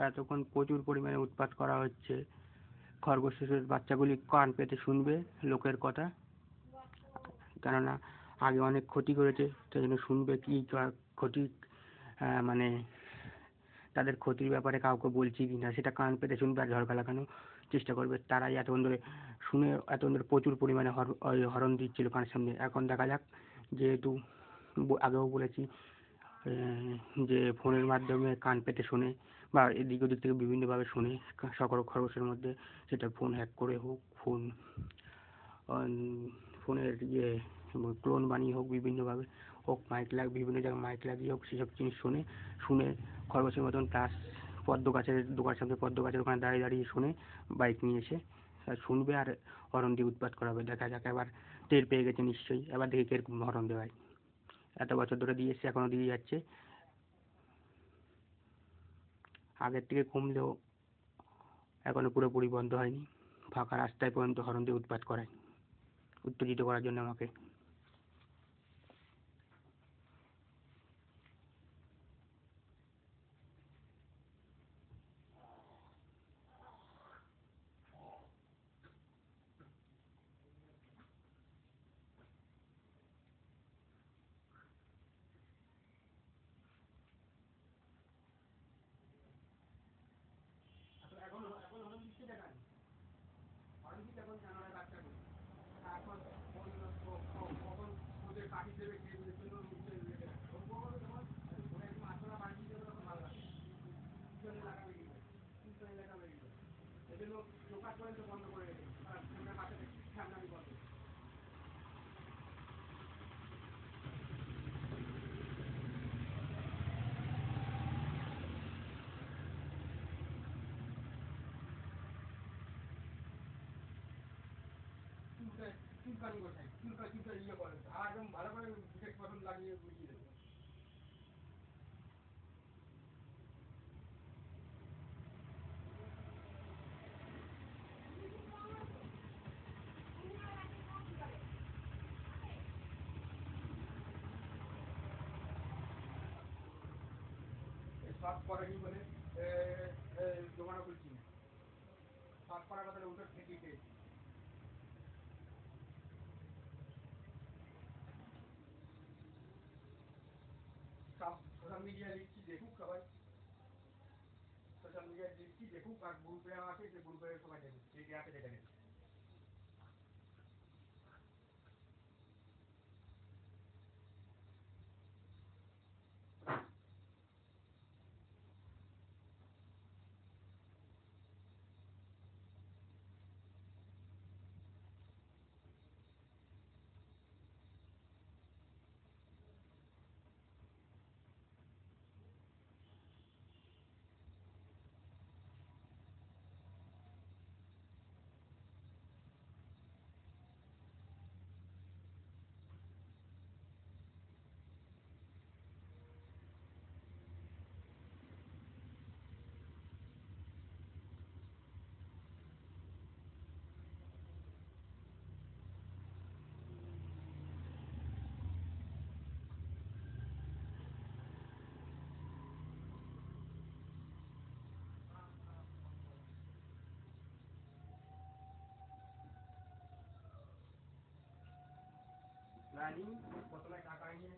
এতক্ষণ প্রচুর পরিমাণে উৎপাত করা হচ্ছে। খরগোশের বাচ্চাগুলি কান পেতে শুনবে লোকের কথা, কেননা আগে অনেক ক্ষতি করেছে, সেই জন্য শুনবে কি ক্ষতি, মানে তাদের ক্ষতির ব্যাপারে কাউকে বলছি কিনা সেটা কান পেতে শুনবে আর ঝড়কা লাগানোর চেষ্টা করবে। তারাই এতক্ষণ ধরে শুনে এতক্ষণ ধরে প্রচুর পরিমাণে হরণ দিচ্ছিল কানের সামনে। এখন দেখা যাক, যেহেতু আগেও বলেছি যে ফোনের মাধ্যমে কান পেতে শোনে বা এদিক ওদিক থেকে বিভিন্নভাবে শোনে সকল খরগোশের মধ্যে, সেটা ফোন হ্যাক করে হোক, ফোনের ক্লোন বানিয়ে হোক, বিভিন্নভাবে হোক, বিভিন্ন জায়গায় মাইক লাগিয়ে হোক, সেসব জিনিস শুনে খরগোশের মতন প্লাস পদ্ম গাছের দোকানের সামনে পদ্ম গাছের ওখানে দাঁড়িয়ে দাঁড়িয়ে শুনে বাইক নিয়ে এসে শুনবে আর হরণ দিয়ে উৎপাত করাবে। দেখা যাক, এবার টের পেয়ে গেছে নিশ্চয়ই, এবার দেখি কিরকম হরণ দেওয়ায়। এত বছর ধরে দিয়ে এসছে, এখনো দিয়ে যাচ্ছে, আগের থেকে কমলেও এখনো পুরোপুরি বন্ধ হয়নি। ফাঁকা রাস্তায় পর্যন্ত হরণ দিয়ে উৎপাত করায়, উত্তেজিত করার জন্য আমাকে। সব করে কি বলে দোকানে খুলছি না, সব করার কথা উঠে ঠেকিতে সব সোশ্যাল মিডিয়া লিখছি, দেখুক সবাই, সোশ্যাল মিডিয়া লিখছি দেখুক, আর গ্রুপে আছে, যে গ্রুপে সবাই দেখুক, যে আছে দেখে দেখুক। প্ল্যানিং প্রথমে টাকা নিয়ে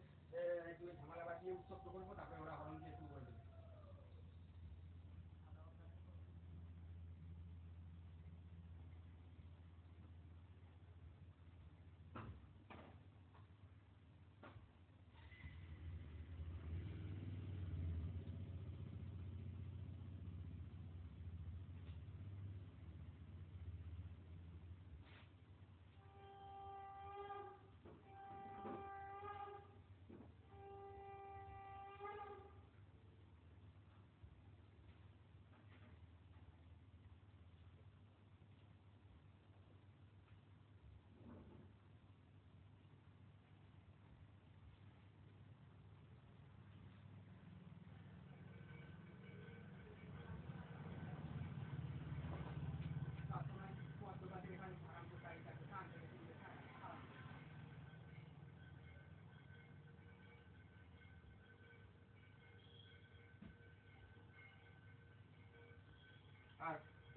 একটু ঝামেলা বাঁধিয়ে উত্তপ্ত করবো, তারপরে ওরা হরণ দিয়ে শুরু করে দেবে।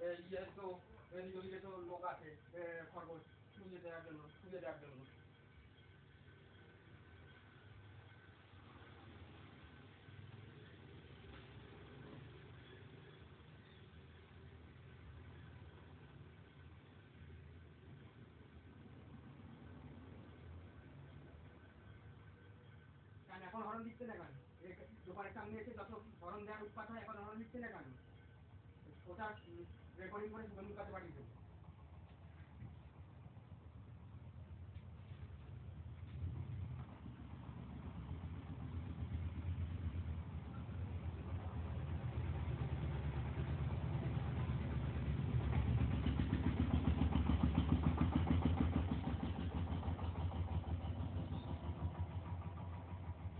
ইয়ে তো এদিকে ওদিকে তো লোক আছে খরগোশ শুয়ে দেওয়ার জন্য। কারণ এখন হরন দিচ্ছে না কেন? দোকানের সামনে এসে যত হরন দেওয়ার উৎপাত হয় এখন হরন দিচ্ছে না কেন? ওটা রেকর্ডিং করে শুভেন্দুর কাছে পাঠিয়ে দেবো।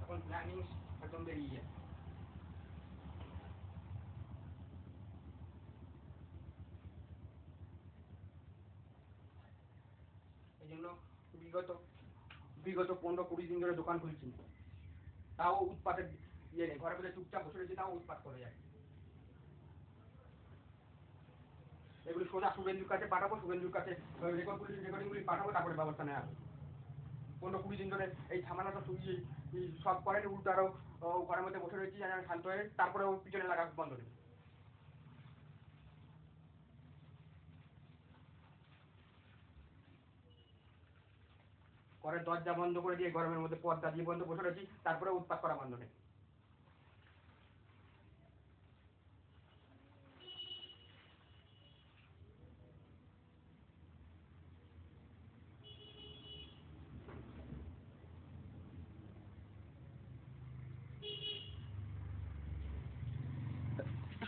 এখন প্ল্যানিং একদম বেরিয়ে যায়। এই জন্য বিগত বিগত 15-20 দিন ধরে দোকান খুলছি, তাও উৎপাতের ইয়ে নেই। ঘরে বসে চুপচাপ বসে রয়েছে, তাও উৎপাত করে যায়। এগুলি সোজা শুভেন্দুর কাছে পাঠাবো, শুভেন্দুর কাছে রেকর্ডিংগুলি পাঠাবো, তারপরে ব্যবস্থা নেওয়া হবে। 15-20 দিন ধরে এই ঝামেলাটা সব করেন, উল্টো আরো ঘরের মধ্যে বসে রয়েছি শান্ত হয়ে, তারপরে ও পিছনে লাগা বন্ধ নেই। ঘরের দরজা বন্ধ করে দিয়ে গরমের মধ্যে পর্দা দিয়ে বন্ধ বসে রয়েছি, তারপরে উৎপাত করা বন্ধ নেই।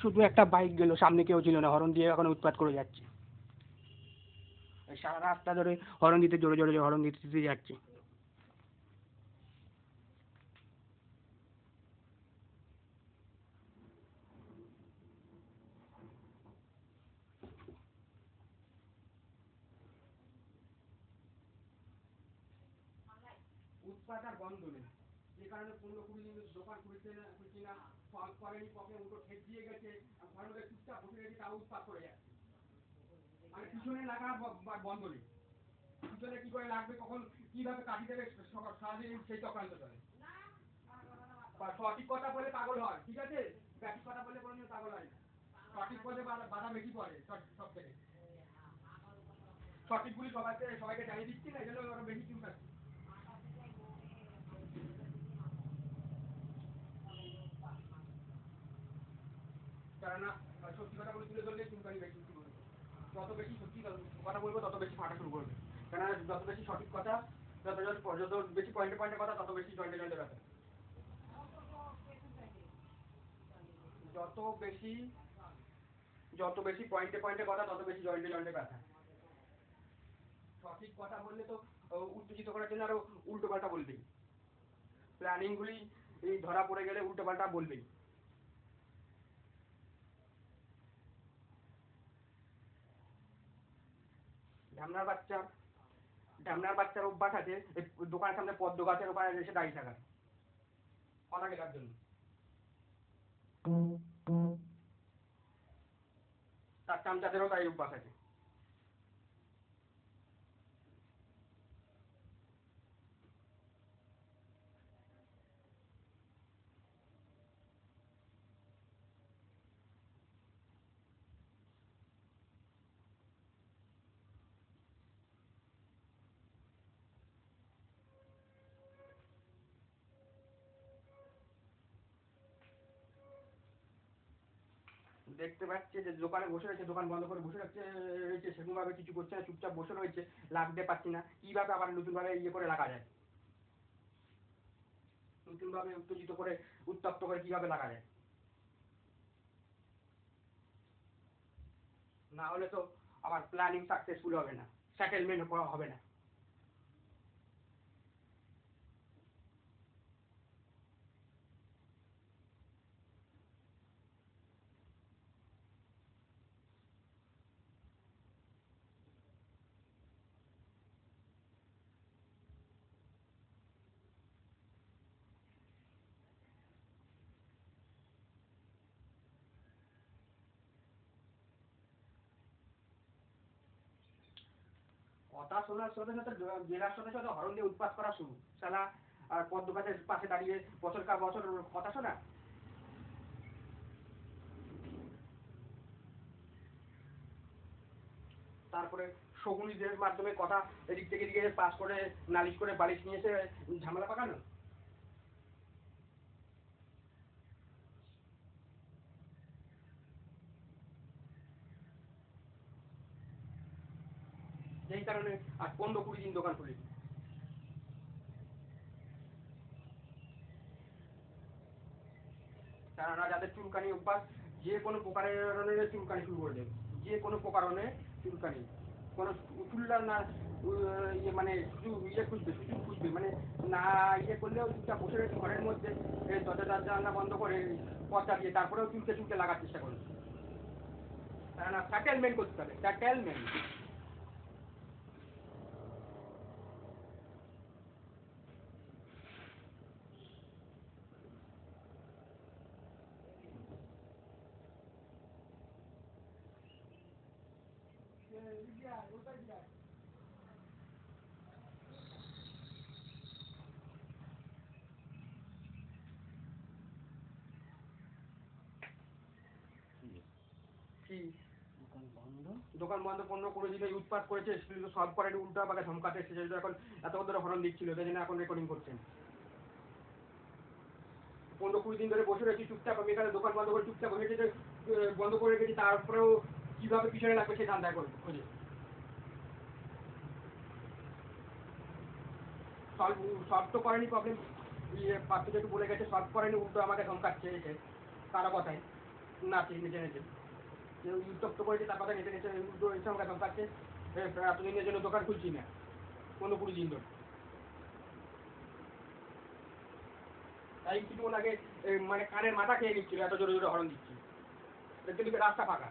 শুধু একটা বাইক গেল, সামনে কেউ ছিল না, হরন দিয়ে এখন উৎপাত করে যাচ্ছে। সারা রাস্তা ধরে হরন দিতে, জোরে জোরে হরন দিতে যাচ্ছে। উৎপাত আর বন্ধ নেই, যে কারণে 15-20 দিন দোকান খুলছি না, করেনি, পকে উল্টো ঠেক দিয়ে গেছে, ঘরের মধ্যে চুপচাপ বসে গেছে, তাও উৎপাত করে যাচ্ছে। মানে পিছনে লাগা বন্ধ নেই। পিছনে কি করে লাগবে, কখন কিভাবে কাটি দেবে সারাদিন সেই চক্রান্ত চলে। সঠিক কথা বলে পাগল হয়, ঠিক আছে? ব্যাঠিক কথা বলে কোনোদিন পাগল হয় না। সঠিক পথে বাধা বেশি পড়ে সব থেকে। সঠিকগুলি সবাইকে জানিয়ে দিচ্ছি না, এই জন্য ওরা বেশি চুলকাচ্ছে। কেননা সত্যি কথাগুলো তুলে ধরলে চুলকানি বেশি শুরু হবে। যত বেশি সত্যি কথা বলবো তত বেশি ফাটা শুরু করবে। কেননা যত বেশি সঠিক কথা, যত বেশি পয়েন্টে পয়েন্টে কথা, তত বেশি জয়েন্টে জয়েন্টে ব্যথা। যত বেশি যত বেশি পয়েন্টে পয়েন্টে কথা, তত বেশি জয়েন্টে জয়েন্টে ব্যথা। সঠিক কথা বললে তো উত্তেজিত করার জন্য আরো উল্টো পাল্টা বলবেই। প্ল্যানিংগুলি ধরা পড়ে গেলে উল্টো পাল্টা বলবেই। ঢ্যামনার বাচ্চা ঢ্যামনার বাচ্চার অভ্যাস আছে দোকানের সামনে পদ্ম গাছের ওখানে এসে দাঁড়িয়ে থাকার, কথা লেখার জন্য। তার চামচাদেরও তাই অভ্যাস আছে। দেখতে পাচ্ছে যে দোকানে বসে রয়েছে, দোকান বন্ধ করে বসে রয়েছে, সেরকম ভাবে কিছু করছে না, চুপচাপ বসে রয়েছে, লাগতে পারছি না, কিভাবে আবার নতুন ভাবে ইয়ে করে লাগা যায়, নতুন ভাবে উত্তেজিত করে উত্তপ্ত করে কিভাবে লাগা যায়। না হলে তো আমার প্ল্যানিং সাকসেসফুল হবে না, সেটেলমেন্ট হবে না। কথা শোনার সাথে সাথে জেলার সাথে সাথে হরন দিয়ে উৎপাত করা শুরু শালা। আর পদ্ম গাছের পাশে দাঁড়িয়ে বছর কা বছর কথা শোনা। তারপরে শগুনিদের মাধ্যমে কথা এদিক থেকে এদিকে পাস করে নালিশ করে বালিশ নিয়ে এসে ঝামেলা পাকানো। এই কারণে আর 15-20 দিন দোকান খুলি। তারা যাদের চুলকানি অভ্যাস যে কোনো প্রকারের চুলকানি শুরু করে দেবে, যে কোনো প্রকারণে চুলকানি কোনো চুলটা না ইয়ে মানে ইয়ে খুঁজবে, সুযোগ খুঁজবে, মানে না ইয়ে করলেও চুলটা বসে রয়েছে ঘরের মধ্যে দরজা জানলা বন্ধ করে পর্দা দিয়ে তারপরেও চুলকে চুলকে লাগার চেষ্টা করবে। তারা না সেটেলমেন্ট করতে হবে, সেটেলমেন্ট। কি দোকান বন্ধ 15-20 দিন উৎপাত করেছে, সেগুলো সব করে উল্টা পাকা ধমকাতে এসেছে, যেটা এখন এত ধরে হরণ দিচ্ছিল সেই জন্য এখন রেকর্ডিং করছেন। 15-20 দিন ধরে বসে রয়েছি চুপচাপ, আমি এখানে দোকান বন্ধ করে চুপচাপ বসে থেকে বন্ধ করে রেখেছি, তারপরেও কিভাবে পিছনে লাগবে সেই ধান্দা করবে খোঁজে। সলভ সলভ তো করেনি প্রবলেম, ইয়ে পার্থ যেটু বলে গেছে সলভ করেনি, উল্টো আমাকে ধমকাচ্ছে এসে কারো কথায় নাচে নেচে নেচে উত্তপ্ত করেছে তার কথা নেচে নেচে উল্টো এসে আমাকে ধমকাচ্ছে এতদিনের জন্য দোকান খুলছি না 15-20 দিন ধরে। তাই কিছুক্ষণ আগে মানে কানের মাথা খেয়ে নিচ্ছিল, এত জোরে জোরে হরণ দিচ্ছি, কিন্তু রাস্তা ফাঁকা।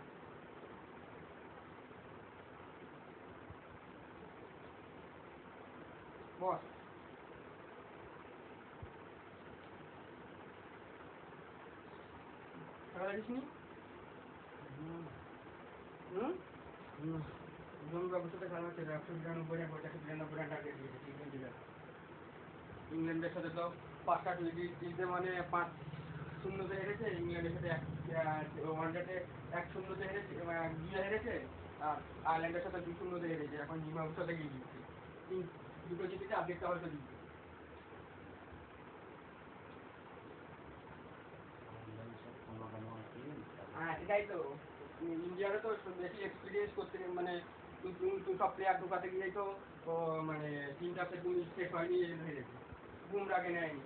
বস টাকা লাগিসনি? জমি ব্যবস্থাটা খারাপ হচ্ছে, 192 না 193 টার্গেট দিয়েছে ইংল্যান্ডের সাথে। তো 5টা টি20 মানে 5-0 হেরেছে ইংল্যান্ডের সাথে, ওয়ানডেতে 1-0 হেরেছে, 2 হেরেছে, আর আয়ারল্যান্ডের সাথে 2-0 হেরেছে। এখন জিম ব্যবস্থা থেকেই দিচ্ছে দুটো জিতেছে, আপডেটটা হয়তো দিচ্ছে। হ্যাঁ সেটাই তো, ইন্ডিয়ারও তো বেশি এক্সপিরিয়েন্স করতে মানে সব প্লেয়ার ঢোকাতে গিয়েই তো মানে 3টা সেট শেষ হয়নি হেরেছে, বুমরাকে নেয়নি।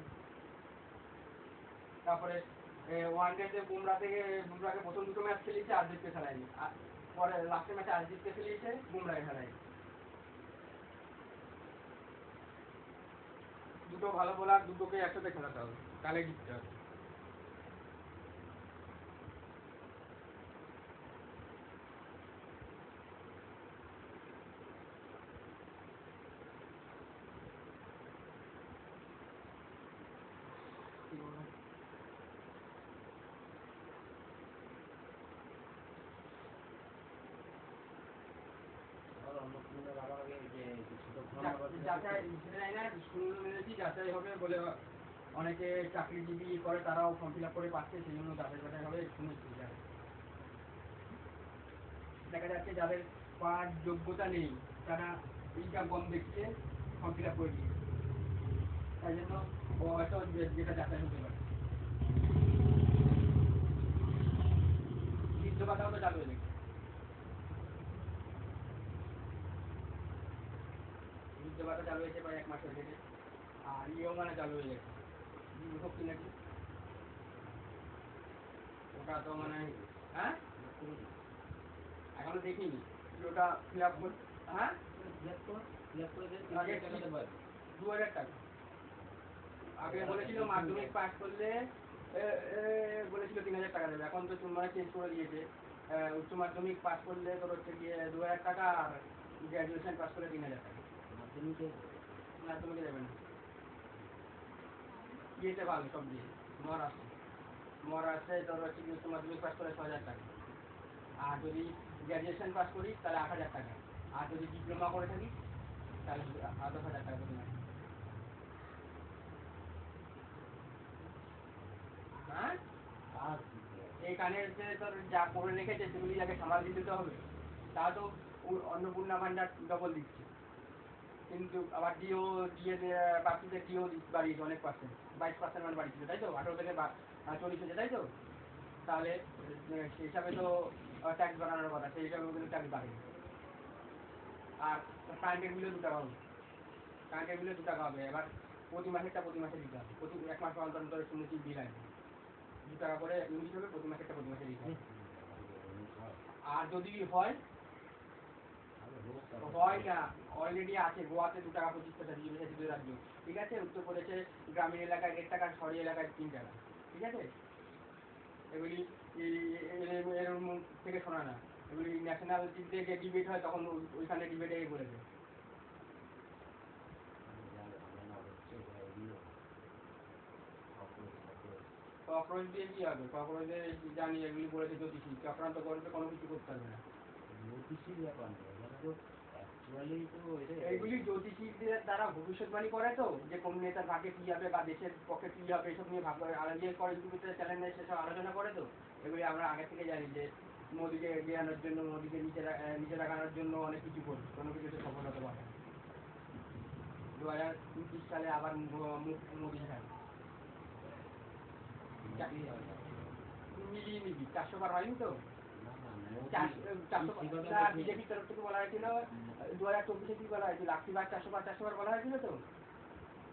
তারপরে ওয়ানডেতে বুমরাকে প্রথম দুটো ম্যাচ খেলিয়েছে, আরজিতকে খেলায়নি, পরে লাস্টের ম্যাচে আরজিতকে খেলিয়েছে, বুমরাকে খেলায়নি। দুটো ভালো বোলার দুটোকে একসাথে খেলাতে হবে, তাহলে জিততে হবে। যাচাই হবে বলে অনেকে চাকরিজীবী করে, তারাও ফর্ম ফিল আপ করে পাচ্ছে, সেই জন্য যাচাই বাছাই হবে শুনেছি। দেখা যাচ্ছে যাদের পাওয়ার যোগ্যতা নেই তারা ইনকাম কম দেখিয়ে ফর্ম ফিল আপ করে দিচ্ছে, তাই জন্য হয়তো যেটা যাচাই হতে পারে। বৃদ্ধ ভাতাও তো চালু হয়ে গেছে, বৃদ্ধ ভাতা চালু হয়েছে প্রায় 1 মাস হয়ে গেছে, আর ইয়েও মানে চালু হয়ে গেছে যুবশক্তি নাকি, ওটা তো মানে হ্যাঁ এখনো দেখিনি ওটা ফিল আপ করতে। হ্যাঁ 2000 টাকা আগে বলেছিল মাধ্যমিক পাস করলে বলেছিল 3000 টাকা দেবে, এখন তো মানে চেঞ্জ করে দিয়েছে, উচ্চ মাধ্যমিক পাস করলে তোর হচ্ছে গিয়ে 2000 টাকা, আর গ্র্যাজুয়েশন পাস করলে 3000 টাকা। মাধ্যমিকে দেবে না, দিয়েছে ভালো সব দিয়ে, মহারাষ্ট্রে তোর হচ্ছে উচ্চ মাধ্যমিক পাস করে 6000 টাকা, আর যদি গ্র্যাজুয়েশন পাস করি তাহলে 8000 টাকা, আর যদি ডিপ্লোমা করে থাকিস তাহলে 10,000 টাকা প্রতি মাসে। হ্যাঁ, এই কানের যে তোর যা করে রেখেছে সেগুলি আগে সামাল দিতে তো হবে। তা তো অন্নপূর্ণা ভান্ডার ডবল দিচ্ছে, কিন্তু আবার ডিও বাড়তিতে ডিও বাড়িয়েছে অনেক পার্সেন্ট, 22% মানে বাড়িয়েছিল, তাই তো 18 থেকে 40 হয়েছে, তাই তো। তাহলে সেই হিসাবে তো ট্যাক্স বাড়ানোর কথা, সেই হিসাবে কিন্তু ট্যাক্স বাড়েনি। আর কারেন্টের বিলও 2 টাকা হবে, কারেন্টের বিলও 2 টাকা হবে। এবার প্রতি মাসেরটা প্রতি মাসে দিতে হবে, প্রতি 1 মাস অন্তর অন্তর শুনেছি বিল আসবে 2 টাকা করে ইউনিট হবে, প্রতি মাসেরটা প্রতি মাসে দিতে হবে। আর যদি হয় না, অলরেডি আছে, গোয়াতে 2 টাকা 25 পয়সা দিয়ে দিয়েছে রাজ্য, ঠিক আছে। উত্তরপ্রদেশে গ্রামীণ এলাকায় 1.5 টাকা, শহরি এলাকায় 3 টাকা, ঠিক আছে। এগুলি এর মুখ থেকে শোনা না, এগুলি ন্যাশনাল যে ডিবেট হয় তখন ওইখানে ডিবেটে বলেছে। ককরোচ দিয়ে কি হবে? ককরোচে জানি এগুলি বলেছে জ্যোতিষী, চক্রান্ত করবে, কোনো কিছু করতে পারবে না। জ্যোতিষীর ব্যাপার নেই, এইগুলি জ্যোতিষীদের দ্বারা ভবিষ্যৎবাণী করে তো, যে কোন নেতার ভাগ্যে কি হবে বা দেশের পক্ষে কি হবে, এসব নিয়ে ইয়ে করে, ইউটিউবে চ্যানেল নেই, সেসব আলোচনা করে তো। এগুলি আমরা আগে থেকে জানি যে মোদিকে এগিয়ানোর জন্য, মোদিকে নিচে রাখানোর জন্য অনেক কিছু করবে, কোনো কিছুতে সফল হতে পারে। 2029 সালে আবার মোদি থাকবে, মিলিয়ে নিবি। 400 বার হয়নি তো, বিজেপির তরফ থেকে বলা হয়েছিল 2024-এ কি বলা হয়েছিল, 400 বার বলা হয়েছিল তো।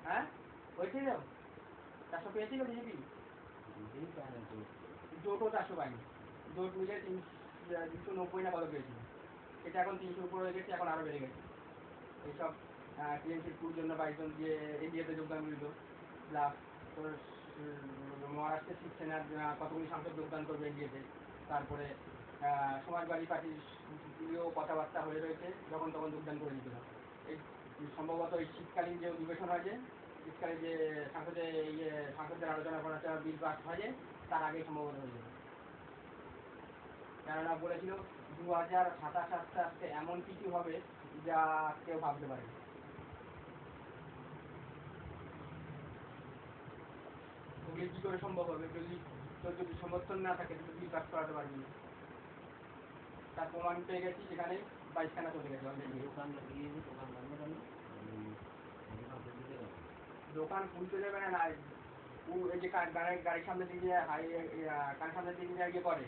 হ্যাঁ, হয়েছিল, 400 পেয়েছিল বিজেপি, জোটও 400 পায়নি, জোট মিলে 290 না কত পেয়েছিল, এটা এখন 300 উপরে হয়ে গেছে, এখন আরো বেড়ে গেছে। এইসব টিএমসির 20 জন 22 জন দিয়ে এনডিএতে যোগদান দিল, প্লাস তোর মহারাষ্ট্রের শিবসেনার কতগুলি সাংসদ যোগদান করবে এনডিএতে। তারপরে সমাজবাদী পার্টির কথাবার্তা হয়ে রয়েছে, যখন তখন যোগদান করে দিতে হবে। এই সম্ভবত এই শীতকালীন যে অধিবেশন হয়, যে শীতকালে যে সাংসদদের আলোচনা করা বিল পাস হয়, যে তার আগে সম্ভবত হয়ে যাবে। কেননা বলেছিল 2027 আস্তে আস্তে এমন কিছু হবে যা কেউ ভাবতে পারে। ওগুলি কি করে সম্ভব হবে? যদি সমর্থন না থাকে তো বিল পাস করাতে পারবি না। তার প্রমাণ পেয়ে গেছি, সেখানে 22খানা চলে গেছে অলরেডি। দোকান খুলতে দেবে না, এই যে গাড়ির সামনে দিকে কানের সামনে দিকে ইয়ে করে,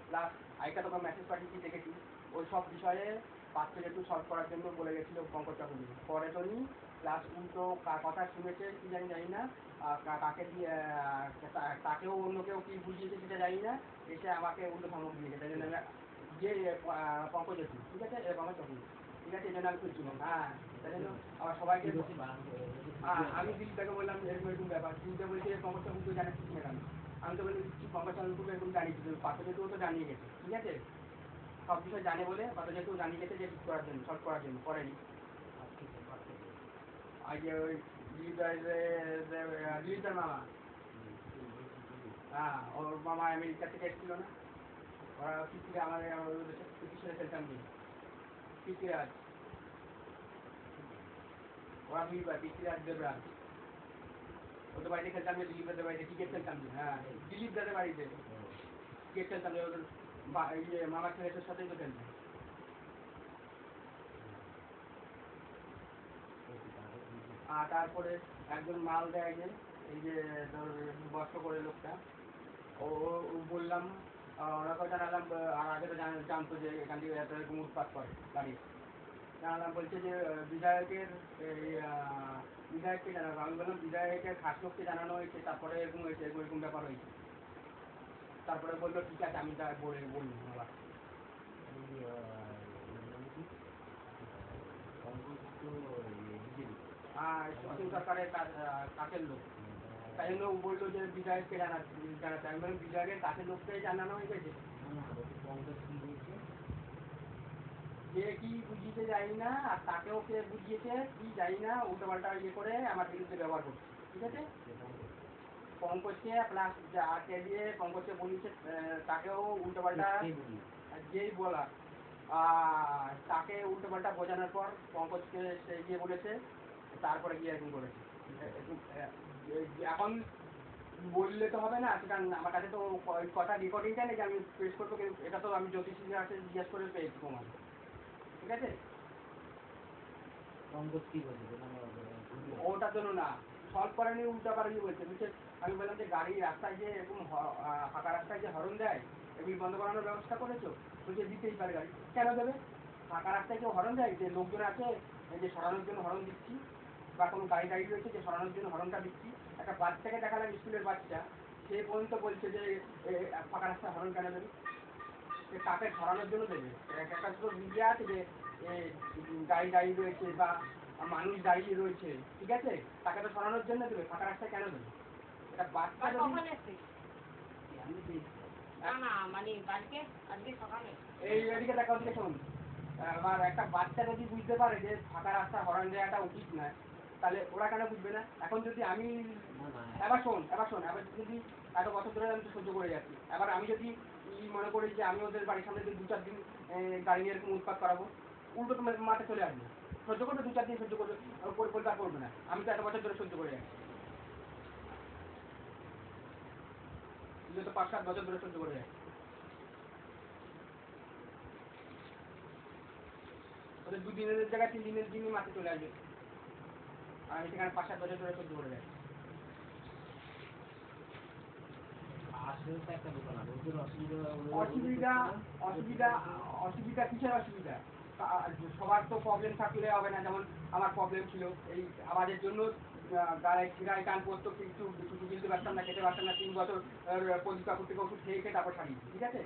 প্লাস আইকা তোকে মেসেজ পাঠিয়েছি দেখেছি, ওই সব বিষয়ে পাত্রে একটু সলভ করার জন্য বলে গেছিল পঙ্কজ চক্রবর্তী, পরে তো নি, প্লাস উল্টো কার কথা শুনেছে কি জানি না, কাকে তাকেও অন্য কেউ কি বুঝিয়েছে সেটা জানি না, এসে আমাকে উল্টো ধমক দিয়েছে। তাই জন্য যে পঙ্কজ আছে, ঠিক আছে, পঙ্কজ চক্রবর্তী, ঠিক আছে, এই জন্য আমি খুঁজছিলাম। হ্যাঁ, তাই জন্য আবার সবাইকে আমি দিলীপটাকে বললাম এরকম এরকম ব্যাপার, দিলীপটা বলছে পঙ্কজ চক্রবর্তী জানাচ্ছিস না কেন? আমি তো বলি পঙ্কজ চক্রবর্তী এরকম জানিয়েছি, পাত্রকেও তো জানিয়ে গেছে, ঠিক আছে, সব বিষয় জানে বলে পাত্রকেও জানিয়ে গেছে যে ঠিক করার জন্য, সলভ করার জন্য, করেনি। আর যে ওই দিলীপের মামা, হ্যাঁ, ওর মামা আমেরিকা থেকে এসেছিল না, ওরা পিসিরা আমাদের পিসিরা খেলতাম দিই, পিসিরাজ, ওরা 2 ভাই, পিসিরাজ দেবরাজ, ওদের বাড়িতে খেলতাম যে, দিলীপের বাড়িতে ক্রিকেট খেলতাম যে, হ্যাঁ, দিলীপ দাদের বাড়িতে ক্রিকেট খেলতাম যে, ওদের ইয়ে মামার ছেলেদের সাথেই তো খেলতাম। আর তারপরে একজন মাল দেয়, যে এই যে তোর বস্ত্র করে লোকটা, ও বললাম, ওরা তো জানালাম, আর আগে তো জানতো যে এখান থেকে এত এরকম উৎপাত করে গাড়ি, জানালাম, বলছে যে বিধায়ককে জানাবো। আমি বললাম বিধায়কের খাস লোককে জানানো হয়েছে, তারপরে এরকম হয়েছে, এরকম ব্যাপার হয়েছে। তারপরে বললো ঠিক আছে, আমি তা বলবো আবার। হ্যাঁ, অসীম সরকারের কাছের লোক, তাই জন্য ও বললো যে বিধায়ককে জানাতে। আমি বললাম বিধায়কের কাছের লোককে জানানো হয়ে গেছে, যে কি বুঝিয়েছে জানি না, আর তাকেও কে বুঝিয়েছে কি জানি না, উল্টো পাল্টা ইয়ে করে আমার বিরুদ্ধে ব্যবহার করছে, ঠিক আছে। পঙ্কজকে প্লাস যাকে দিয়ে পঙ্কজকে বলিয়েছে, তাকেও উল্টো পাল্টা, যেই বলা তাকে উল্টো পাল্টা বোঝানোর পর পঙ্কজকে সে গিয়ে বলেছে, তারপরে গিয়ে এরকম করেছে। এখন বললে তো হবে না, সেটা আমার কাছে তো কথা রেকর্ডিংটা নেই যে আমি পেশ করবো, কিন্তু এটা তো আমি জ্যোতিষীর কাছে জিজ্ঞেস করে পেয়েছি প্রমাণ। ঠিক আছে, ওটার জন্য না, সলভ করেনি, উল্টা পারেনি বলছে। আমি বললাম যে গাড়ি রাস্তায় যে এরকম ফাঁকা রাস্তায় যে হরন দেয়, এগুলি বন্ধ করানোর ব্যবস্থা করেছো? বলছে দিতেই পারে গাড়ি। কেন দেবে? ফাঁকা রাস্তায় কেউ হরন দেয়? যে লোকজন আছে যে সরানোর জন্য হরন দিচ্ছি, বা কোনো গাড়ি গাড়ি রয়েছে যে সরানোর জন্য হরনটা দিচ্ছি। একটা বাচ্চাকে দেখালাম, স্কুলের বাচ্চা, সে পর্যন্ত বলছে যে ফাঁকা রাস্তায় হরন কেন দেবে? তাকে সরানোর জন্য দেবে। একটা তো মিডিয়া আছে যে গাড়ি দাঁড়িয়ে রয়েছে বা মানুষ দাঁড়িয়ে রয়েছে, ঠিক আছে, তাকে তো সরানোর জন্য দেবে, ফাঁকা রাস্তায় কেন দেবে? এটা বাচ্চা এই এদিকে দেখা, ওদিকে শোন। আবার একটা বাচ্চা যদি বুঝতে পারে যে ফাঁকা রাস্তা হরন দেওয়াটা উচিত নয়, তাহলে ওরা কেন বুঝবে না? এখন যদি আমি এবার শোন, এবার যদি এত বছর ধরে আমি তো সহ্য করে যাচ্ছি, এবার আমি যদি মনে করি যে আমি ওদের বাড়ির সামনে যদি 2-4 দিন গাড়ি নিয়ে এরকম উৎপাত করাবো, উল্টো তোমার মাঠে চলে আসবে, সহ্য করবে, 2-4 দিন সহ্য করবে, পরিবার করবে না। আমি তো এত বছর ধরে সহ্য করে যাচ্ছি, তো 5-7 বছর ধরে সহ্য করে যাচ্ছি। ওদের 2 দিনের জায়গায় 3 দিনের দিনই মাঠে চলে আসবে, আর আমি সেখানে 5-7 বছর ধরে সহ্য করে যাচ্ছি। অসুবিধা অসুবিধা অসুবিধা কিসের অসুবিধা? সবার তো প্রবলেম থাকলে হবে না। যেমন আমার প্রবলেম ছিল এই আওয়াজের জন্য, গায়ে টান পড়তো, কিছু কিনতে পারতাম না, খেতে পারতাম না। 3 বছর পরিষ্কার থেকে ওষুধ খেয়ে তারপর ছাড়িয়েছি। ঠিক আছে,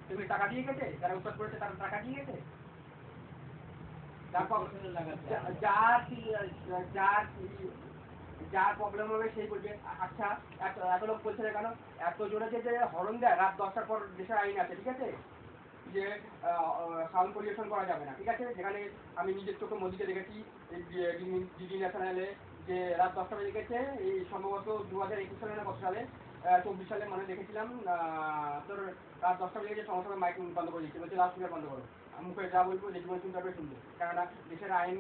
তুমি টাকা দিয়ে গেছে, যারা উৎপাদ করেছে তারা টাকা দিয়ে গেছে। যার প্রবলেম হবে সেই বলবে। আচ্ছা, এত লোক বলছে না কেন? এত জোরে যে হরন দেয়, রাত 10টার পর দেশের আইন আছে, ঠিক আছে, যে সাউন্ড পলিউশন করা যাবে না। ঠিক আছে, যেখানে আমি নিজের চোখে মোদিকে দেখেছি ডিডি ন্যাশনালে, যে রাত 10টা বেজে গেছে, এই সম্ভবত 2021 সালে না কত সালে, 24 সালে মানে দেখেছিলাম, তোর রাত 10টা বেজে গেছে, সমস্ত মাইক বন্ধ করে দিচ্ছে, বলছে লাউড স্পিকার বন্ধ করো। মুখে যা বলবো, যে জীবন শুনতে হবে শুনবে, কেননা দেশের আইন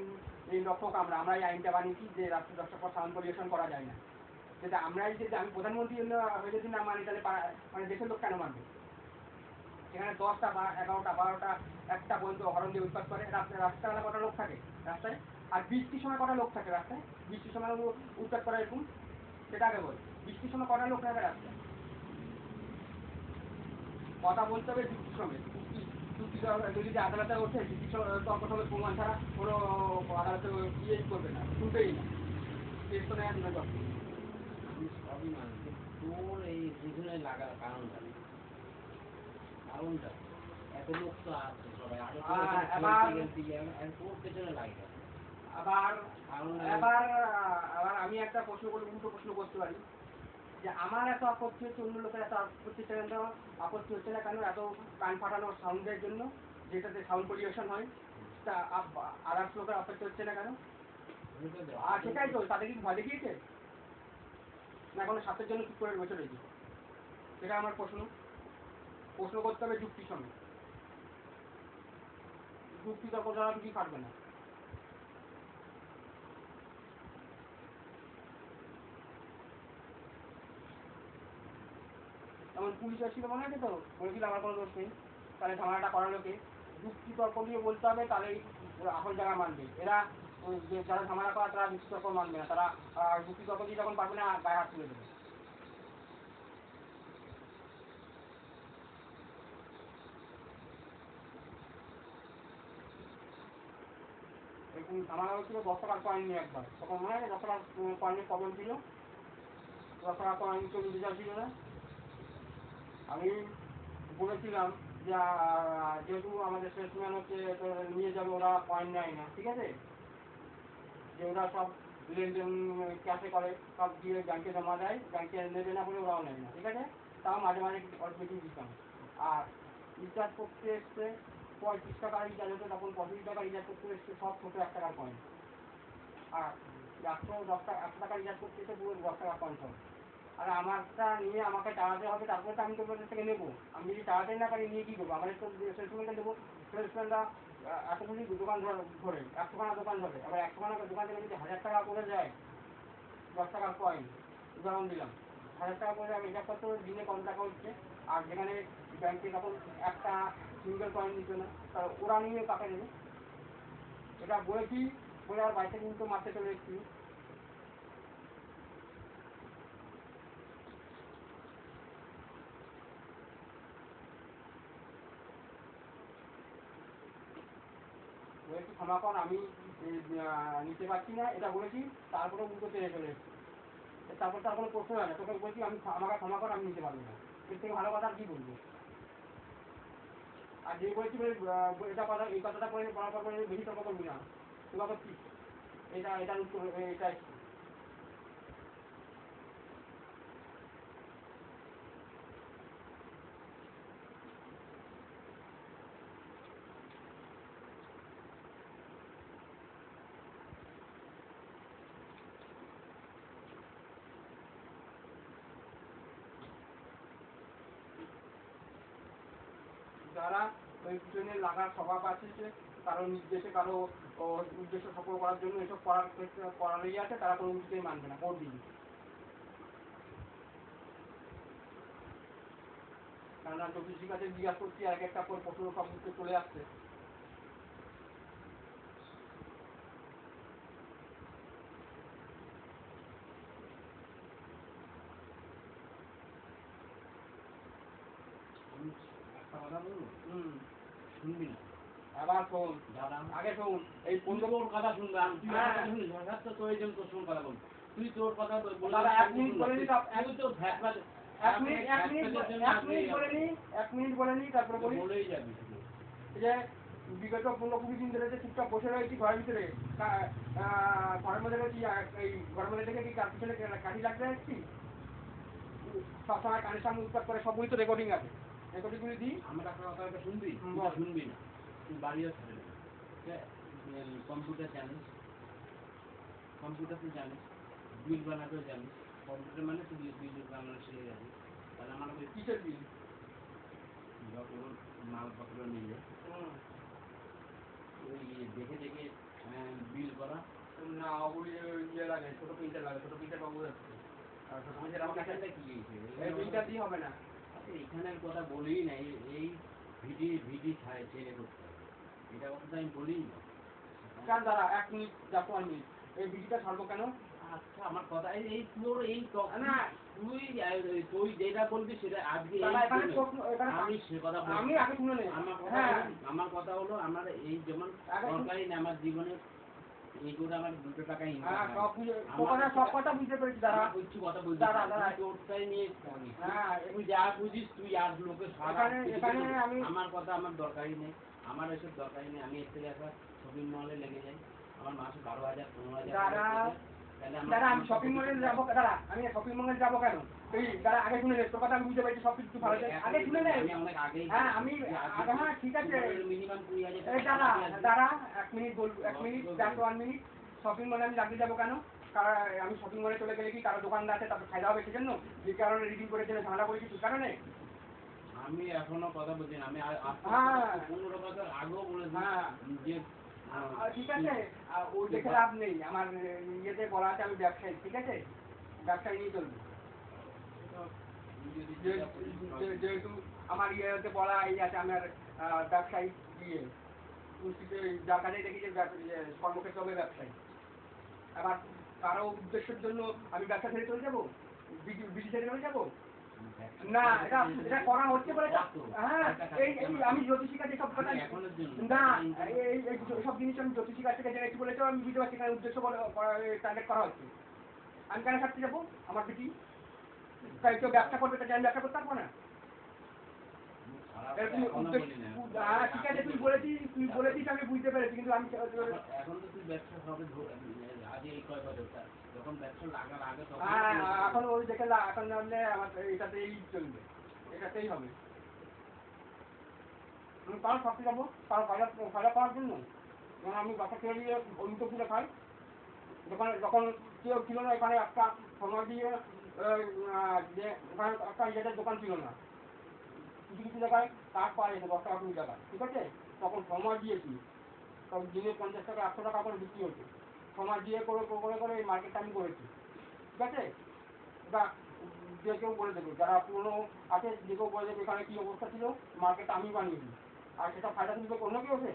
এই রক্ষক আমরা এই আইনটা বানিয়েছি যে রাত্রি 10টার পর সাউন্ড পলিউশন করা যায় না। যেটা আমরাই, যদি আমি প্রধানমন্ত্রী হয়ে যদি না মানি, তাহলে মানে দেশের লোক কেন মানবে? এখানে 10টা বা 11টা 12টা 1টা পর্যন্ত হরন দিয়ে উৎপাত করে। রাস্তাবেলা কটা লোক থাকে রাস্তায়? আর বৃষ্টির সময় কটা লোক থাকে রাস্তায়? বৃষ্টির সময় উৎপাত করে এরকম, সেটা আগে বল। বৃষ্টির সময় কটা লোক থাকে রাস্তায়? কথা বলতে হবে যুক্তির সঙ্গে। যুক্তি যদি আদালতে ওঠে, যুক্তি তর্ক সঙ্গে প্রমাণ ছাড়া কোনো আদালতে ইয়েই করবে না, শুনবেই না, কেস তো নেওয়া দিবে। সবই মানবে, তোর এই দুজনে লাগার কারণটা এত লোক তো আছে সবাই, তোর পেছনে লাগে। আবার আমি একটা প্রশ্ন করলে উল্টো প্রশ্ন করতে পারি, যে আমার এত আপত্তি হচ্ছে, অন্য লোকের এত আপত্তি কেন? আপত্তি হচ্ছে না কেন? এত কান ফাটানো সাউন্ডের জন্য, যেটাতে সাউন্ড পলিউশন হয়, তা আদার্স লোকের আপত্তি হচ্ছে না কেন? আর সেটাই তো, তাদের কি ভয় দেখিয়েছে না কোনো স্বার্থের জন্য চুপ করে বসে রয়েছে? সেটা আমার প্রশ্ন করতে হবে যুক্তির সঙ্গে। যুক্তি তর্ক দ্বারা কিছুই পারবে না। যেমন পুলিশ আসছিল, মনে আছে তো, বলেছিল আমার কোনো দোষ নেই, তাহলে ঝামেলাটা করালো কে? যুক্তি তর্ক দিয়ে বলতে হবে, তাহলেই আসল জায়গা মানবে। এরা যারা ঝামেলা করা, তারা যুক্তি তর্ক মানবে না, তারা যুক্তি তর্ক দিয়ে যখন পারবে না, গায়ে হাত তুলে দেবে। এরকম ঝামেলা হচ্ছিল 10 টাকার কয়েন নিয়ে একবার, তখন মনে হয় 10 টাকার কয়েনের প্রবলেম ছিল, 10 টাকার কয়েন কেউ নিতে চাইছিল না। আমি বলেছিলাম যে যেহেতু আমাদের সেলসম্যান হচ্ছে নিয়ে যাবে, ওরা কয়েন নেয় না, ঠিক আছে, যে ওরা সব লেনদেন ক্যাশে করে, সব দিয়ে ব্যাংকে জমা দেয়, ব্যাংকে নেবে না বলে ওরাও নেয় না, ঠিক আছে, তাও মাঝে মাঝে অল্প কিছু দিতাম। আর রিচার্জ করতে এসছে 35 টাকা রিচার্জ হতো, তখন 35 টাকা রিচার্জ করতে এসছে সব ছোটো 1 টাকার কয়েন। আর 110 টাকা 100 টাকা রিচার্জ করতে এসে পুরো 10 টাকা কয়েন সব। আর আমারটা নিয়ে আমাকে টাকাতে হবে, তারপরে তো আমি তোমাদের থেকে নেবো। আমি যদি টাকাতেই না পারি নিয়ে কী করবো? আমাদের তো সেলসম্যানকে দেবো, সেলসম্যানরা এতগুলি দোকান ধরে 100খানা দোকান ধরে, আবার 100খানা দোকান থেকে যদি 1000 টাকা করে যায়, 10 টাকার কয়েন উদাহরণ দিলাম, 1000 টাকা করে আমি হিসাব করতে দিনে কত টাকা হচ্ছে। আর যেখানে ব্যাংকে তখন একটা সিঙ্গেল কয়েন নিত না, তা ওরা নিয়ে কাকে নেবে? এটা বলেছি বলে আর বাড়িতে কিন্তু মারতে চলে এসেছি। বলেছি ক্ষমা কর, আমি নিতে পারছি না, এটা বলেছি। তারপরে উল্টো চেয়ে চলে এসেছি। তারপর তার কোনো প্রশ্ন হয় না, তোকে বলছি আমি আমাকে ক্ষমা কর, আমি নিতে পারবো না। এর থেকে ভালো কথা আর কি বলবো? আর যে বলছি এটা কথা, এই কথাটা বলার পর বেশি তর্ক করবি না, তুই কথা ঠিক, এটা উত্তর, এটাই যারা ওই পিছনে লাগার স্বভাব আছে, যে কারো নির্দেশে কারো উদ্দেশ্য সফল করার জন্য এসব করারই আছে, তারা কোনো কিছুতেই মানবে না, ভোট দিবি। কেননা জ্যোতিষীর কাছে জিজ্ঞাসা করছি, এক একটা করে প্রশ্ন সব উত্তর চলে আসছে। একটা কথা বলবো, শুনবি না? আবার শোন, দাদা আগে শোন, এই তুই তোর কথা শুনবি, আমি তুই আমার কথা শুনিস, হঠাৎ তো তোর এই জন্য তোর সঙ্গে কথা বলবো, তুই তোর কথা বলে দাদা 1 মিনিট বলে নি, তুই তো ভ্যাট ভ্যাট 1 মিনিট বলে নি, তারপরে বলি। বলেই যাবি শুধু। যে বিগত 15-20 দিন ধরে যে চুপচাপ বসে রয়েছি ঘরের ভিতরে, ঘরের মধ্যে রয়েছি, এই ঘরের মধ্যে থেকে কি কার পিছনে কাঠি লাগতে যাচ্ছি? সবসময় কানের সামনে উৎপাত করে, সবগুলি তো রেকর্ডিং আছে, রেকর্ডিংগুলি দিই। আমার একটা কথা শুনবি, শুনবি না, তুই বাড়িও ছাড়ে না। কম্পিউটার জানিস, কম্পিউটার তুই জানিস, বিল বানাতেও জানিস, কম্পিউটার মানে তুই বিল বানানো শিখে যাবি। তাহলে আমার কিসের বিল? যখন মালপত্র নিলে ওই দেখে দেখে বিল করা। না, ওগুলি ইয়ে লাগে, ছোটো প্রিন্টার লাগে, ছোটো প্রিন্টার বাবু যাচ্ছে। আর ছোটো প্রিন্টার আমার কাছে কি এই প্রিন্টার দিয়ে হবে না। এখানের কথা বলি না, এই ভিডি ছেড়ে করতে হবে, এটা কথা তো আমি বলি না। কার দ্বারা 1 মিনিট, 1 মিনিট, এই ভিডিওটা ছাড়বো কেন? আচ্ছা আমার কথা এই তোর এই না, তুই যেটা বলবি সেটা আজকে আমি সে কথা বলছি। আমি আগে শুনে নেই। আমার কথা হলো, আমার এই যেমন সরকারি না, আমার জীবনে এই করে আমার 2 টাকা ইনকাম। সব কথা বুঝতে পেরেছি দাদা, কিছু কথা বলছি তোরটাই নিয়ে তুই যা বুঝিস তুই আর লোকের আমার কথা আমার দরকারই নেই, আমার এসব দরকারই নেই। আমি এর থেকে একটা শপিং মলে লেগে যাই, আমার মাসে 12,000 15,000। দাদা আমি শপিং মলে যাবো, দাদা আমি শপিং মলে যাবো কেন? এই দাদা আগে শুনে নে, তোর কথা আমি বুঝতে পেরেছি, সব কিছু ভালো আছে, আগে শুনে নে। হ্যাঁ আমি আগে, হ্যাঁ ঠিক আছে। মিনিমাম 20,000। এই দাদা দাদা 1 মিনিট বলবো, 1 মিনিট, 1 মিনিট। শপিং মলে আমি লাগিয়ে যাবো কেন? কারণ আমি শপিং মলে চলে গেলে কি কারো দোকানদার আছে, তাদের ফায়দা হবে সেজন্য, যে কারণে রিডিং করে জন্য ঝামেলা করেছি, সেই কারণে। আমি এখনো কথা বলছি না, আমি 15 বছর আগেও বলেছি যে ঠিক আছে, ওই দেখে লাভ নেই, আমার ইয়েতে বলা আছে আমি ব্যবসায়ী, ঠিক আছে, ব্যবসায়ী নিয়ে চলবো। যেহেতু আমার ইয়েতে বলা এই আছে, আমার ব্যবসায়ী ইয়ে, যার কাছে দেখি যে কর্মক্ষেত্র হবে ব্যবসায়ী। আবার কারো উদ্দেশ্যের জন্য আমি ব্যবসা ছেড়ে চলে যাবো, বিড়ি ছেড়ে চলে যাবো না, এটা করা হচ্ছে বলে। হ্যাঁ আমি জ্যোতিষীর কাছে সব কথা না, এই সব জিনিস আমি জ্যোতিষীর কাছ থেকে জেনেছি বলেছ, আমি বুঝতে পারছি এখানে উদ্দেশ্য টার্গেট করা হচ্ছে। আমি কেন ছাড়তে যাবো? আমার বেটি তাই কেউ ব্যবসা করবে, তাই আমি ব্যবসা করতে পারবো না? ঠিক আছে, তুই বলেছিস আমি বুঝতে পেরেছি, কিন্তু আমি এখন তো তুই ব্যবসা হবে আগে এই কয় বছর যখন ব্যবসা লাগার আগে এখন ওই দেখে এখন নামলে আমার এটাতেই চলবে, এটাতেই হবে। আমি কারো সবকে যাবো, কারো ফায়দা করার জন্য, আমি বাসা খেয়ে দিয়ে অন্য পুজো খাই, যখন কেউ ছিল না এখানে একটা সময় দিয়ে যে ওখানে একটা ইয়েটার দোকান ছিল না, কিছু কিছু জায়গায় কাঠ পাওয়া যেত 10 টাকা 20 টাকা, ঠিক আছে? তখন সময় দিয়েছি, তখন দিনে 50 টাকা 100 টাকা করে বিক্রি হতো। সময় দিয়ে করে করে করে এই মার্কেটটা আমি করেছি, ঠিক আছে? বা যে কেউ বলে দেবে, যারা পুরনো আছে যে কেউ বলে দেবে এখানে কী অবস্থা ছিল, মার্কেটটা আমি বানিয়েছি, আর সেটা ফায়দা তুলবে অন্য কেউ ওঠে?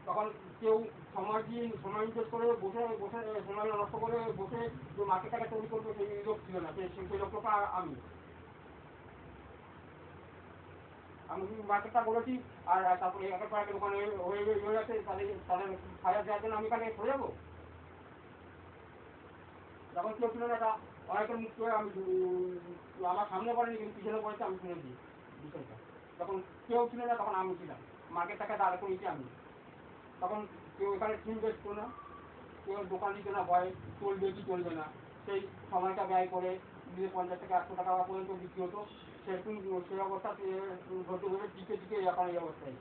তখন কেউ সময় দিয়ে সময় ইনভেস্ট করে বসে বসে সময় নষ্ট করে বসে যে মার্কেটটাকে তৈরি করবে সেই লোক ছিল না, সেই লোকটা আমি। আমি মার্কেটটা করেছি, আর তারপরে একের পর এক দোকানে হয়ে যাচ্ছে, তাদের তাদের ফায়দা দেওয়ার জন্য আমি এখানে চলে যাবো? যখন কেউ ছিল না, এটা অনেকের মুখ করে আমি আমার সামনে পড়েনি কিন্তু পিছনে পড়েছে, আমি শুনেছি বিষয়টা। যখন কেউ ছিল না তখন আমি ছিলাম, মার্কেটটাকে দাঁড় করিয়েছি আমি। তখন কেউ এখানে টিম বেচতো না, কেউ দোকান দিত না, ভয়ে চলবে কি চলবে না, সেই সময়টা ব্যয় করে দিয়ে 50 থেকে 100 টাকা পর্যন্ত বিক্রি হতো। সেরকম সেই অবস্থা ঘটে ঘটে টিকে টিকে এখন এই অবস্থায়।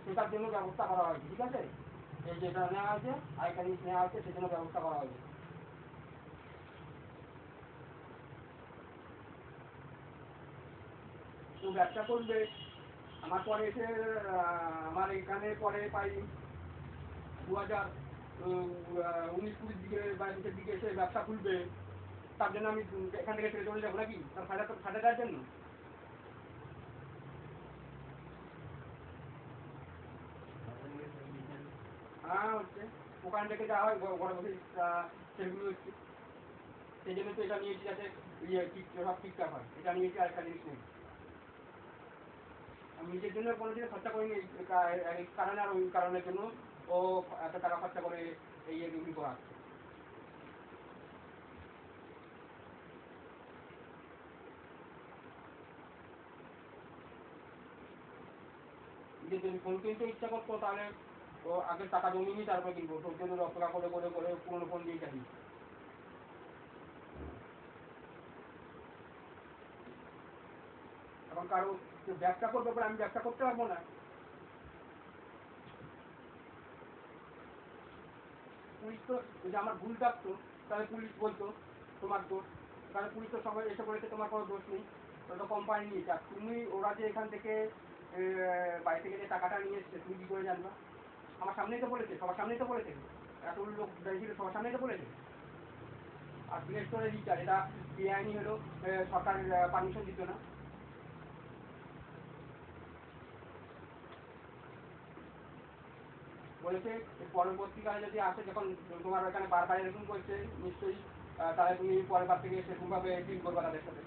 সেটার জন্য ব্যবস্থা করা হয়েছে, ঠিক আছে? এই যেটা নেওয়া হয়েছে, আরেকটা জিনিস নেওয়া হয়েছে, সেজন্য ব্যবস্থা করা হয়েছে। তো ব্যবসা করবে, আমার পরে এসে আমার এখানে পরে পাই 2019-20 দিকে বা নিচের দিকে এসে ব্যবসা খুলবে, তার জন্য আমি এখান থেকে ছেড়ে চলে যাবো নাকি? তার ফায়দা দেওয়ার জন্য? হ্যাঁ হচ্ছে, ওখান থেকে যা হয় ঘরে বসে সেগুলো হচ্ছে। সেই জন্য তো এটা নিয়েছি যাতে ঠিক সব ঠিকঠাক হয়, এটা নিয়েছি। আরেকটা জিনিস নেই, আমি নিজের জন্য কোনোদিন খরচা করিনি এই কারণে, আর ওই কারণের জন্য ও এত টাকা খরচা করে এই এগুলি করাচ্ছে। নিজের যদি ফোন কিনতে ইচ্ছা করতো তাহলে ও আগে টাকা জমিয়ে নিই, তারপরে কিনবো। তোর জন্য 10 টাকা করে করে করে পুরোনো ফোন দিয়ে চালিয়ে। এখন কারো ব্যবসা করবে বলে আমি ব্যবসা করতে পারবো না? পুলিশ তো যদি আমার ভুল থাকতো তাহলে পুলিশ বলতো তোমার দোষ, তাহলে পুলিশ তো সবাই এসে বলেছে তোমার কোনো দোষ নেই, ওটা তো কোম্পানি নিয়েছে। আর তুমি ওরা যে এখান থেকে বাড়ি থেকে যে টাকাটা নিয়ে এসছে তুমি কী করে জানবা? আমার সামনেই তো বলেছে, সবার সামনেই তো বলেছে, এত লোক দাঁড়িয়ে সবার সামনেই তো বলেছে। আর প্লে স্টোরে রিচার্জ, এটা বেআইনি হলো, সরকার পারমিশন দিত না। বলেছে পরবর্তীকালে যদি আসে, যখন তোমার ওখানে বারবার এরকম করছে নিশ্চয়ই তাহলে তুমি পরের বার থেকে সেরকমভাবে ডিল করবে তাদের সাথে।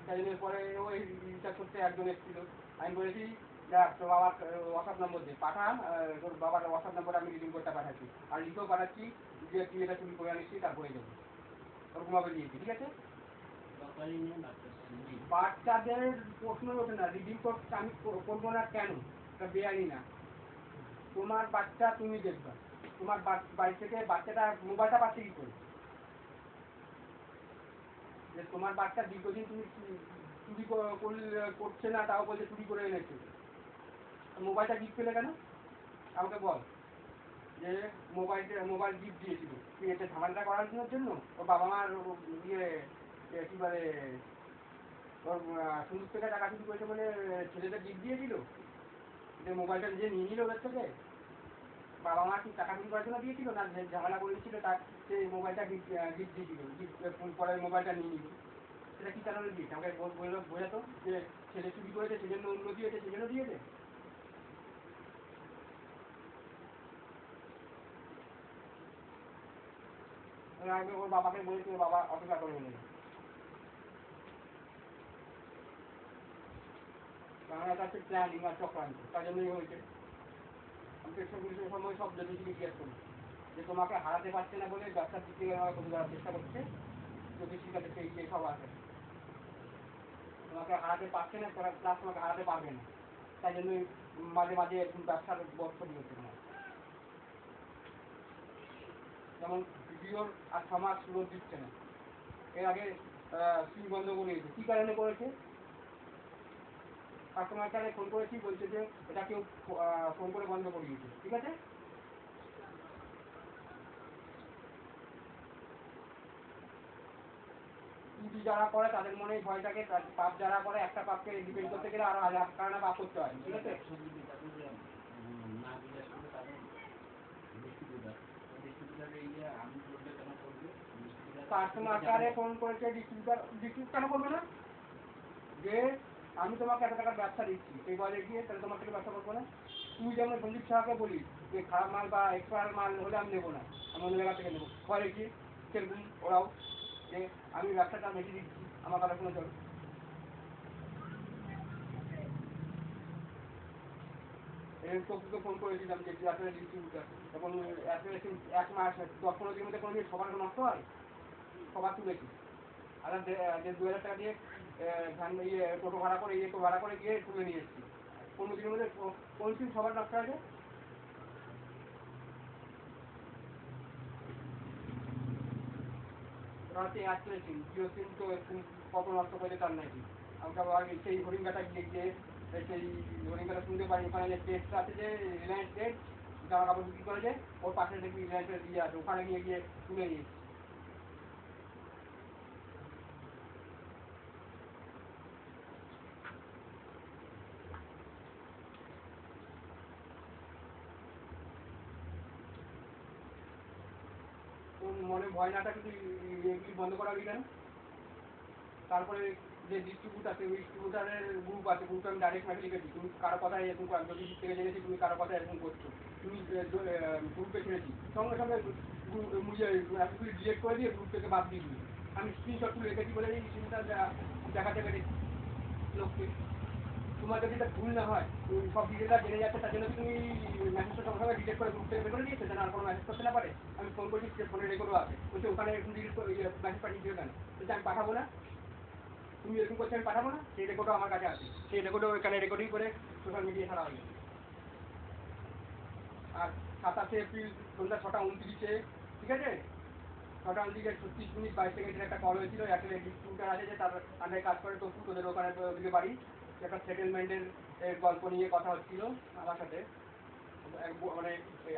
তাই জন্য পরে ওই রিচার্জ করতে একজন এসেছিল, আমি বলেছি দেখ তোর বাবার হোয়াটসঅ্যাপ নম্বর দিয়ে পাঠা, তোর বাবার হোয়াটসঅ্যাপ নম্বর আমি রিডিং করতে পাঠাচ্ছি, আর লিখেও পাঠাচ্ছি যে তুই এটা চুরি করে আনিসছি, তারপরে যাবি। ওরকমভাবে দিয়েছি, ঠিক আছে? বাচ্চাদের প্রশ্নই ওঠে না, রিডিং করতে আমি করবো না কেন? এটা বেআইনি না। তোমার বাচ্চা তুমি দেখবা, তোমার বাড়ি থেকে বাচ্চাটা মোবাইলটা পাচ্ছে কি করে? যে তোমার বাচ্চা দীর্ঘদিন তুমি চুরি করছে না, তাও বলছে চুরি করে এনেছে, মোবাইলটা গিফট পেলে কেন? আমাকে বল। যে মোবাইল গিফট দিয়েছিল তুই এতে ঝামেলাটা করানোর জন্য? ওর বাবা মার ইয়ে কি বলে ওর সুন্দর থেকে টাকা চুরি করেছে বলে ছেলেদের গিফট দিয়েছিল, যে মোবাইলটা নিজে নিয়ে নিল ওদের থেকে? বাবা মা কি টাকা চুরি করার জন্য দিয়েছিল, না ঝামেলা করে দিয়েছিল তার সেই মোবাইলটা গিফট দিয়েছিল, পরে মোবাইলটা নিয়ে নিল? সেটা কি কারণে দিয়েছে আমাকে বোঝাতো, যে ছেলে চুরি করেছে সেজন্য উন্নতি হয়েছে সেজন্য দিয়েছে? আমি ওর বাবাকে বলেছি, ওর বাবা অস্বীকার করে নিল, কারণ এটা হচ্ছে প্ল্যানিং আর চক্রান্ত, তার জন্যই হয়েছে। আমি তো সব সময় সব জ্যোতিষীকে জিজ্ঞেস করি যে তোমাকে হারাতে পারছে না বলে ব্যবসার দিক থেকে আমাকে ক্ষতি করার চেষ্টা করছে, জ্যোতিষীর কাছে সেই যে সব আছে, তোমাকে হারাতে পারছে না, প্লাস তোমাকে হারাতে পারবে না, তাই জন্যই মাঝে মাঝে এরকম ব্যবসার বর্ষণই হচ্ছে তোমার। যেমন ভিডিওর আর 6 মাস লোড দিচ্ছে না, এর আগে সিম বন্ধ করে দিয়েছে, কী কারণে করেছে? কাস্টমার কেয়ারে ফোন করেছি, বলছে যে এটা কেউ ফোন করে বন্ধ করে দিয়েছে। ঠিক আছে, ত্রুটি যারা করে তাদের মনে ভয় থাকে, পাপ যারা করে একটা পাপকে ডিপেন্ড করতে গেলে আরো 1000 কারণে পাপ করতে হয়। ঠিক আছে, কাস্টমার কেয়ারে ফোন করেছে, ডিস্ট্রিবিউটর কেন করবে না? যে আমি তোমাকে এত টাকার ব্যবসা দিচ্ছি, সেই বলে গিয়ে তাহলে তোমার থেকে ব্যবসা করবো না। তুই যেমন সন্দীপ সাহাকে বলি যে খারাপ মাল বা এক্সপায়ার মাল হলে আমি নেবো না, আমি অন্য জায়গা থেকে নেবো, বলে গিয়ে সেরকম ওরাও যে আমি ব্যবসাটা বেশি দিচ্ছি, আমার কথা শুনে চল। তোকে ফোন করেছিলাম যে আসলে ডিস্ট্রিবিউটার, তখন আসলে 1 মাস 10-15 দিনের মধ্যে কোনোদিন সবার নষ্ট হয়, সবার তুলেছি। আর 2000 টাকা দিয়ে টোটো ভাড়া করে ভাড়া করে গিয়ে তুলে নিয়ে এসেছি। 15 দিনের মধ্যে কোন দিন সবার নষ্ট আছে? রাতে আসলে জিও সিম তো কত নষ্ট করে তার নাই। আমাকে আবার সেই হরিঙ্গাটা গিয়ে সেই হরিঙ্গাটা শুনতে পারি, ওখানে যে টেস্ট আছে যে রিলায়েন্স টেস্ট জামা কাপড় বিক্রি করে, যে ওর পাশে দেখি রিলায়েন্সের দিয়ে আছে, ওখানে গিয়ে তুলে নিয়েছি। তোর মনে ভয় না থাকে তুই এগুলি বন্ধ করাবি কেন? তারপরে যে ডিস্ট্রিবিউট আছে, ওই ডিস্ট্রিবিউটারের গ্রুপ আছে, গ্রুপে আমি ডাইরেক্ট মেসেজ লিখেছি, তুমি কারো কথায় এরকম যদি থেকে জেনেছি তুমি কারো কথায় এরকম করছো, তুমি গ্রুপে ছেড়েছি, সঙ্গে সঙ্গে অ্যাপগুলি ডিলেট করে দিয়ে গ্রুপ থেকে বাদ দিয়ে দিই। আমি স্ক্রিনশট তুলে রেখেছি বলে এই সিমটা দেখাতে পেরেছি লোককে। তোমার যদি এটা ভুল না হয়, সব ডিটেলটা জেনে যাচ্ছে, তার জন্য তুমি মেসেজটা সঙ্গে সঙ্গে ডিলেট করে গ্রুপ থেকে বের করে দিয়েছো, যেন আর কোনো মেসেজ করতে না পারে। আমি ফোন করছি, ফোনে রেকর্ডও আছে, বলছে ওখানে এরকম ডিলিট করে মেসেজ পাঠিয়ে দিও কেন? বলছে আমি পাঠাবো না, তুমি এরকম করছো আমি পাঠাবো না, সেই রেকর্ডও আমার কাছে আছে, সেই রেকর্ডও ওইখানে রেকর্ডিং করে সোশ্যাল মিডিয়ায় ছাড়া হয়ে গেছে। আর 27 এপ্রিল সন্ধ্যা 6:29, ঠিক আছে, 6:29 36 মিনিট 22 সেকেন্ডের একটা কল হয়েছিল, একটা ডিস্ট্রিবিউটার আছে যে তার আন্ডারে কাজ করে, তো তোদের ওখানে ওদিকে বাড়ি, একটা সেটেলমেন্টের গল্প নিয়ে কথা হচ্ছিল আমার সাথে, মানে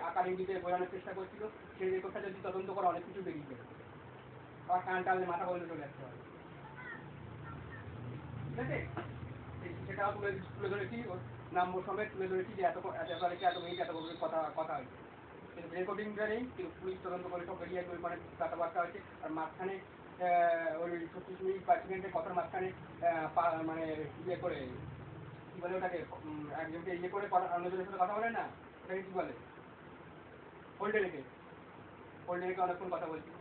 আকার ইঙ্গিতে বোঝানোর চেষ্টা করছিল। সেই রেকর্ডটা যদি তদন্ত করা অনেক কিছু বেরিয়ে যাবে, আবার কান টানলে মাথা বন্ধ চলে আসতে হবে। ঠিক আছে, সেটাও তুলে ধরেছি, ওর নাম্বার সমেত তুলে ধরেছি যে এত তারিখে এত মিনিট এত কথা হয়েছে। রেকর্ডিংটা নেই, কিন্তু পুলিশ তদন্ত করে সব বেরিয়ে আসবে, ওইখানে কথাবার্তা হয়েছে। আর মাঝখানে ওই 36 মিনিট 5 সেকেন্ডের কথার মাঝখানে মানে ইয়ে করে, কি বলে ওটাকে, একজনকে ইয়ে করে অন্যজনের সাথে কথা বলে না, ওটাকে কি বলে, হোল্ডে রেখে অনেকক্ষণ কথা বলছি।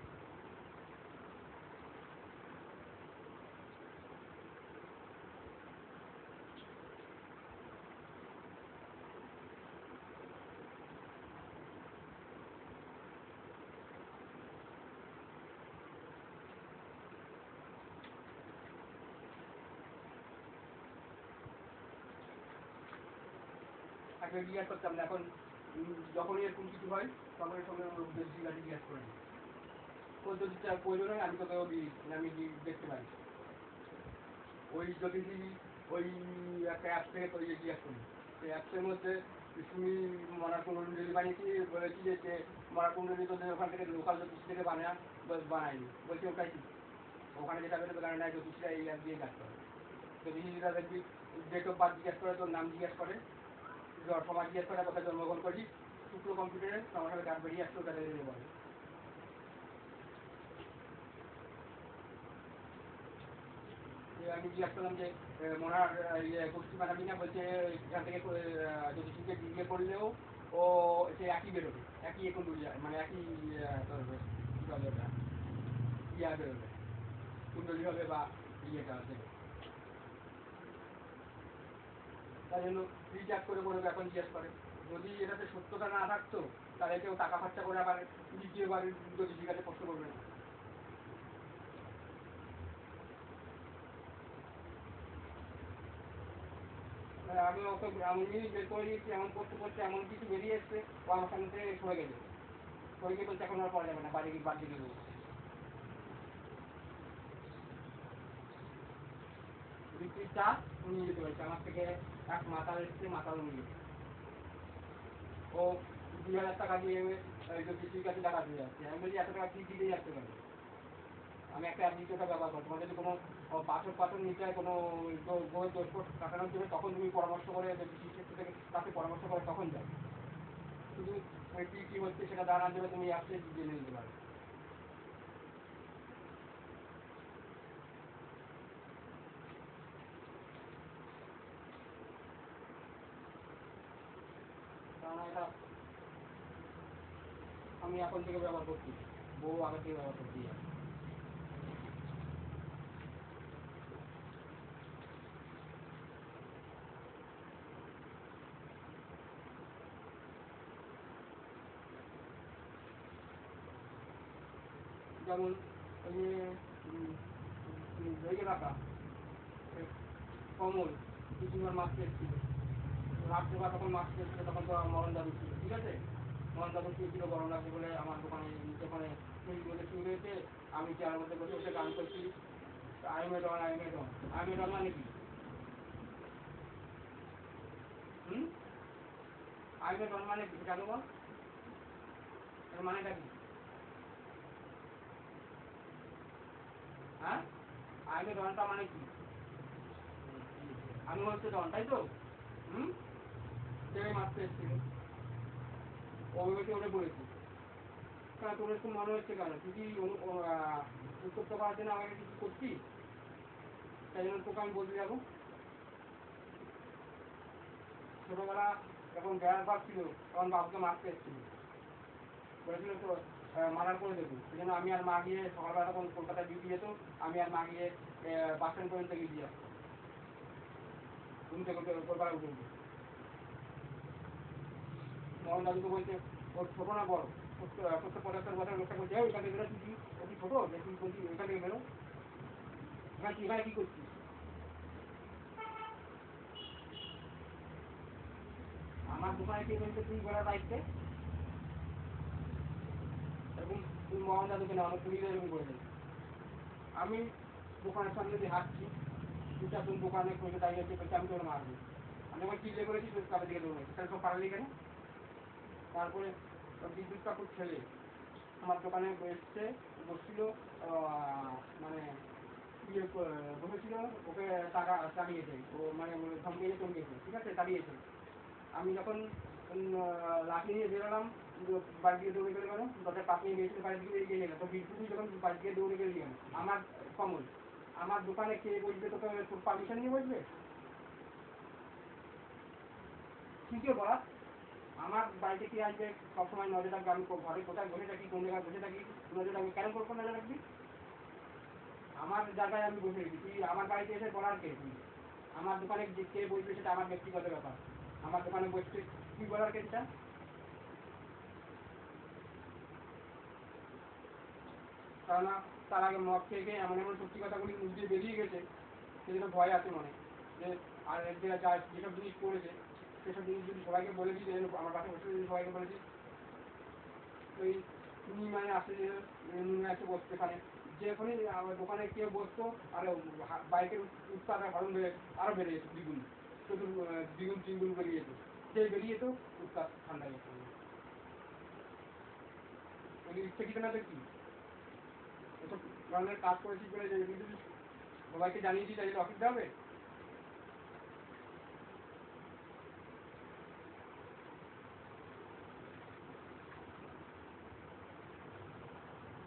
আগে জিজ্ঞাসা করতাম না, এখন যখনই এরকম কিছু হয় তখনই সঙ্গে জিজ্ঞাসা করে নিই, তোর যদি প্রয়োজন হয় আমি তোকেও আমি দেখতে পারি। ওই যদি ওই একটা অ্যাপ থেকে তো জিজ্ঞাসা করি, সেই অ্যাপসের মধ্যে তুমি মরাকুণ্ডলী বানিয়েছি, বলেছি যে মরাকুণ্ডলী তোদের ওখান থেকে লোকাল জ্যোতিষী থেকে বানায়নি, বলছি ওটাই ঠিক, ওখানে যেটা বেরোবে কারণ না জ্যোতিষীরা এই অ্যাপ দিয়ে কাজ করে। জ্যোতিষীরা দেখবি ডেট অফ বার্থ জিজ্ঞাসা করে, তোর নাম জিজ্ঞাসা করে, সমাজ জিজ্ঞাসা করে কোথায় জন্মগ্রহণ করছি, শুক্র কম্পিউটারে আমার সাথে ডাক বেরিয়ে আসছে, ওটা দেখে বলে। আমি জিজ্ঞাসা করলাম যে মনার গোষ্ঠী বানাবি না, বলছে এখান থেকে জ্যোতিষীকে জিজ্ঞেস করলেও ও সে একই বেরোবে, একই কুণ্ডলী, মানে একই কী বলে ওটা, ইয়া বেরোবে, কুণ্ডলী হবে বা ইয়েটা দেবে। তাই জন্য রিচার্জ করে করে এখন জিজ্ঞেস করে, যদি এটাতে সত্যতা না থাকতো তাহলে কেউ টাকা খরচা করে আবার দ্বিতীয়বার জ্যোতিষীর কাছে প্রশ্ন করবে না। আমি ওকে আমি বের করে দিয়েছি, এমন করতে করতে এমন কিছু বেরিয়ে এসছে, ও আমার সামনে সরে গেছে, সরে গিয়ে বলছে এখন আর করা যাবে না, বাড়ি দিয়ে দেবো। তুই চা নিয়ে যেতে পারিস, আমার থেকে এক মাতাল এসছে, মাতাল নিয়ে যেতে। ও 2000 টাকা দিয়ে পিসির কাছে টাকা দিয়ে যাচ্ছে। আমি বলছি এত টাকা কি দিতে যাচ্ছে কেন? আমি একটা অ্যাপ্লিকেশনটা ব্যবহার করছি, তোমার যদি কোনো পাথর নিতে হয়, কোনো বইয়ের দোষ কাটানোর জন্য, তখন তুমি পরামর্শ করে পিসির ক্ষেত্রে থেকে কাছে পরামর্শ করে তখন যাও। শুধু কি হচ্ছে সেটা জানার জন্য তুমি অ্যাপসে জেনে নিতে পারো। এটা আমি এখন থেকে ব্যবহার করছি, বউ আগে থেকে ব্যবহার করছি। যেমন ওই যে রাখা কমল কিছুবার মাছ এসেছিল, রাত্রেবার তখন মাছ এসেছিল, তখন তো মরণ দাদু ছিল, ঠিক আছে? মরণ দাদু ছিল, গরম লাগছে বলে আমার দোকানে নিচে ওখানে শুরু হয়েছে। আমি চেয়ারের মধ্যে বসে বসে গান করছি, আইমেডন মানে কি? আইমেডন মানে কি জানো বল? এর মানেটা কি? হ্যাঁ, আইমেডনটা মানে কি? আমি হচ্ছে ডন, তাই তো? মারতে এসেছিল, ওকে ওটা বলেছি। কেন তোর একটু মনে হচ্ছে কেন? তুই কি উত্তপ্ত করার জন্য আমাকে কিছু করছিস? তাই জন্য তোকে আমি বলতে যাবো। ছোটবেলা যখন বেড়ার ভাগ ছিল, তখন বাবুকে মারতে এসেছিল, বলেছিল তো মারার করে দেবো। সেই জন্য আমি আর মা গিয়ে সকালবেলা তখন কলকাতায় ডিউটি যেত, আমি আর মা গিয়ে বাস স্ট্যান্ড পর্যন্ত গিয়ে দিয়ে আসতাম, ঘুম থেকে কলকাতা উঠে উঠে। মোহন দাদুকে বলছে ওর ছোট না বড়, 75 বছর লোকটা বলছে ওইখান থেকে বেরো, তুই অতি ছোট যে তুই বলছি ওইখান থেকে বেরো, এখানে কি করছিস? আমার দোকানে কে বলছে তুই বেড়ার দায়িত্বে? এরকম তুই মোহন দাদুকে না, অনেক পুলিশ এরকম করে দেয়। আমি দোকানের সামনে দিয়ে হাঁটছি, দুটা তুমি দোকানে করে দাঁড়িয়ে আছে, আমি তোর মারবো। আমি আমার চিল্লে করেছি, তোর কাপড় দিকে দৌড়েছি, তাহলে সব পারলি কেন? তারপরে বিদ্যুৎ কাকুর ছেলে আমার দোকানে এসছে, বসছিল, মানে ইয়ে বসেছিল, ওকে টাকা তাড়িয়েছে, ও মানে ধমকিয়ে চমকিয়েছে, ঠিক আছে, তাড়িয়েছে। আমি যখন লাঠি নিয়ে বেরোলাম, বাড়ি দিয়ে দৌড়ে গেলে কেন? দরজার পাশ নিয়ে গিয়েছিল, বাড়ি দিকে এগিয়ে গেল, তো বিদ্যুৎ যখন বাড়ি দিয়ে দৌড়ে গেলে কেন? আমার কমল, আমার দোকানে কে বসবে তোকে? তোর পারমিশন নিয়ে বসবে? ঠিকই বলা, আমার বাড়িতে কি আসবে সবসময় নজর রাখবে? আমি ঘরে কোথায় বসে থাকি, কোন জায়গায় বসে থাকি, নজর রাখবি কেন? করবো নজর রাখবি? আমার জায়গায় আমি বসে রেখি, তুই আমার বাড়িতে এসে বলার কে? তুই আমার দোকানে কে বসবে সেটা আমার ব্যক্তিগত ব্যাপার, আমার দোকানে বসতে তুই বলার কে সেটা? কেননা তার আগে মদ খেয়ে খেয়ে এমন এমন সত্যি কথাগুলি মুখ দিয়ে বেরিয়ে গেছে, সেজন্য ভয় আছে মনে যে আর এক জায়গায় যা যেসব জিনিস করেছে সেসব জিনিস যদি সবাইকে বলে দিই, আমার কাছে বসে যদি সবাইকে বলে দিই, ওই নিমায় আসে, যে নিমায় এসে বসতে এখানে, যেখানে আমার দোকানে কেউ বসতো আর বাইকের উৎপাদ হরণ বেড়ে আরো বেড়ে যেত, দ্বিগুণ দ্বিগুণ তিনগুণ বেরিয়ে যেত, যে বেরিয়ে যেত উৎপাদ ঠান্ডা যেত। ইচ্ছে কি না দেখি এসব ধরনের কাজ করেছি বলে যে যদি সবাইকে জানিয়ে দিই তাহলে অসুবিধা হবে?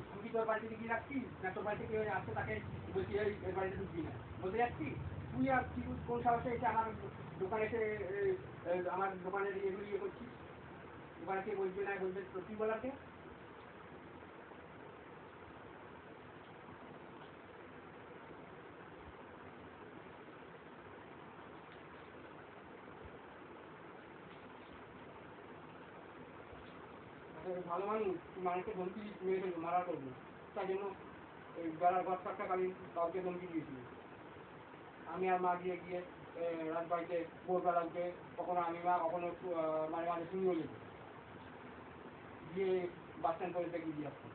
তুই কি তোর বাড়িতে গিয়ে রাখছিস না তোর বাড়িতে কেউ আসছে তাকে বলছি এই বাড়িতে ঢুকবি না বলতে যাচ্ছি? তুই আর কি কোন সাহসে এসে আমার দোকানে এসে আমার দোকানের এগুলি ইয়ে করছিস? দোকানে কে বলবে না বলবে তুই বলাকে? ভালো মানুষ, তুই মানুষকে ধমকি মেরে ফেলবো, মারা করবো, তার জন্য ওই বেড়ার ঘর থাকাকালীন কাউকে ধমকি দিয়েছিল। আমি আর মা গিয়ে গিয়ে রাজবাড়িতে ভোরবেলা উঠে, কখনো আমি মা, কখনো মাঝে মাঝে শুনিও যেত, গিয়ে বাস স্ট্যান্ড পর্যন্ত গিয়ে দিয়ে আসতাম।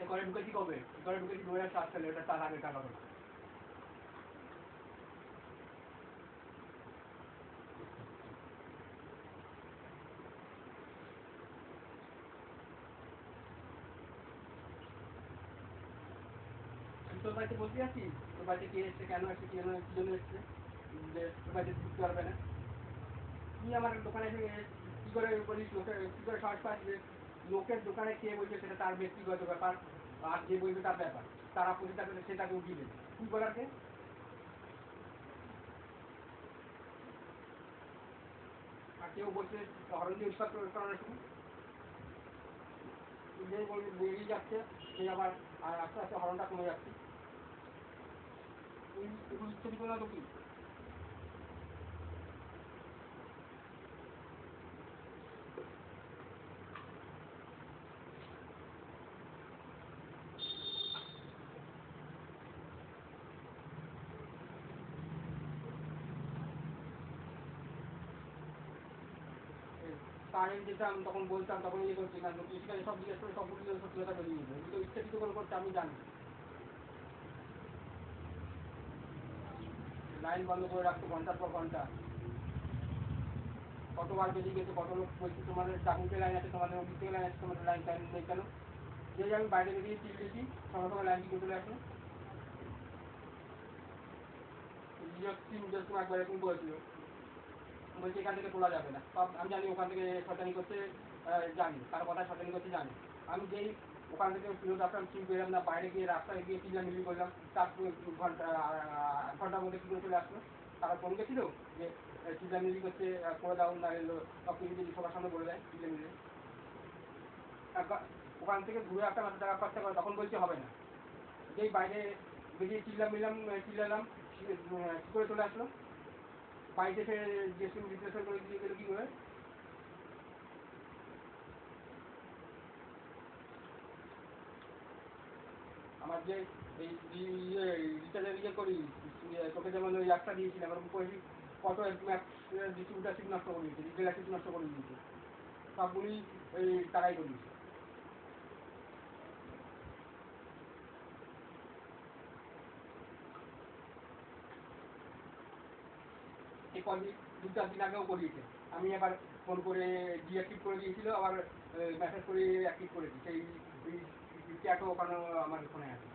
করে ঢুকেছি কবে? করে ঢুকেছি 2007 সালে, ওটা তার আগেকার ঘটনা। আমি তোর বাড়িতে বলতে যাচ্ছি, তোর বাড়িতে কে এসছে, কেন এসছে, কি জন্য এসছে, যে তোর বাড়িতে ঢুকতে পারবে না। তুই আমার দোকানে এসে কি করে বলিস, লোকে কি করে সাহস পাস যে লোকের দোকানে কে বলছে সেটা তার ব্যক্তিগত ব্যাপার, আর যে বলবে তার ব্যাপার, তার আপত্তি থাকলে সে তাকে উঠিয়ে দেবে। তুই বলার কে? আর কেউ বলছে হরণ দিয়ে উৎপাত করানোর সময় যে বলবে বেরিয়ে যাচ্ছে, সে আবার আস্তে আস্তে হরণটা কমে যাচ্ছে। তুই ইচ্ছে দিত না তো কি? তার যেতাম তখন বলতাম, তখন ইয়ে করছি না, কৃষিকাজে সব জিজ্ঞেস করে সবগুলো সত্যি কথা বেরিয়ে যেত। এগুলো ইচ্ছাকৃত করে করছে, আমি জানি। লাইন বন্ধ করে রাখতো ঘন্টার পর ঘন্টা, কতবার বেরিয়ে গেছে, কত লোক বলছে তোমাদের চাকুতে লাইন আছে, তোমাদের অফিস থেকে লাইন আছে, তোমাদের লাইন টাইন নেই কেন? যে আমি বাইরে বেরিয়ে চিল্লেছি, সঙ্গে সঙ্গে লাইন কি চলে আসলো। একবার এরকম করেছিল, বলছে এখান থেকে তোলা যাবে না। সব আমি জানি ওখান থেকে শয়তানি করতে, জানি কারো কথা শয়তানি করতে জানি। আমি যেই ওখান থেকে ফিরত আসলাম, ঠিক পেলাম না, বাইরে গিয়ে রাস্তায় গিয়ে চিল্লামিল্লি করলাম, 4 ঘন্টার মধ্যে কী করে চলে আসলো। তারা ফোন গেছিল যে চিল্লামিল্লি করছে, করে দাও না এলো, সব কিছু যদি সবার সামনে বলে দেয় চিল্লামিল্লি। ওখান থেকে ঘুরে আসলাম, 100 টাকা খরচা করে, তখন বলছে হবে না। যেই বাইরে বেরিয়ে চিল্লালাম, কী করে চলে আসলো। বাড়িতে এসে জিএসটি রিপ্লেসমেন্ট করে দিয়ে গেলো কী করে? আমার যে এই রিচার্জের ইয়ে করি, তোকে যেমন ওই একটা দিয়েছিলাম, এরকম করে কত ডিস্ট্রিবিউটারশিপ নষ্ট করে দিয়েছে, রিটেলারশিপ নষ্ট করে দিয়েছে, সবগুলি ওই তারাই করিয়েছে। এই কদিন 2-4 দিন আগেও করিয়েছে। আমি এবার ফোন করে ডিঅ্যাক্টিভ করে দিয়েছিল, আবার মেসেজ করে অ্যাক্টিভ করেছি। সেই চ্যাটও ওখানে আমার ফোনে আছে।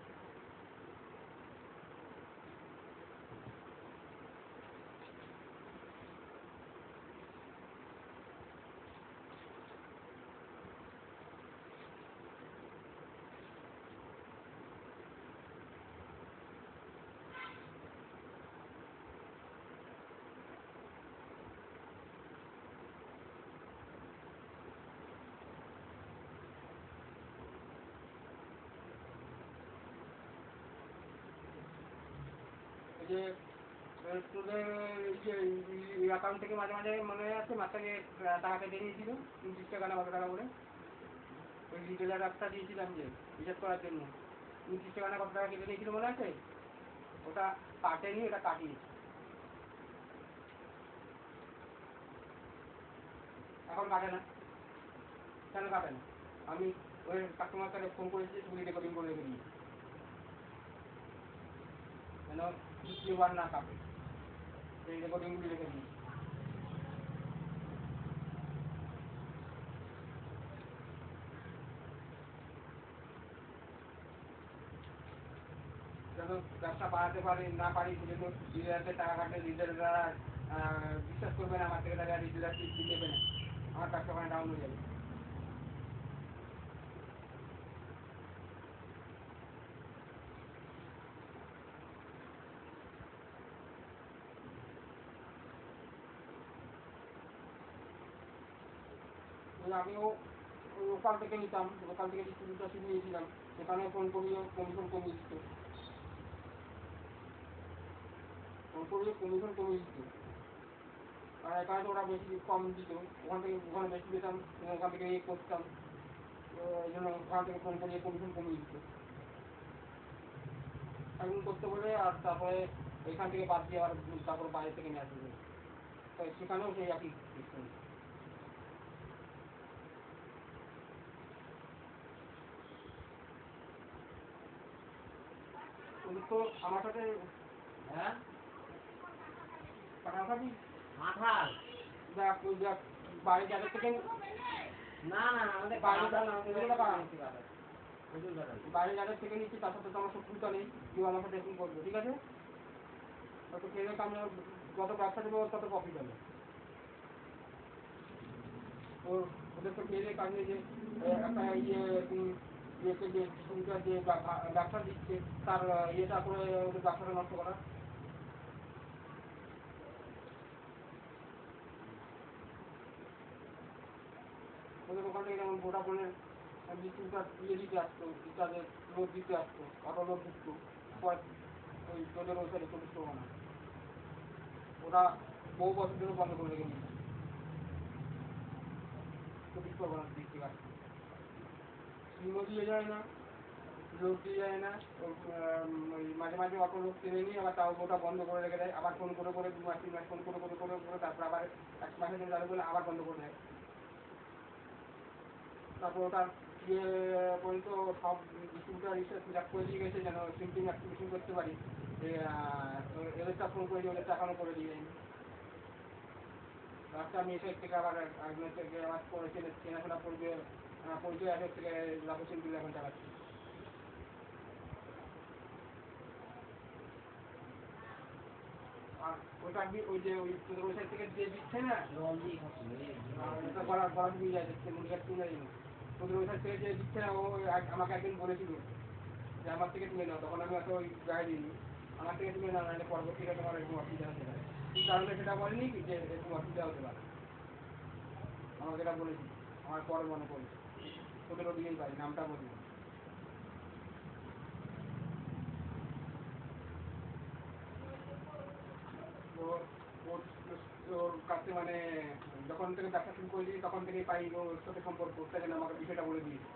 যে তোদের এই অ্যাকাউন্ট থেকে মাঝে মাঝে মনে আছে মাঝখানে টাকা কেটে নিয়েছিল 29 টাকা না কত টাকা করে, ওই রিটেলার অ্যাপটা দিয়েছিলাম যে রিচার্জ করার জন্য 29 টাকা না কত টাকা কেটে নিয়েছিল মনে আছে? ওটা কাটেনি, ওটা কাটিয়েছে। এখন কাটে না। কেন কাটে না? আমি ওই কাস্টমার কেয়ারে ফোন করেছি, তুমি রেকর্ডিং করে রেখে দিয়েছি যেন দ্বিতীয়বার না কাটে, সেই রেকর্ডিংগুলি রেখে দিয়েছি। যেন ব্যবসা বাড়াতে পারি না পারি, সেজন্য ডিলারদের টাকা কাটলে ডিলাররা বিশ্বাস করবে না আমার থেকে, টাকা ডিলারশিপ দেবে না, আমার ব্যবসা ওখানে ডাউন হয়ে যাবে। আমিও লোকাল থেকে নিতাম, লোকাল থেকে ডিস্ট্রিবিউটারশিপ নিয়েছিলাম, সেখানে ফোন করিও কমিশন কমিয়ে দিত, ফোন করিও কমিশন কমিয়ে দিত। আর এখানে তো ওরা বেশি কম দিত, ওখানে বেশি পেতাম, ওখান থেকে ইয়ে করতাম, এই জন্য ওখান থেকে ফোন করিয়ে কমিশন কমিয়ে দিত। এমন করতে বলে আর তারপরে এখান থেকে বাদ দিয়ে আবার তারপর বাইরে থেকে নিয়ে আসবে, তাই সেখানেও সেই একই সিস্টেম। তো আমার সাথে হ্যাঁ পাঠাপাঠি মাথাল দেখ বাড়ি যাদের থেকে না না আমাদের বাইরে কাঁঠাল না, এগুলো কাটা। প্রচুর কাঁঠাল। বাইরে যাদের থেকে নিচ্ছি তার সাথে তো আমার শত্রুতা নেই, কেউ আমার সাথে এরকম করবে, ঠিক আছে? হয়তো ট্রেনের কামে যত ব্যবসা দেবে ওর তত প্রফিট হবে। ওদের তো ট্রেনে কামে যে একটা ইয়েকে যে ডিস্ট্রিবিউটার যে ব্যবসা দিচ্ছে তার ইয়েটা করে ওদের ব্যবসাটা নষ্ট করা। ওদের ওখান থেকে যেমন ভোডাফোনের ডিস্ট্রিবিউটার ইয়ে দিতে আসতো, রিচার্জের লোড দিতে আসতো, অটো লোড ঢুকতো, ওই তোদের ওই সাইডে 24 না, ওরা বহু বছর ধরে বন্ধ করে রেখে দিয়েছে 24 দিক থেকে আসতো। সিমও দিয়ে যায় না, লোড দিয়ে যায় না, ওই মাঝে মাঝে অটো লোড কিনে নিয়ে আবার তাও ওটা বন্ধ করে রেখে দেয়, আবার ফোন করে 2 মাস 3 মাস ফোন করে তারপর আবার 1 মাসের জন্য চালু করলে আবার বন্ধ করে দেয়। তারপর ওটা ইয়ে পর্যন্ত সব ডিস্ট্রিবিউটার হিসেবে ফিল আপ করে দিয়ে গেছে যেন সিম টিম অ্যাক্টিভেশন করতে পারি। এদেরটা ফোন করে দিয়ে ওদেরটা এখনও করে দিয়ে যায়নি। রাস্তা আমি এসে থেকে আবার একজনের থেকে আমার চেনাশোনা পরিচয় আছে থেকে লাভো সিম এখন চালাচ্ছি। আর ওইটা ওই যে ওই তোদের ওই সাইড থেকে যে দিচ্ছে না জল দিয়ে খাচ্ছি ওটা গলা দিয়ে যায় দেখতে মনে কাছে তুলে যায়নি। তোদের ওই সাইড থেকে যে দিচ্ছে না ও আমাকে একদিন বলেছিল যে আমার থেকে তুলে নাও, তখন আমি অত ওই গায়ে দিইনি, আমার থেকে তুলে নাও নাহলে পরবর্তীকালে তোমার এরকম অসুবিধা হতে পারে। কী কারণে সেটা বলেনি কি যে এরকম অসুবিধা হতে পারে, আমাকে এটা বলেছি, আমার পরে মনে পড়েছে। তোদের ওদিকেই পারি, নামটা বলি না। ওর কাছে মানে যখন থেকে ব্যবসা শুরু করে দিই তখন থেকেই পাই ওর সাথে সম্পর্ক, তাই জন্য আমাকে বিষয়টা বলে দিয়েছে।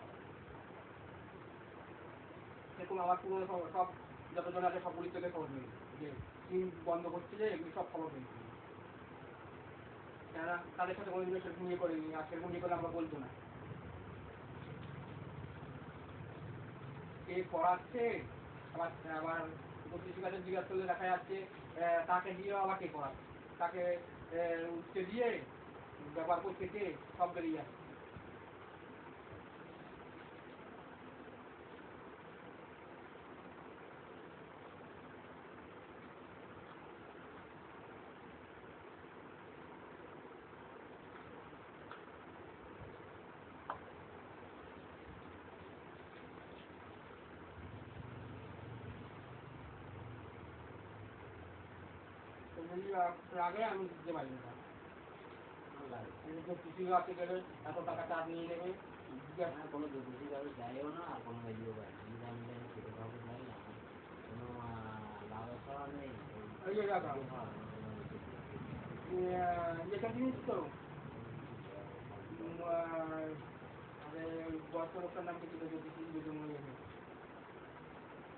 সেরকম আমার পুরো সব যতজন আছে সবগুলির থেকে খবর নেই যে সিম বন্ধ করছে যে এগুলি সব খবর নেই, কেননা তাদের সাথে কোনো জিনিস সেরকম ইয়ে করেনি, আর সেরকম ইয়ে করলে আমরা বলতো না। কে পড়াচ্ছে আবার আবার কৃষিকাজের জিজ্ঞাসা করলে দেখা যাচ্ছে তাকে দিয়েও আবার কে পড়াচ্ছে, তাকে উঠতে দিয়ে ব্যবহার করছে কে, সব বেরিয়ে যাচ্ছে। আগে আমি দিতে পারি না, কৃষি গাছে গেলে এত টাকা চার নিয়ে নেবে, কোনো জ্যোতিষী কারো যায়ও না আর কোনো ইয়েও পায় না, আমি জানি ছোটো কাউকে যাই না, কোনো লাভ ছাড়া নেই। যেটা জিনিস তো বয়স্ক লোকটার নাম কি ছিল, জ্যোতিষী দুজন মনে গেছে,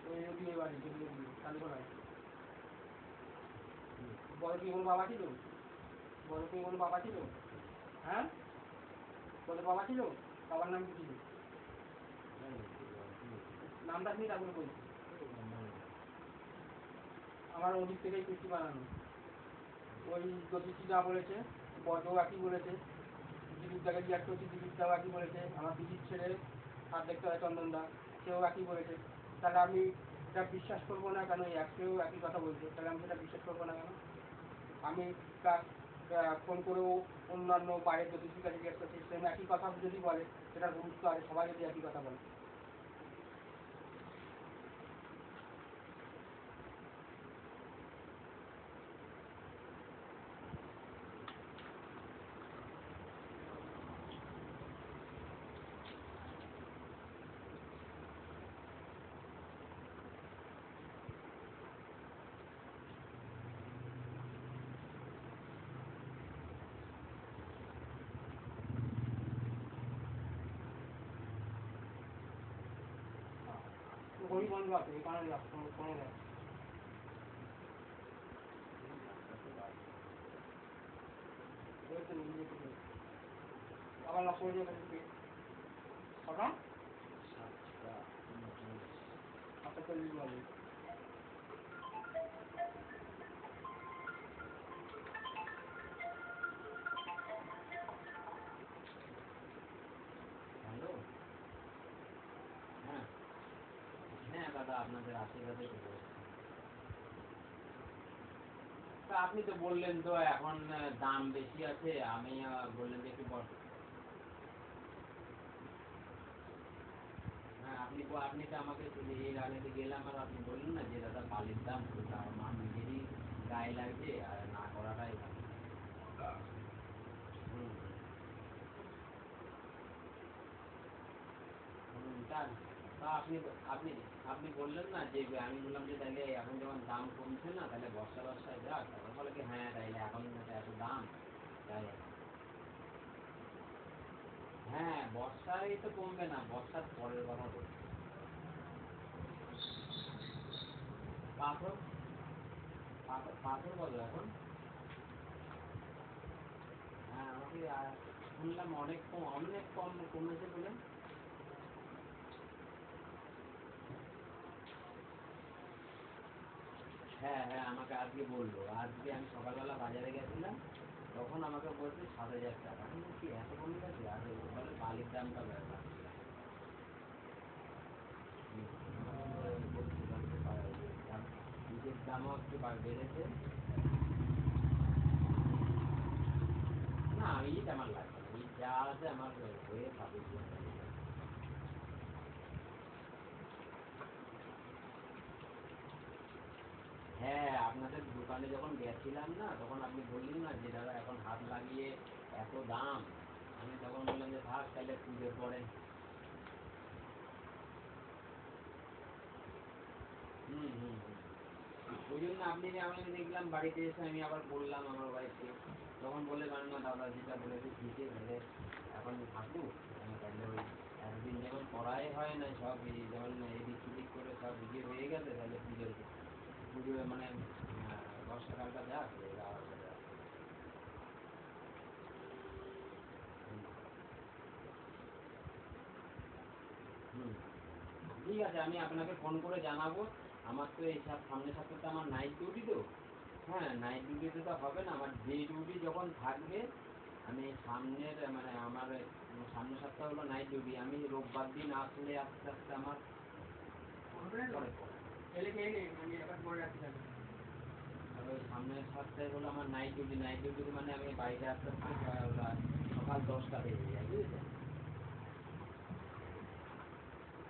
ওই বিয়ে বাড়ি কালীপাড়ায়। বড় কি কোনো বাবা ছিল, বড় কি কোনো বাবা ছিল? হ্যাঁ বড় বাবা ছিল, বাবার নাম কি ছিল? নামটা কি তারপরে বলছি। আমার ওদিক থেকেই কুর্তি বানানো, ওই জ্যোতিষী যা বলেছে বড়ও একই বলেছে, দিলীপদাকে জিজ্ঞাসা করছি, দিলীপদাও একই বলেছে, আমার দিদির ছেলে আর দেখতে হয় চন্দনদা, সেও একই বলেছে। তাহলে আমি এটা বিশ্বাস করবো না কেন? সেও একই কথা বলছে, তাহলে আমি সেটা বিশ্বাস করবো না কেন? আমি তার ফোন করেও অন্যান্য বাইরের জ্যোতিষীর কাছে জিজ্ঞাসা করছি, সেম একই কথা যদি বলে সেটার গুরুত্ব আছে, সবাই যদি একই কথা বলে। ঘড়ি বন্ধ আছে, এখানে কোনো যায় আবার লক্ষ্য হয়ে যাবে কটা 7:40 বলে। বস্তাটা আপনাদের আশীর্বাদে চলে এসেছে। তা আপনি তো বললেন তো এখন দাম বেশি আছে, আমি বললেন যে একটু হ্যাঁ আপনি তো আমাকে এর আগে তো গেলাম আর আপনি বললেন না যে দাদা বালির দাম আমার নিজেরই গায়ে লাগছে আর না করাটাই ভালো। হুম তা তা আপনি আপনি বললেন না যে আমি বললাম যে তাহলে এখন যখন দাম কমছে না তাহলে বর্ষায় যাক, তখন বলে কি হ্যাঁ তাইলে এখন এত দাম তাই। হ্যাঁ বর্ষায় তো কমবে না, বর্ষার পরের কথা বলছি। পাথর পাথর কত এখন? হ্যাঁ আমাকে শুনলাম অনেক কম কমেছে বলে। হ্যাঁ হ্যাঁ আমাকে আজকে বললো, আজকে আমি সকালবেলা বাজারে গেছিলাম তখন আমাকে বলছে 7,000 টাকা। আমি বলছি এত কমে গেছে? আর বলে বালির দামটা ব্যাপার। নিজের দামও একটু বেড়েছে। না ইট আমার লাগবে না, ইট যা আছে আমার হয়ে পাবে। হ্যাঁ আপনাদের দোকানে যখন গেছিলাম না তখন আপনি বললেন না যে দাদা এখন হাত লাগিয়ে এত দাম, আমি তখন বললাম যে থাক তাহলে পুজোর পরে। হুম হুম হুম ওই জন্য আপনি আমাকে দেখলাম বাড়িতে এসে আমি আবার বললাম আমার ওয়াইফকে, তখন বলে মানে না দাদা যেটা বলেছে ঠিকই, তাহলে এখন থাকুক। তাহলে ওই এতদিন যেমন করাই হয় না সব যেমন এদিক সেদিক করে সব ইয়ে হয়ে গেছে, তাহলে পুজো মানে বর্ষাকালটা যাক যাওয়ার পরে। হুম হুম ঠিক আছে আমি আপনাকে ফোন করে জানাবো। আমার তো এই সামনের সপ্তাহে আমার নাইট ডিউটি তো, হ্যাঁ নাইট ডিউটিতে তো হবে না, আমার ডে ডিউটি যখন থাকবে আমি সামনের মানে আমার সামনের সপ্তাহ হলো নাইট ডিউটি, আমি রোববার দিন আসলে আস্তে আস্তে আমার ওই সামনের সপ্তাহে হলো আমার নাইট ডিউটি, নাইট ডিউটি মানে আমি বাইরে আস্তে আস্তে সকাল 10টা বেজে যায় বুঝেছেন।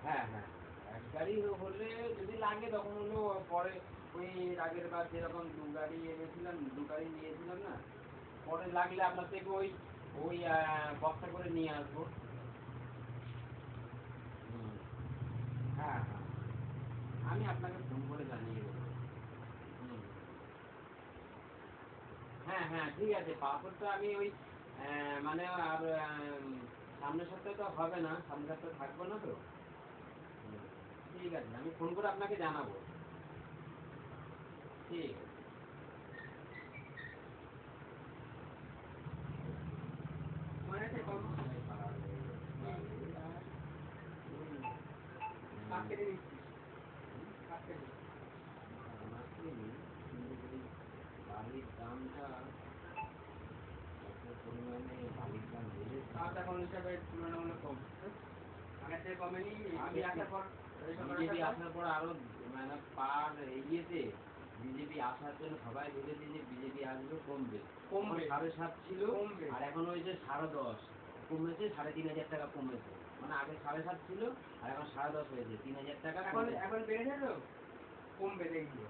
হ্যাঁ হ্যাঁ এক গাড়ি হলে যদি লাগে তখন হলো পরে ওই আগের বার যেরকম 2 গাড়ি এনেছিলাম 2 গাড়ি নিয়েছিলাম না, পরে লাগলে আপনার থেকে ওই ওই বস্তা করে নিয়ে আসবো। হুম হ্যাঁ হ্যাঁ আমি আপনাকে ফোন করে জানিয়ে দেবো। হুম হ্যাঁ হ্যাঁ ঠিক আছে পাথরটা আমি ওই মানে আর সামনের সপ্তাহে তো হবে না, সামনের সপ্তাহে থাকবো না তো। হুম, ঠিক আছে আমি ফোন করে আপনাকে জানাবো। ঠিক আছে। মনে আছে কম খারাপ হয়ে গেছে। কাজ কেটে দিচ্ছি কাজ কেটে আমাকে কিন্তু ওই বালির দামটা এত পরিমাণে বালির দাম বেড়েছে, কাজ এখন হিসাবে তুলনামূলক কম আগের থেকে কমেনি। আমি আসার পর বিজেপি আসার পর আরো মানে পার ইয়েতে বিজেপি আসার জন্য সবাই ভেবেছে যে বিজেপি আসবে কমবে কমবে 7.5 ছিল কমবে আর এখন হয়েছে 10.5, কমেছে 3,500 টাকা কমেছে, মানে আগে 7.5 ছিল আর এখন 10.5 হয়েছে, 3,000 টাকা এখন এখন বেড়েছে তো কমবে দেখবি।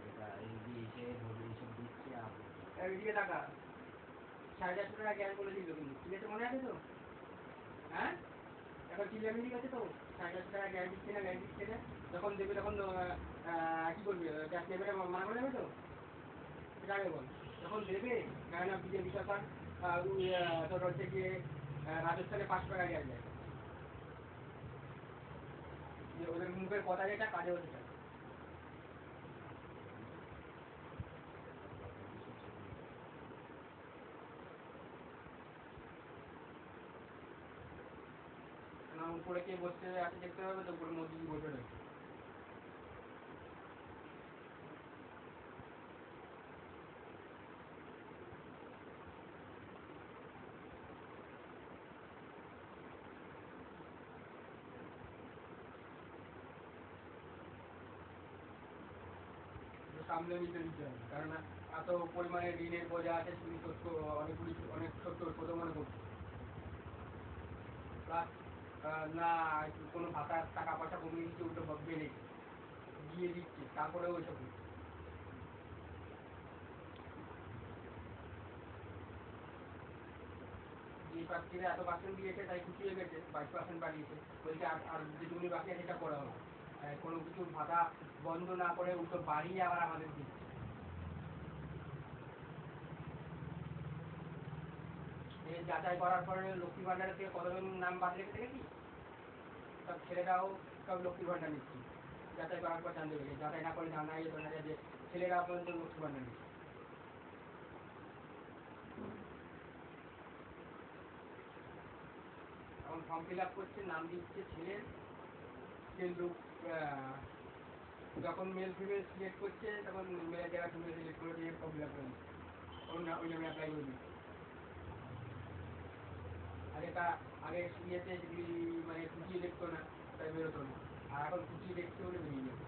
এটা এই যে এসে এইসব দিচ্ছে এইদিকে টাকা 450 টাকা গ্যাস বলে দিল কিন্তু ঠিক আছে মনে আছে তো। হ্যাঁ এখন চিল্লামিলি গেছে তো 450 টাকা গ্যাস দিচ্ছে না গ্যাস দিচ্ছে না, যখন দেবে তখন কি করবি গ্যাস নেবে না মানা করে দেবে তো, সেটা আগে বল যখন দেবে। কেননা বিজেপি সরকার তোর হচ্ছে গিয়ে রাজস্থানে 500 টাকা গ্যাস দেয়, যে ওদের মুখের কথা যেটা কাজে হতে চায়। না উপরে কে বসতে আছে দেখতে হবে তো, উপরে মোদি বসে রয়েছে। আমদানিতে নিতে হবে, কারণ এত পরিমাণে ঋণের বোঝা আছে, তুমি অনেক সত্য শোধ মনে করছো। প্লাস না কোনো ভাতার টাকা পয়সা কমিয়ে দিচ্ছে, উল্টো বেড়ে দিয়ে দিচ্ছে, তারপরে ওইসব যে প্রার্থীরা এত পার্সেন্ট দিয়েছে তাই খুশি হয়ে গেছে, 22% বাড়িয়েছে, বলছে আর যেটুকুনি বাকি আছে সেটা করা হবে, কোনো কিছু ভাতা বন্ধ না করে উল্টো বাড়িয়ে আবার আমাদের দিচ্ছে। যাচাই করার পরে লক্ষ্মী ভান্ডারের থেকে কতজন নাম বাদ রেখে দেখেছি, সব ছেলেরাও সব লক্ষ্মী ভান্ডার নিচ্ছি, যাচাই করার পর জানতে পেরেছি, যাচাই না করে জানা যায় যে ছেলেরা পর্যন্ত লক্ষ্মী ভান্ডার নিচ্ছে। এখন ফর্ম ফিল আপ করছে, নাম দিচ্ছে ছেলের, কিন্তু যখন মেল ফিমেল সিলেক্ট করছে তখন মেলের জায়গায় ফিমেল সিলেক্ট করে দিয়ে ফর্ম ফিল আপ করে দিচ্ছে, ওই নামে অ্যাপ্লাই করে দিচ্ছে। আগে ইয়েতে যদি মানে খুঁটিয়ে দেখতো না, তাই বেরোতো না, আর এখন খুঁটিয়ে দেখতে হলে বেরিয়ে যাবে।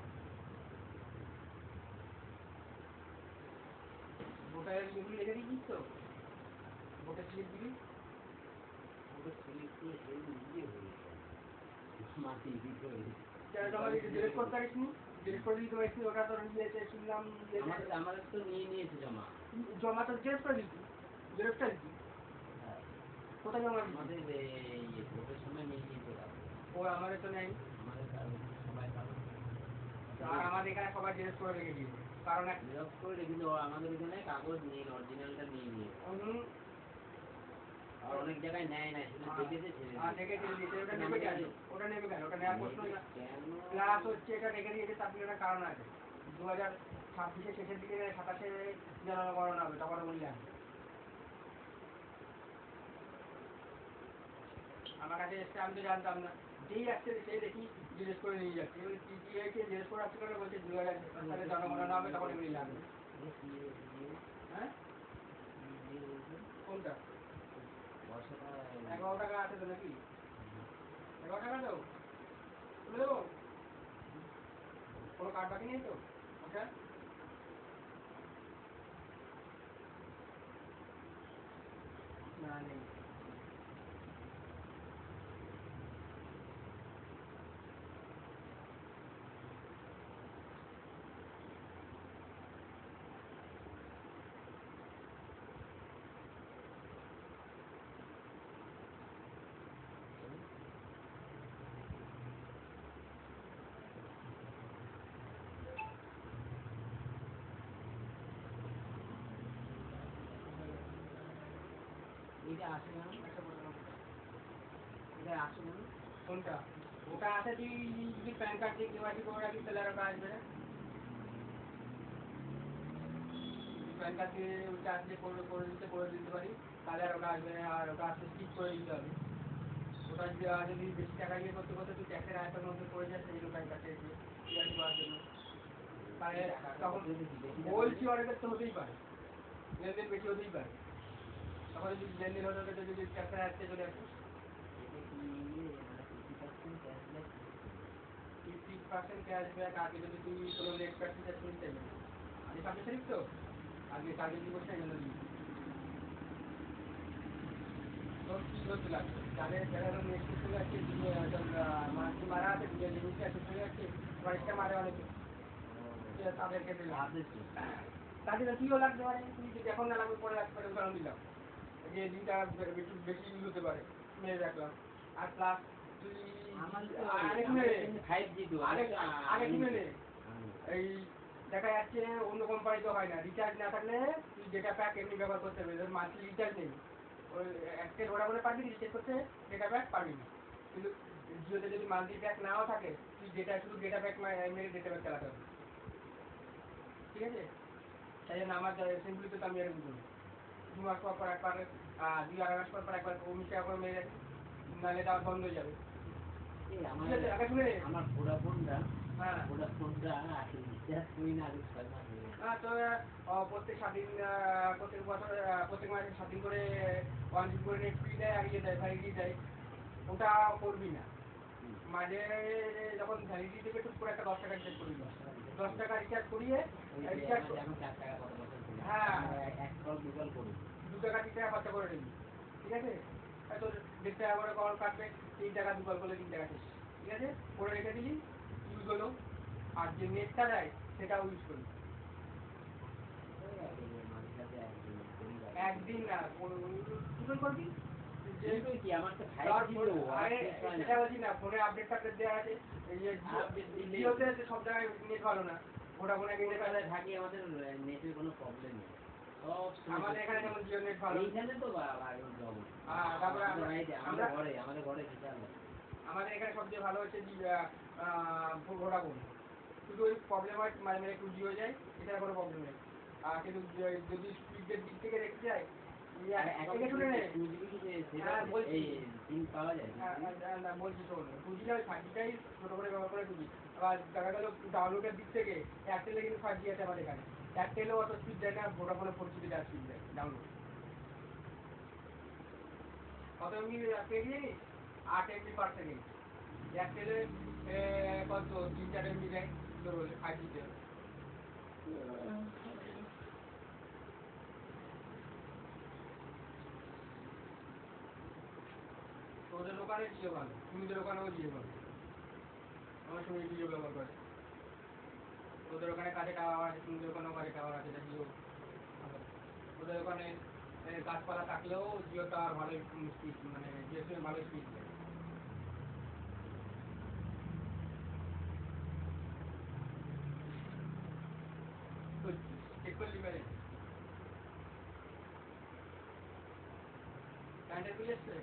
ভোটার যেগুলি রেখে দিচ্ছিস তো, ভোটার স্লিপগুলি আমাদের তো নিয়ে নিয়েছে জমা তো জেরক্স করে দিচ্ছি, জেরক্সটা দিচ্ছি কোথায় জমা আমাদের ভোটের সময় নিয়ে নিয়েছে, ও আমাদের তো নেই, আমাদের সবাই আর আমাদের এখানে সবাই জেরক্স করে রেখে দিয়েছে, কারণ জেরক্স করে রেখে দেবো, আমাদের এখানে কাগজ নিয়ে অরিজিনালটা নিয়ে নিয়ে আর অনেক জায়গায় নেয় না, শুধু দেখেছে ওটা নেবে কেন, ওটা নেওয়ার প্রশ্নই না। প্লাস হচ্ছে এটা রেখে দিয়েছে তার একটা কারণ আছে, 2026 শেষের দিকে 27 জনগণনা হবে, তখন বলি লাগবে। আমার কাছে এসছে, আমি তো জানতাম না, যেই আসছে সেই দেখি জিজ্ঞেস করে নিয়ে যাচ্ছে, কি হয়েছে জিজ্ঞেস করে আসছে করে বলছে 2027 সালে জনগণনা হবে, তখন এগুলি লাগবে। হ্যাঁ কোনটা 11 টাকা আছে তো নাকি, 11 টাকা তো তুলে দেবো, কোনো কার্ড বাকি নেই তো? আচ্ছা না নেই। এটা আসে না, এটা আসে না কোনটা? ওটা আছে, তুই যদি প্যান কার্ড দিয়ে কেওয়াইসি করে রাখিস তাহলে আর ওটা আসবে না। প্যান কার্ড দিয়ে ওটা আসলে করে দিতে পারি, তাহলে আর ওটা আসবে না, আর ওটা আসলে স্কিপ করে দিতে হবে। ওটা যদি বেশি টাকা ইয়ে করতে করতে তুই ট্যাক্সের আয়তার মধ্যে পড়ে যাচ্ছে, এই প্যান কার্ডটা এসে কেওয়াইসি করার জন্য, তাহলে তখন বলছি অনেকের তো হতেই পারে, লেনদেন বেশি হতেই পারে, তখন যদি লেনদেন হতে হতে যদি ট্যাক্সের আয়ত্তে চলে আসে 50% ক্যাশব্যাক, আগে যদি তুই কোনো নেট প্র্যাকটিসের শুনতে আগে সামনে শরীফ তো আগে কাজের দিবসটা জন্য দিই তোর কি হতে লাগছে, যারা নেট চলে যাচ্ছে, মাছটি মারা আছে, জিনিসটা শেষ হয়ে যাচ্ছে, বাড়িটা মারে অনেকে, তাদেরকে তাদের কিও লাগতে পারে, তুই যদি এখন না লাগবে পরে লাগতে পারে, উদাহরণ দিলাম যে দিনটা বেশি ইউজ হতে পারে, মেরে রাখলাম। আর প্লাস তুই এই দেখা যাচ্ছে অন্য কোম্পানি তো হয় না, রিচার্জ না থাকলে তুই ডেটা প্যাক এমনি ব্যবহার করতে পারবি, ধর মান্থলি রিচার্জ নেই, ওই একটা ঘোরা করে পারবি, রিচার্জ করতে ডেটা প্যাক পারবি না। কিন্তু জিওতে যদি মান্থলি প্যাক নাও থাকে, তুই শুধু ডেটা প্যাক মেরে ডেটা প্যাক চালাতে হবে, ঠিক আছে? তাই জন্য আমার সিম্পলি তো আমি এরকম করি, 2 মাস পর একবার, 2-2.5 মাস পর একবার 19 টাকা করে মেরে রাখি, নাহলে তাও বন্ধ হয়ে যাবে। আমার ভোডাফোনটা রিচার্জ করি না, আগে 6 মাস হয়ে গেছে। প্রত্যেক 7 দিন, প্রত্যেক বছর, প্রত্যেক মাসে 7 দিন করে 1 GB করে নেট ফ্রি দেয়, আর ইয়ে দেয়, ভ্যালিডিটি দেয়, ওটা করবি না। মাঝে যখন ভ্যালিডিটি দেবে টুক করে একটা 10 টাকা রিচার্জ করিয়ে 10 টাকা রিচার্জ করিয়ে রিচার্জ এখন 4 টাকা কত বছর করি হ্যাঁ এক কল দু কল করি 2 টাকা 3 টাকা খরচা করে নিবি ঠিক আছে হয়তো 1.5 টাকা করে কল কাটবে 3 টাকা 2 কল করলে 3 টাকা শেষ ঠিক আছে করে রেখে দিলি ইউজ হলো আর যে নেটটা দেয় সেটাও ইউজ করবি একদিন না দুটো করবি কি আমার তো সেটা বলছি না ফোনে আপডেট টাপডেট দেওয়া আছে এই যে জিওতে সব জায়গায় নেট ভালো না ভোডাফোনে নেটে থাকি আমাদের নেটের কোনো প্রবলেম নেই আমাদের এখানে যেমন জিও নেট ভালো এইখানে তো তারপরে আমাদের ঘরে বিশাল আমাদের এখানে সবচেয়ে ভালো হচ্ছে ভোডাফোন শুধু ওই প্রবলেম হয় মাঝে মাঝে 2G হয়ে যায় এছাড়া কোনো প্রবলেম নেই কিন্তু যদি স্পিডের দিক থেকে দেখতে যায় বলছি শোন 2G টা 5Gটাই ছোটো করে ব্যবহার করে 2G আবার দেখা গেল ডাউনলোডের দিক থেকে এয়ারটেলে কিন্তু 5G আছে আমাদের এখানে এয়ারটেলেও অত স্পিড দেয় না ভোডাফোনে 4G যা স্পিড দেয় ডাউনলোড কত এমবি পেয়ে গিয়ে 8 MB পার সেকেন্ড এয়ারটেলে কত 3-4 MB দেয় তোর 5G তে তোদের দোকানে জিও ভালো তুমিদের ওখানেও জিও ভালো আমার সঙ্গে জিও ব্যবহার করে তোদের ওখানে কাছে টাওয়ার আছে তুমিদের ওখানেও কাছে টাওয়ার আছে এটা জিও তোদের ওখানে গাছপালা থাকলেও জিও টাওয়ার ভালো স্পিড মানে জিও সিমের ভালো স্পিড দেয় চেক করলি মেরে কারেন্টের বিল এসছে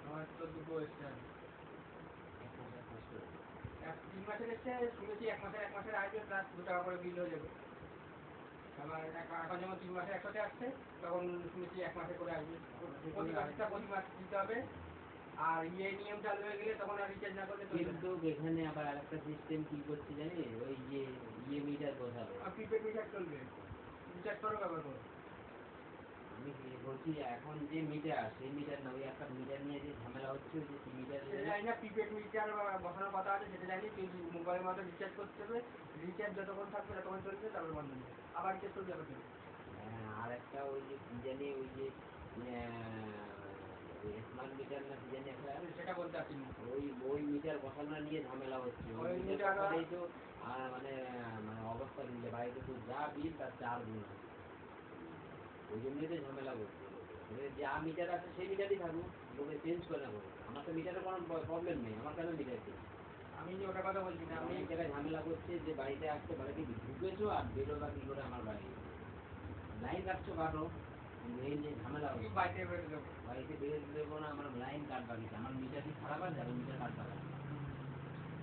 আমার তো দুটো এসছে 3 মাসের এসছে শুনেছি 1 মাসের আসবে প্লাস 2 টাকা করে বিল হয়ে যাবে আমার এখন যেমন 3 মাসে একসাথে আসছে তখন শুনেছি 1 মাসে করে আসবে প্রতি মাস দিতে হবে আর নিয়ম চালু হয়ে গেলে তখন আর রিচার্জ না করলে কিন্তু এখানে আবার আরেকটা সিস্টেম কি করছে জানিস ওই যে মিটার বসাবে প্রিপেড মিটার চলবে রিচার্জ করো ব্যবহার করো আমি বলছি এখন যে মিটার সেই মিটার না ওই একটা মিটার নিয়ে যে ঝামেলা হচ্ছে যে মিটার জানি না প্রিপেড মিটার বসানোর কথা আছে সেটা জানি তুই মোবাইলের মতো রিচার্জ করতে হবে রিচার্জ যতক্ষণ থাকবে ততক্ষণ চলবে তারপর বন্ধ হবে আবার রিচার্জ করতে হবে আর একটা ওই যে কি জানি ওই যে স্মার্ট মিটার না কি জানি একটা সেটা বলতে পারছি না ওই মিটার বসানো নিয়ে ঝামেলা হচ্ছে ওই মিটার তো মানে মানে অবস্থা নিলে বাড়িতে তো যা বিল তার 4 গুণ ওই জন্যই তো ঝামেলা করছে যা মিটার আছে সেই মিটারই থাকুক লোকে চেঞ্জ করে না আমার তো মিটারে কোনো প্রবলেম নেই আমার কেন মিটার চেঞ্জ আমি ওটা কথা বলছি না আমি এক জায়গায় ঝামেলা করছে যে বাড়িতে আসতে বাড়িতে ঢুকেছো আর বেরো বা কি করে আমার বাড়ি লাইন কাটছো কাটো এই যে ঝামেলা বাড়িতে বেরোতে দেবো না আমার লাইন কাটবা দিচ্ছে আমার মিটার কি খারাপ আছে আমি মিটার কাটবা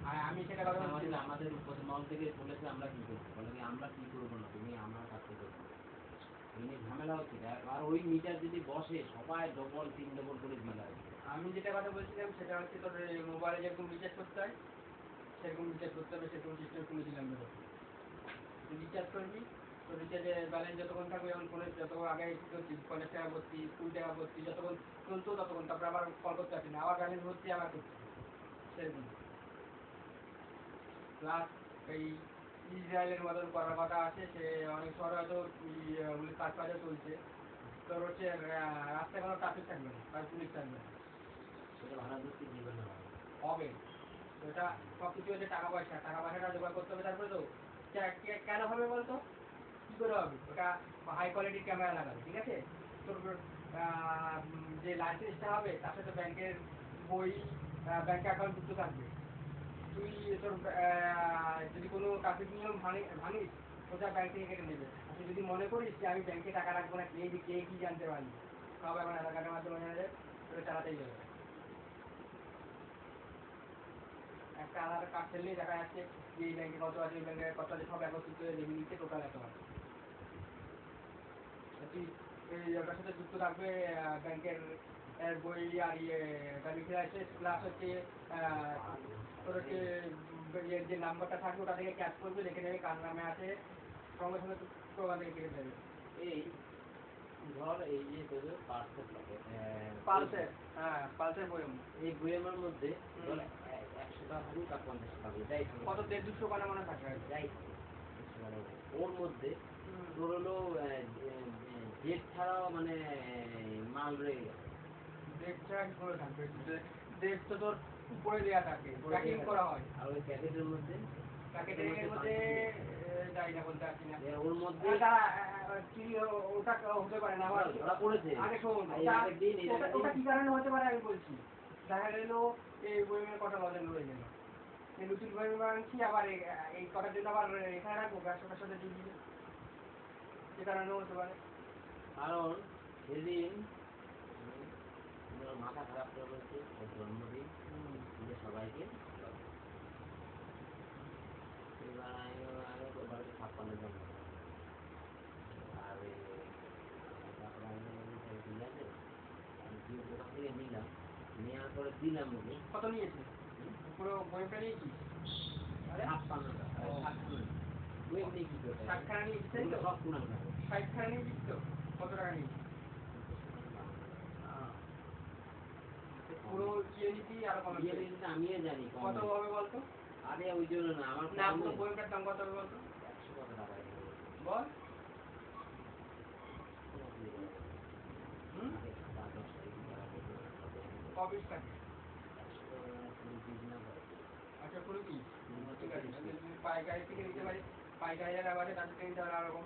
আর আমি সেটা কথা বলছি আমাদের মল থেকে বলেছে আমরা কি করবো বলে কি আমরা কি করবো না তুমি আমরা কাটতে করবো এই নিয়ে ঝামেলা হচ্ছে আর ওই মিটার যদি বসে সবাই ডবল 3 ডবল করে বিল আসবে আমি যেটা কথা বলছিলাম সেটা হচ্ছে তোর মোবাইলে যেরকম রিচার্জ করতে হয় সেরকম রিচার্জ করতে হবে সেরকম সিস্টেম শুনেছিলাম তুই রিচার্জ করবি তো রিচার্জের ব্যালেন্স যতক্ষণ থাকবে যেমন ফোনে যতক্ষণ আগে 50 টাকা ভর্তি 20 টাকা ভর্তি যতক্ষণ চলতো ততক্ষণ তারপরে আবার কল করতে পারছি না আবার ব্যালেন্স ভর্তি আবার করছি সেরকম প্লাস এই ইসরায়েলের মতন করার কথা আছে সে অনেক শহরে হয়তো কাজ কাজও চলছে তোর হচ্ছে রাস্তায় কোনো ট্রাফিক থাকবে না আর পুলিশ থাকবে না সেটা ভাড়া ধরতে দিবে না হবে তো এটা সব কিছু হচ্ছে টাকা পয়সাটা জোগাড় করতে হবে তারপরে তো কেন হবে বলতো কী করে হবে ওটা হাই কোয়ালিটির ক্যামেরা লাগাবে ঠিক আছে তোর যে লাইসেন্সটা হবে তার সাথে ব্যাংকের বই ব্যাংক অ্যাকাউন্ট যুক্ত থাকবে তুই তোর যদি কোনো ট্রাফিক নিয়ম ভাঙিস ওটা ব্যাংক থেকে কেটে নেবে তুই যদি মনে করিস যে আমি ব্যাংকে টাকা রাখবো না কে কি জানতে পারি সব এখন আধার কার্ডের মাধ্যমে জানা যায় ওটা চালাতেই যাবে একটা আধার কার্ড ফেললেই দেখা যাচ্ছে যে এই ব্যাংকে কত আছে এই ব্যাংকে কত আছে সব একত্রিত লেগে নিচ্ছে টোটাল এত আছে তুই ওটার সাথে যুক্ত থাকবে ব্যাংকের বই আর ড্রাইভিং লাইসেন্স প্লাস হচ্ছে তোর হচ্ছে যে নাম্বারটা থাকবে ওটা থেকে ক্যাচ করবে দেখে নেবে কার নামে আছে সঙ্গে সঙ্গে তোর ওখান থেকে কেটে দেবে এই ধর এই যে তোদের পার্সেল পালসের, হ্যাঁ পালসের বয়ম। এই বয়ামের মধ্যে ধর 100 টাকা থাকুক আর 50 টাকা থাকুক, যাই থাকুক, কত 150 টাকা মনে থাকে আর কি। যাই থাকুক, ওর মধ্যে তোর হলো ডেট ছাড়াও মানে মাল রয়ে গেছে। ডেট ছাড়া কি করে থাকবে? ডেট তো তোর উপরে দেওয়া থাকে, প্যাকিং করা হয়। আর ওই প্যাকেটের মধ্যে যাই না বলতে পারছি না। ওর মধ্যে কি ওটা হতে পারে না, ধরা পড়েছে। আগে শোন, ওটা কি কারণে হতে পারে আমি বলছি। দেখা গেল এই বইমের কটা লজেন রয়ে গেল, এই নতুন বই আনছি, আবার এই কটার জন্য আবার এখানে রাখবো, ব্যবসাটার সাথে জুড়িয়ে, সে কারণেও হতে পারে। কারণ সেদিন মাথা খারাপ করে বলছে ওর জন্মদিন, সবাইকে এবার আমি তোর বাড়িতে 56 জন, আর তারপরে আমি ঠিক আছে, আমি কি দোকান থেকে নিলাম, নেওয়ার পরে দিলাম ওকে। কত নিয়েছে? পুরো বইটা নিয়েছিস? 56 টাকা, 56 বই এমনি কি করতে 60খানা নিয়েছিস তাই তো? সব পুরান টাকা। 60খানা নিয়েছিস তো? কত টাকা নিয়েছিস? পুরো ইয়ে নিতি আর কম ইয়ে নিতে আমিও জানি কত হবে বলতো? আরে ওই জন্য না, আমার না পুরো বইটার দাম কত হবে বলতো? 100 কত টাকা বল। কপিস থাকে? আচ্ছা 20 পিস। ঠিক আছে, তাহলে যদি পাইকারি থেকে নিতে পারি, পাইকারি যারা বাজে তাদের থেকে নিতে পারে আরকম।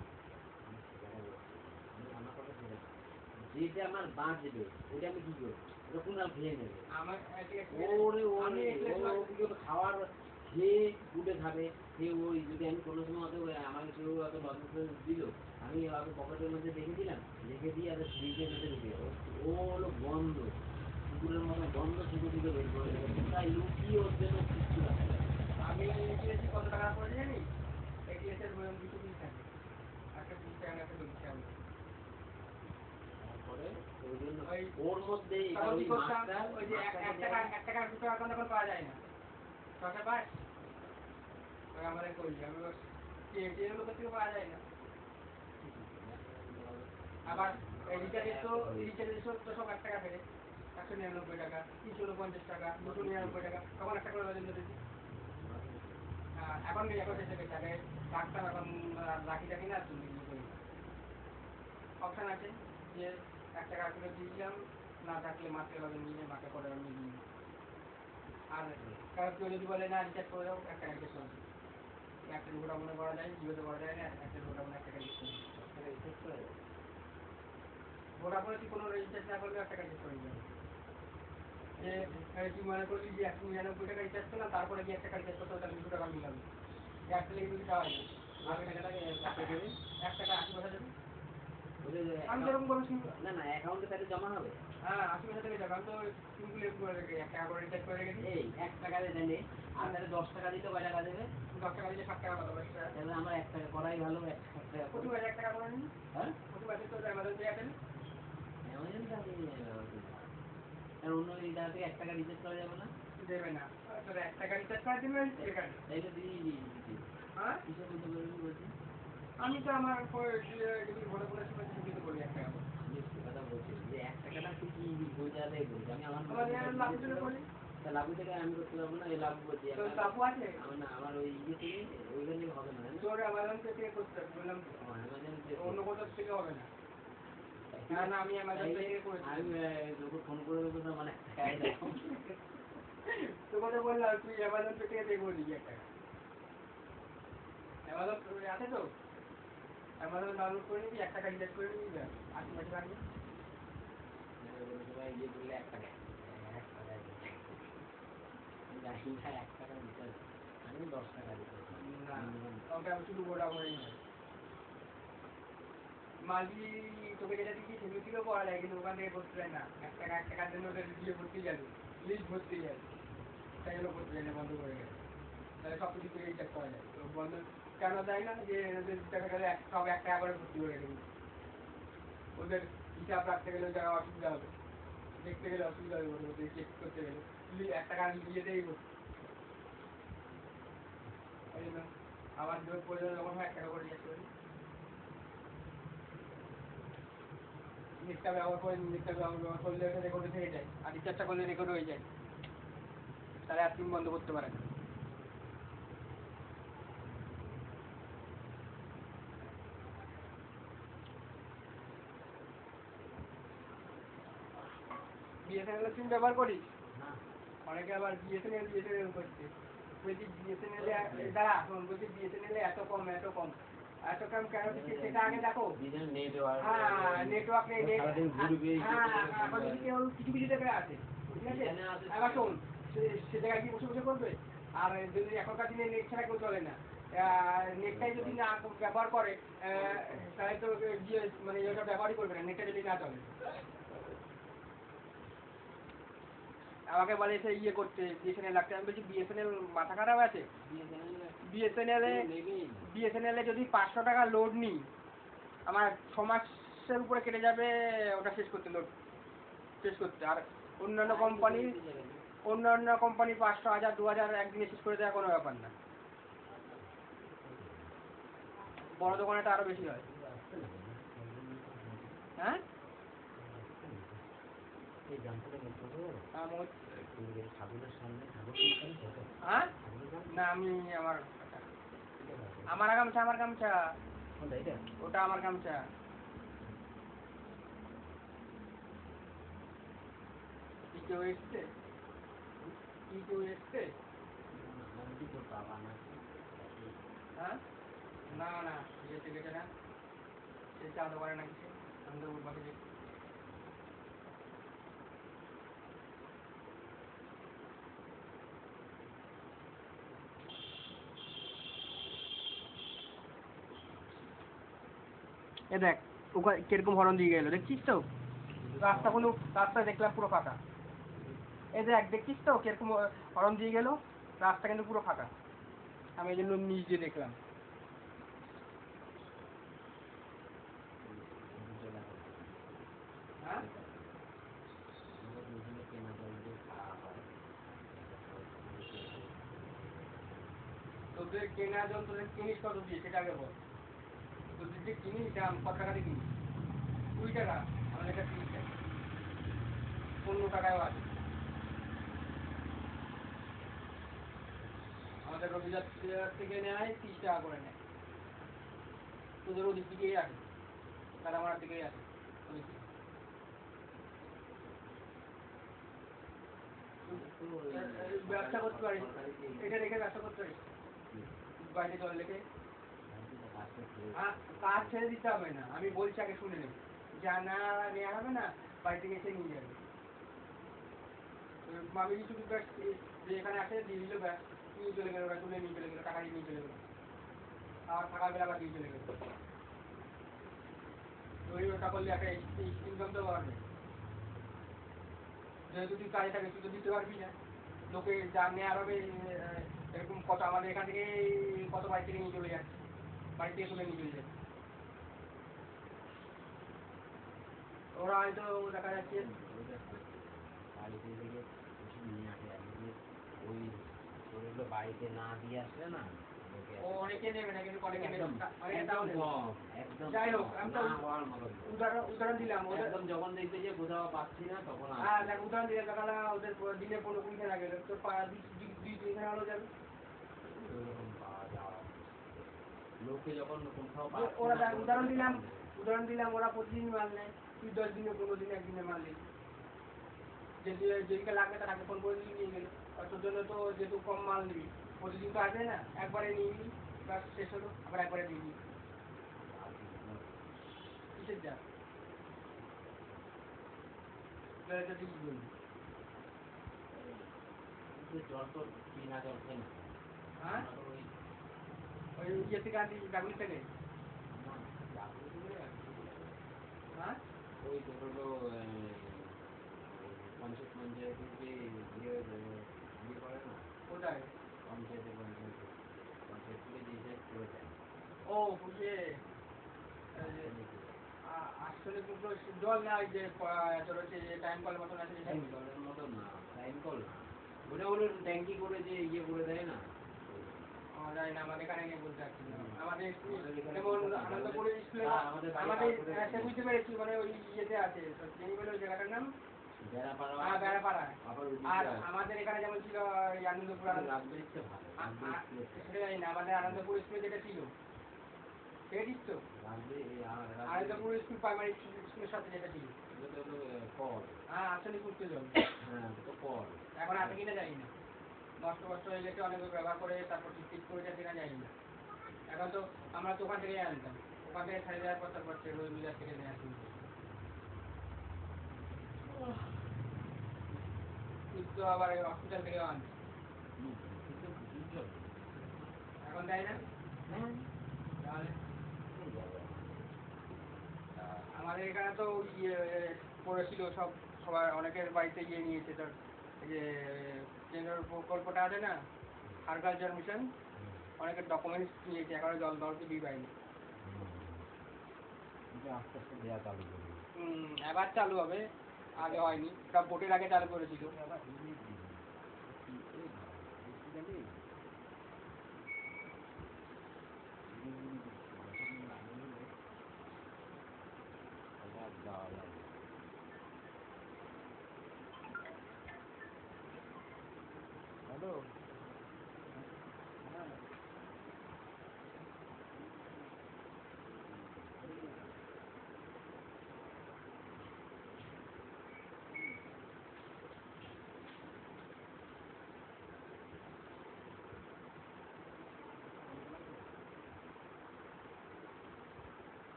যেটা আমার বাঁচবে ওটা আমি কি করবো, ওটা কুনাল খেয়ে নেবে। আমার ওরে ওরে ও খাওয়ার খেয়ে উঠে খাবে, সে ওই যদি আমি কোনো সময় অত আমাকে কেউ অত লজেন্স দিল, আমি অত পকেটের মধ্যে রেখে দিলাম, রেখে দিয়ে আর ফ্রিজের মধ্যে রেখে দেবো। ও হলো গন্ধ, কুকুরের মতো গন্ধ থেকে দিকে বের করে দেবে, তাই লুকিয়ে ওর জন্য কিচ্ছু রাখা যাবে। আমি এটিএসি কত টাকা পড়ে জানিস? এটিএসের বয়ম 200 পিস থাকে, একটা 30 টাকা একটা 40 টাকা। তারপরে ওই জন্য ওর মধ্যে ওই মাছটা ওই যে 1 টাকা 1 টাকা 2 টাকা এখন পাওয়া যায় না, টাকা পাস ওই আমাদের কই আমি এটিএম লোকের থেকে পাওয়া যায় না। আবার রিচার্জ তো সব 1 টাকা ফেলে, 199 টাকা, 349 টাকা, 299 টাকা, তখন একটা করে লজেন্স দিচ্ছি। এখন নেই, এখন শেষে গেছে, আগে রাখতাম, এখন রাখি না, তুমি অপশান আছে যে 1 টাকা করে দিয়ে দিলাম, না থাকলে মাকে লজেন্স নিয়ে মাকে পরে আমি দিই। আর কারণ কেউ যদি বলে না রিচার্জ করে দাও, 1 টাকা রিচার্জ করে, একটা গোটা মনে করা যায়, জিওতে করা যায় না, একটা গোটা মনে 1 টাকা রিচার্জ করে ভোডাফোনে তুই কোনো রিচার্জ না করলে 1 টাকা রিচার্জ করে দিবে। যে তুই মনে করলি যে 199 টাকা রিচার্জ করলাম, তারপরে গিয়ে 1 টাকা রিচার্জ করতে হবে, তাহলে 200 টাকা মিলাবে, এয়ারটেলে কিন্তু দেওয়া হয় না। আগে টাকাটাকে 1 টাকা 80 পয়সা দেবে। আমি যেরকম করে না না অ্যাকাউন্টে তাহলে জমা হবে। হ্যাঁ 80 পয়সা থেকে যাবে। আমি তো সিম্পলি করে রেখে 1 টাকা করে রিচার্জ করে রেখেছি। এই 1 টাকা দেনে আর তাহলে 10 টাকা দিতে কয় টাকা দেবে? 10 টাকা দিলে 7 টাকা পাবো এক্সট্রা। তাহলে আমরা 1 টাকা করাই ভালো, 1 টাকা প্রতি মাসে 1 টাকা করে নিই। হ্যাঁ প্রতি মাসে তো অ্যামাজন পে আছে না? অ্যামাজন তো আমি আর অন্য এই টাকা থেকে 1 টাকা রিচার্জ করা যাবে না? দেবে না। তাহলে 1 টাকা রিচার্জ করে দিবেন এখানে। তাইলে দিই হ্যাঁ কিসের মধ্যে বলছি? আমি তো আমার যদি ভোডাফোনের সিম আছে সেটা বলি 1 টাকা করে। কথা বলছি যে 1 টাকাটা তুই কি বোঝালে বলছি, আমি আমার লাভ দিলে করি। তা লাভু থেকে আমি করতে পারবো না, এই লাভু বলছি তো লাভু আছে? আমার না, আমার ওই ইয়ে থেকে ওইখানে হবে না। তোর অ্যামাজন পে থেকে করতে হবে বললাম তো। অ্যামাজন অন্য কোথাও থেকে হবে না। না আমি অ্যামাজন পে থেকে করেছি। আমি যখন ফোন করে দেবো না মানে তোকে বললাম তুই অ্যামাজন পে থেকে দেখবো দিবি 1 টাকা। অ্যামাজন আছে তো, অ্যামাজন ডাউনলোড করে নিবি, 1 টাকা রিচার্জ করে নিবি, 80 মাসে থাকবে। সবাই ইয়ে করলে 1 টাকা 1 টাকা জানি না 1 টাকা রিচার্জ, আমি 10 টাকা রিচার্জ না ওটা শুধু ভোডাফোনেই হয়। মাল্টি তোকে যেটা দিচ্ছি সেগুলো থেকেও করা যায়, কিন্তু ওখান থেকে করতে যায় না। 1 টাকার জন্য ওদের দিয়ে ভর্তি যাবে, লিস্ট ভর্তি যাবে, তাই জন্য করতে যায় না, বন্ধ করে গেছে। তাহলে সব কিছু থেকে রিচার্জ করা যায়, তো বন্ধ কেন দেয় না? যে ওদের দেখা গেলে সব 1 টাকা করে ভর্তি করে রেখে ওদের হিসাব রাখতে গেলে ওই জায়গায় অসুবিধা হবে, দেখতে গেলে অসুবিধা হবে, ওদের চেক করতে গেলে 1 টাকা নিয়েতেই ভর্তি। ওই জন্য আমার প্রয়োজন যখন হয় 1 টাকা করে রিচার্জ করে দিই। নেটটা ব্যবহার করলে ওটা রেকর্ড থেকে যায়, আর রিচার্জটা করলে রেকর্ড হয়ে যায়, তাহলে আর সিম বন্ধ করতে পারে না। বিএসএনএল সিম ব্যবহার করিস? অনেকে আবার বিএসএনএল করছে, বলছি বিএসএনএল দাঁড়া শোন, বলছি বিএসএনএল এত কম কেন দিচ্ছে সেটা আগে দেখো। হ্যাঁ নেটওয়ার্ক নেই, এখন যদি কেউ কিছু জায়গায় আছে, ঠিক আছে, এবার শোন সে জায়গায় কি বসে করবে, আর যদি এখনকার দিনে নেট ছাড়া কেউ চলে না, নেটটাই যদি না ব্যবহার করে তাহলে তো মানে এটা ব্যবহারই করবে না, নেটটা যদি না চলে। আমাকে বলে সে ইয়ে করতে বিএসএনএল লাগতে, আমি বলছি বিএসএনএল মাথা খারাপ আছে? বিএসএনএল এ যদি 500 টাকা লোড নিই আমার 6 মাসের উপরে কেটে যাবে ওটা শেষ করতে, আর অন্যান্য কোম্পানি 500, 1000, 2000 একদিনে শেষ করে দেওয়া কোনো ব্যাপার না। বড় দোকানে তো আরো বেশি হয়। হ্যাঁ না আমি আমার গামছা ওটা আমার গামছা। কেউ এসছে? হ্যাঁ না যেতে গেছে না, সে চাঁদা করে না কিছু, আমি তো উঠবাকে যেতে। এ দেখ ওখানে কিরকম হরন দিয়ে গেল, দেখছিস তো? রাস্তা দেখলাম পুরো ফাঁকা। এই দেখ দেখছিস তো কিরকম হরন দিয়ে গেল, রাস্তা কিন্তু পুরো ফাঁকা, আমি এই জন্য নিচ দিয়ে দেখলাম। হ্যাঁ তোদের কেনা জল তোদের কিনিস কত দিয়ে সেটা আগে বল। তোদের যে কিনিস দাম কত টাকা দিয়ে কিনিস? 20 টাকা, আমাদের কাছে 30 টাকা, 15 টাকাও আছে। আমাদের রবিবার থেকে নেয় 30 টাকা করে নেয়, তোদের ওদিক দিকেই আসে, তারা আমার দিকেই আসে। ব্যবসা করতে পারিস, এটা রেখে ব্যবসা করতে পারিস, বাইরে জল রেখে। কাজ ছেড়ে দিতে হবে না, আমি বলছি আগে শুনে নেব, যা না নেওয়া হবে না বাড়ি থেকে এসে নিয়ে যাবে। আমি কিছু যে এখানে আসে দিয়ে দিল, ব্যাস নিয়ে চলে গেলো, ওরা তুলে নিয়ে চলে গেলো, টাকা দিয়ে নিয়ে চলে গেলো, আর থাকার বেলা আবার দিয়ে চলে গেলো। ওই ওটা করলে একটা ইনকাম তো বাড়বে, যেহেতু তুই কাজে থাকবে তুই তো দিতে পারবি না, লোকে যা নেওয়ার হবে এরকম কত আমাদের এখান থেকে কত বাড়ি থেকে নিয়ে চলে যাচ্ছে, বাড়ি থেকে তুলে নিয়ে চলে যাচ্ছে। ওরা হয়তো দেখা যাচ্ছে বাড়িতে না দিয়ে আসলে না অনেকে নেবে না, কিন্তু অনেকে নেবে, যাই হোক আমি তো উদাহরণ দিলাম। একদম যখন দেখবে যে কোথাও পাচ্ছি না তখন দেখ উদাহরণ দিলাম, দেখালা ওদের দিনে 15-20 খানা গেল, তো 2-3 খানা হলো যাবে। লোকে যখন কোথাও ওরা উদাহরণ দিলাম ওরা প্রতিদিন মাল নেয়, তুই 10 দিনে 15 দিনে একদিনে মাল নিবি, যেদিকে লাগবে তাকে ফোন করে নিয়ে গেল, আর তোর জন্য তো যেহেতু কম মাল নিবি প্রতিদিন তো আসবে না, একবারে নিয়ে নিবি, ব্যাস শেষ হলো, আবার একবারে দিয়ে নিবি। কিসের যা তুই কি বলবি? জল তো কিনা জল খাই না। হ্যাঁ ওই ইয়ে থেকে আনবি, গাগুলি থেকে। হ্যাঁ ওই তো হলো পঞ্চায়েত যে ইয়ে করে না, কোথায় পঞ্চায়েত থেকে যে করে দেয়। ও ইয়ে আসলে জল না, ওই যে তোর হচ্ছে টাইম কলের মতন আছে, জলের মতো না, টাইম কল না, ওটা হলো ট্যাঙ্কি করে যে ইয়ে করে দেয় না। ও জানি না, আমাদের এখানে নিয়ে বলতে পারছি না। আমাদের যেমন আনন্দপুর স্কুলে আমাদের বুঝতে পেরেছি, মানে ওই ইয়েতে আছে, যিনি বলে ওই জায়গাটার নাম বেড়াপাড়ায়। আর আমাদের এখানে যেমন ছিল ওই আনন্দপুর, সেটা জানি না, আমাদের আনন্দপুর স্কুলে যেটা ছিল দেখেছিস তো, আনন্দপুর স্কুল প্রাইমারি স্কুলের সাথে যেটা ছিল, হ্যাঁ আসলে করতে যাবে, এখন আছে কিনা জানি না, নষ্ট কষ্ট হয়ে গেছে, অনেকে ব্যবহার করে তারপর ঠিক করে যায় কিনা জানি না। এখন তো আমরা তো ওখান থেকে আনতাম, ওখান থেকে ছেড়ে দেওয়ার পর তারপর রোজ বাজার থেকে নেওয়া শুরু করি। তো আবার হসপিটাল থেকে আনছে, এখন দেয় না। তাহলে আমাদের এখানে তো ইয়ে পড়েছিল সব, সবার অনেকের বাড়িতে ইয়ে নিয়েছে, তোর এই যে কেন্দ্রের প্রকল্পটা আছে না, হারকালচার মিশন, অনেকের ডকুমেন্টস নিয়েছে, এখনো জল দরকে দিয়ে পাইনি। আস্তে আস্তে দেওয়া চালু করবে। এবার চালু হবে, আগে হয়নি, সব ভোটের আগে চালু করেছিল। হ্যালো,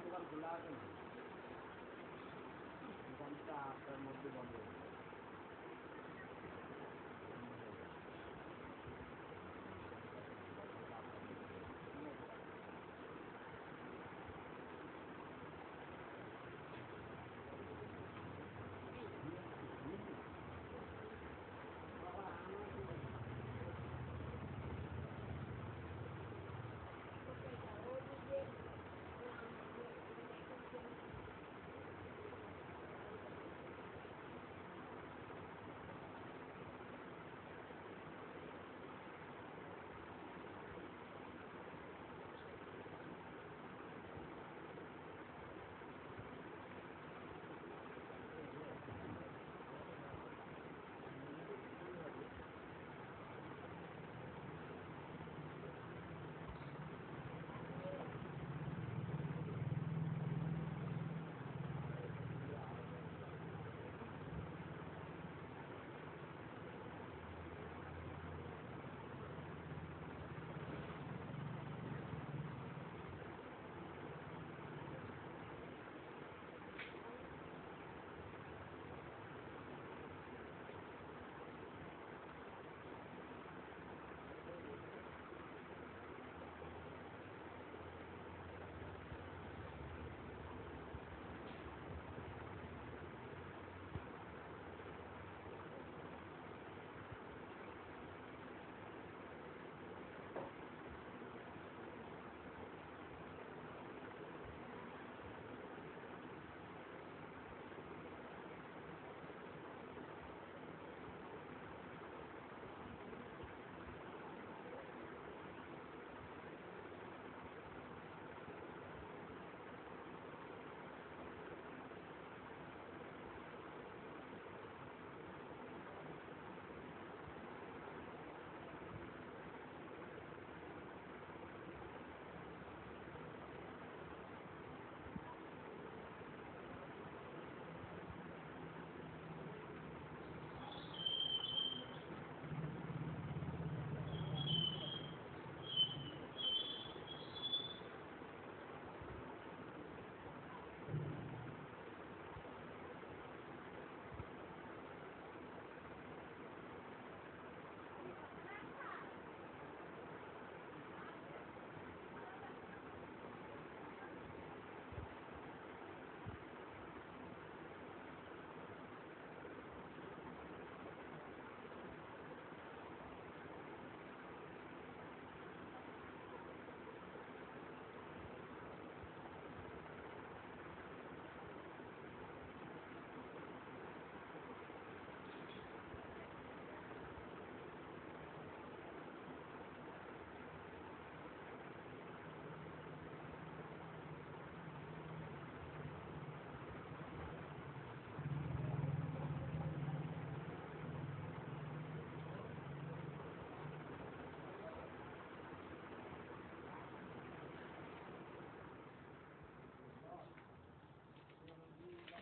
দোকান খোলা আছে না, দোকানটা 8টার মধ্যে বন্ধ হয়ে যাবে।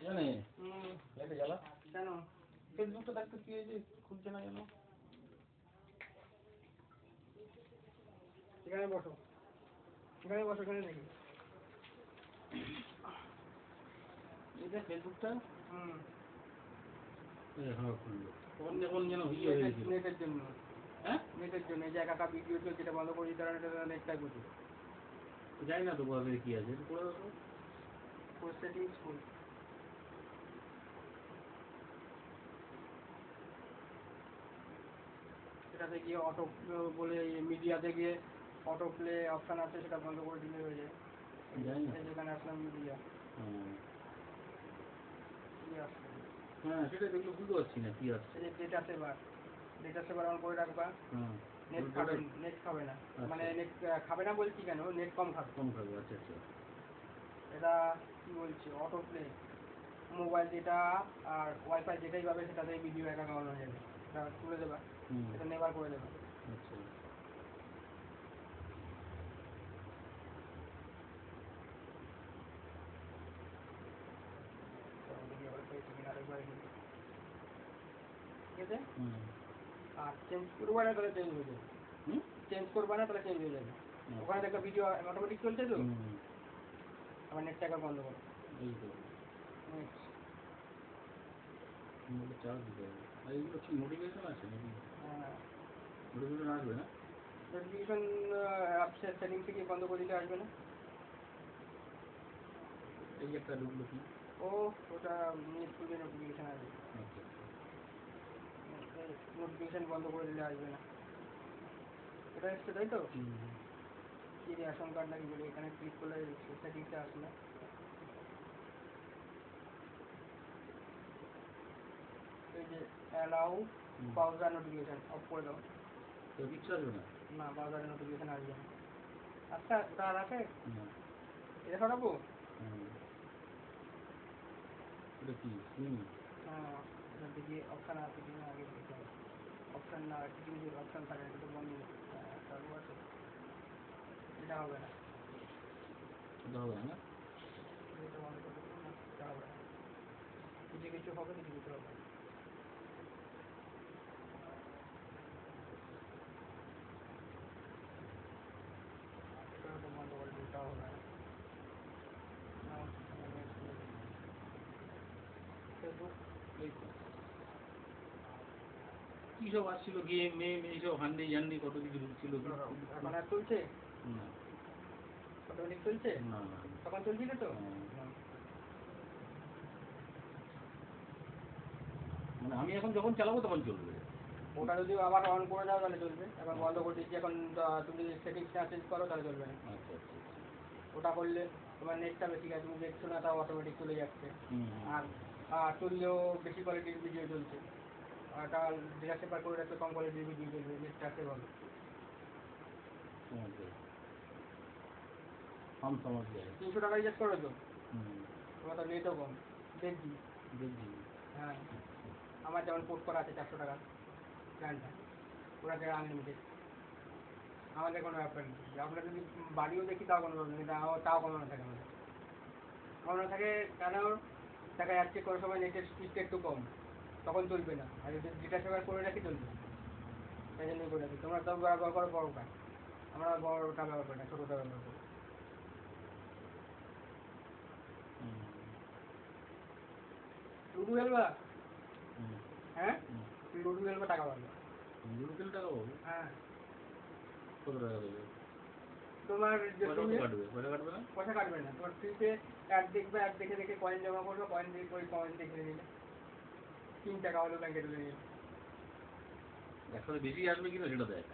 জানে হুম, এটা জ্বালা কেন? ফেসবুকটা দেখতে কি হয়েছে খুলছে না কেন এখানে বসো, এখানে বসো, এখানে দেখি। এই যে ফেসবুকটা হুম, হ্যাঁ খুললো তখন যখন যেন ইয়ে হয়ে গেছিল নেটের জন্য, হ্যাঁ নেটের জন্য। এই যে একা একা ভিডিও চলছে, এটা বন্ধ করে দিতে পারে, এটা নেটটাই বুঝি। জানি না তো বলবে কি আছে এটা করে দাও কোর সেটিংস ফুল। সেটাতে গিয়ে অটো বলে মিডিয়াতে গিয়ে অটো প্লে অপশন আছে, সেটা বন্ধ করে দিলে হয়ে যায়। জানি না এই যেখানে আসলাম মিডিয়া, কি আসছে? হ্যাঁ সেটা দেখলে বুঝতে পারছি না কি আসছে এই যে data saver, data saver on করে রাখবা। হ্যাঁ নেট খাবে, নেট খাবে না, মানে নেট খাবে না বলছি কেন, নেট কম খাবে। কম খাবে আচ্ছা আচ্ছা এটা কি বলছি, অটো প্লে মোবাইল যেটা আর ওয়াইফাই যেটাই পাবে সেটাতে ভিডিও একা অন হয়ে যাবে। এটা তুলে দেবা, এটা নেবার করে দেবা। আচ্ছা ঠিক আছে, আর চেঞ্জ করবা না তাহলে চেঞ্জ হয়ে যাবে, চেঞ্জ করবা না তাহলে চেঞ্জ হয়ে যাবে। ওখানে দেখো ভিডিও অটোমেটিক চলছে তো, আমার নেটটা একবার বন্ধ করো। Next. চার্জ দিতে হবে আর এগুলো কি নোটিফিকেশন আছে নাকি হ্যাঁ, নোটিফিকেশন আসবে না নোটিফিকেশন অ্যাপসের সেটিং থেকে বন্ধ করে দিলে আসবে না। এই যে একটা ঢুকলো কি ও ওটা নেট খুলে নোটিফিকেশন আসবে, আচ্ছা নোটিফিকেশন বন্ধ করে দিলে আসবে না। এটা এসছে তাই তো, কি রেশন কার্ড নাকি বলে, এখানে ক্লিক করলে সেটিংসে আসবে। এই যে অ্যালাউ ব্রাউজার নোটিফিকেশন অফ করে দাও। তো কিচ্ছু আসবে না না, ব্রাউজারের নোটিফিকেশন আসবে না। আচ্ছা, ওটা আর আছে, না এটা সরাবো। এটা কি হ্যাঁ, এখান থেকে অপশান আছে কি না আগে দেখতে হবে। অপশান না, কিছু কিছু অপশান থাকে, এটা তো বন্ধ চালু আছে, এটা হবে না, এটা হবে না এটা বন্ধ করে দেবো না, এটা হবে না। কিছু কিছু হবে, কিছু কিছু হবে না। এটা তো বন্ধ করে দিই, এটাও হবে না। ফেসবুক এই তো কি সব আসছিল গেম মেম এইসব হান্ডি জান্ডি কত কিছু ঢুকছিল এখন আর চলছে, না অটোমেটিক চলছে, না না তখন চলছিল তো। মানে আমি এখন যখন চালাবো তখন চলবে ওটা যদি আবার অন করে দাও তাহলে চলবে, এখন বন্ধ করে দিচ্ছি, এখন তুমি সেটিংস না চেঞ্জ করো তাহলে চলবে না। আচ্ছা আচ্ছা ওটা করলে তোমার নেটটা বেশি গেছে, তুমি দেখছো না, তাও অটোমেটিক চলে যাচ্ছে। হুম আর চললেও বেশি কোয়ালিটির ভিডিও চলছে, আর এটা ডেটা সেভার করে রাখলে কম কোয়ালিটির ভিডিও চলবে, নেটটা সেভ হবে। हम समझ गए 300 টাকা রিচার্জ করো তো, হুম তোমার তো নেটও কম, 1.5 GB। দেখি হ্যাঁ, আমার যেমন পোর্ট করা আছে 400 টাকা প্ল্যানটা, ওরা দেয় আনলিমিটেড। আমাদের কোনো ব্যাপার নেই, আমরা যদি বাড়িও দেখি তাও কোনো ব্যাপার নেই, তাও কমানো থাকে আমাদের, কমানো থাকে কেন, দেখা যাচ্ছে কোনো সময় নেটের স্পিডটা একটু কম, তখন চলবে না, আর যদি ডেটা সেভার করে রাখি চলবে, তাই জন্যই করে রাখি। তোমরা তো ব্যবহার করো বড়োটা, আমরা বড়োটা ব্যবহার করি না, ছোটোটা ব্যবহার করি। লুডু খেলবা? হ্যাঁ, লুডু খেলবা, টাকা পাবে। লুডুকেল টাকা পাবো হ্যাঁ, কত টাকা দেবে তোমার যে কয়টা কাটবে কয়টা কাটবে না পয়সা কাটবে না, তোমার ফ্রিতে অ্যাড দেখবে, অ্যাড দেখে দেখে কয়েন জমা করবে, কয়েন দিয়ে ওই কয়েন দেখে নিলে 3 টাকা হলো ব্যাংকে তুলে নিলে। একসাথে বেশি আসবে কিনা সেটা দেখ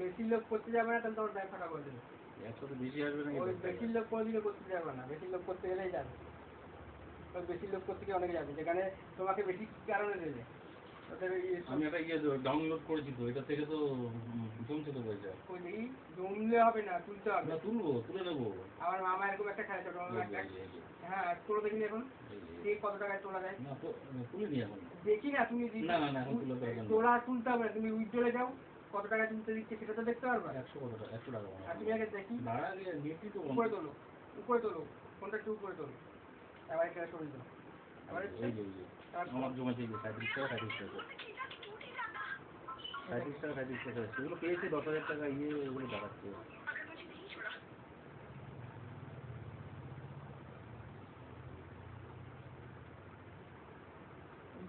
বেশি লোক করতে যাবে না, তাহলে তোমার ব্যাংক ফাঁকা করে দেবে। একসাথে বেশি আসবে নাকি ওই দেখ বেশি লোক কোনোদিনও করতে যাবে না, বেশি লোক করতে গেলেই যাবে, ওই বেশি লোক করতে গিয়ে অনেকে যাবে, যেখানে তোমাকে বেশি কারণে দেবে। ওদের আমি একটা ইয়ে ডাউনলোড করেছি তো এটা থেকে তো জমছে তো পয়সা ওই দেখি জমলে হবে না, তুলতে হবে। না তুলবো তুলে নেবো আমার মামা এরকম একটা খেলা, ছোট মামা একটা। হ্যাঁ, তোলো দেখিনি এখন, দেখি কত টাকায় তোলা যায়। না তো তুলিনি এখন দেখি না, তুমি না না না এখন তুলে দরকার নেই তোলা তুলতে হবে না, তুমি উইথড্রলে যাও, কত টাকা তুলতে দিচ্ছে সেটা তো দেখতে পারবা। 100 কত টাকা 100 টাকা আর তুমি আগে দেখি, দাঁড়া গিয়ে নেটই তো উপরে তোলো, উপরে তোলো, ফোনটা একটু উপরে তোলো, এবার এটা সরিয়ে দাও। আবার এসছে? এই যে আমার জমেছে এই যে 37 টাকা 37 টাকা 37 টাকা সেগুলো পেয়েছে 10,000 টাকা এগুলো দেখাচ্ছে।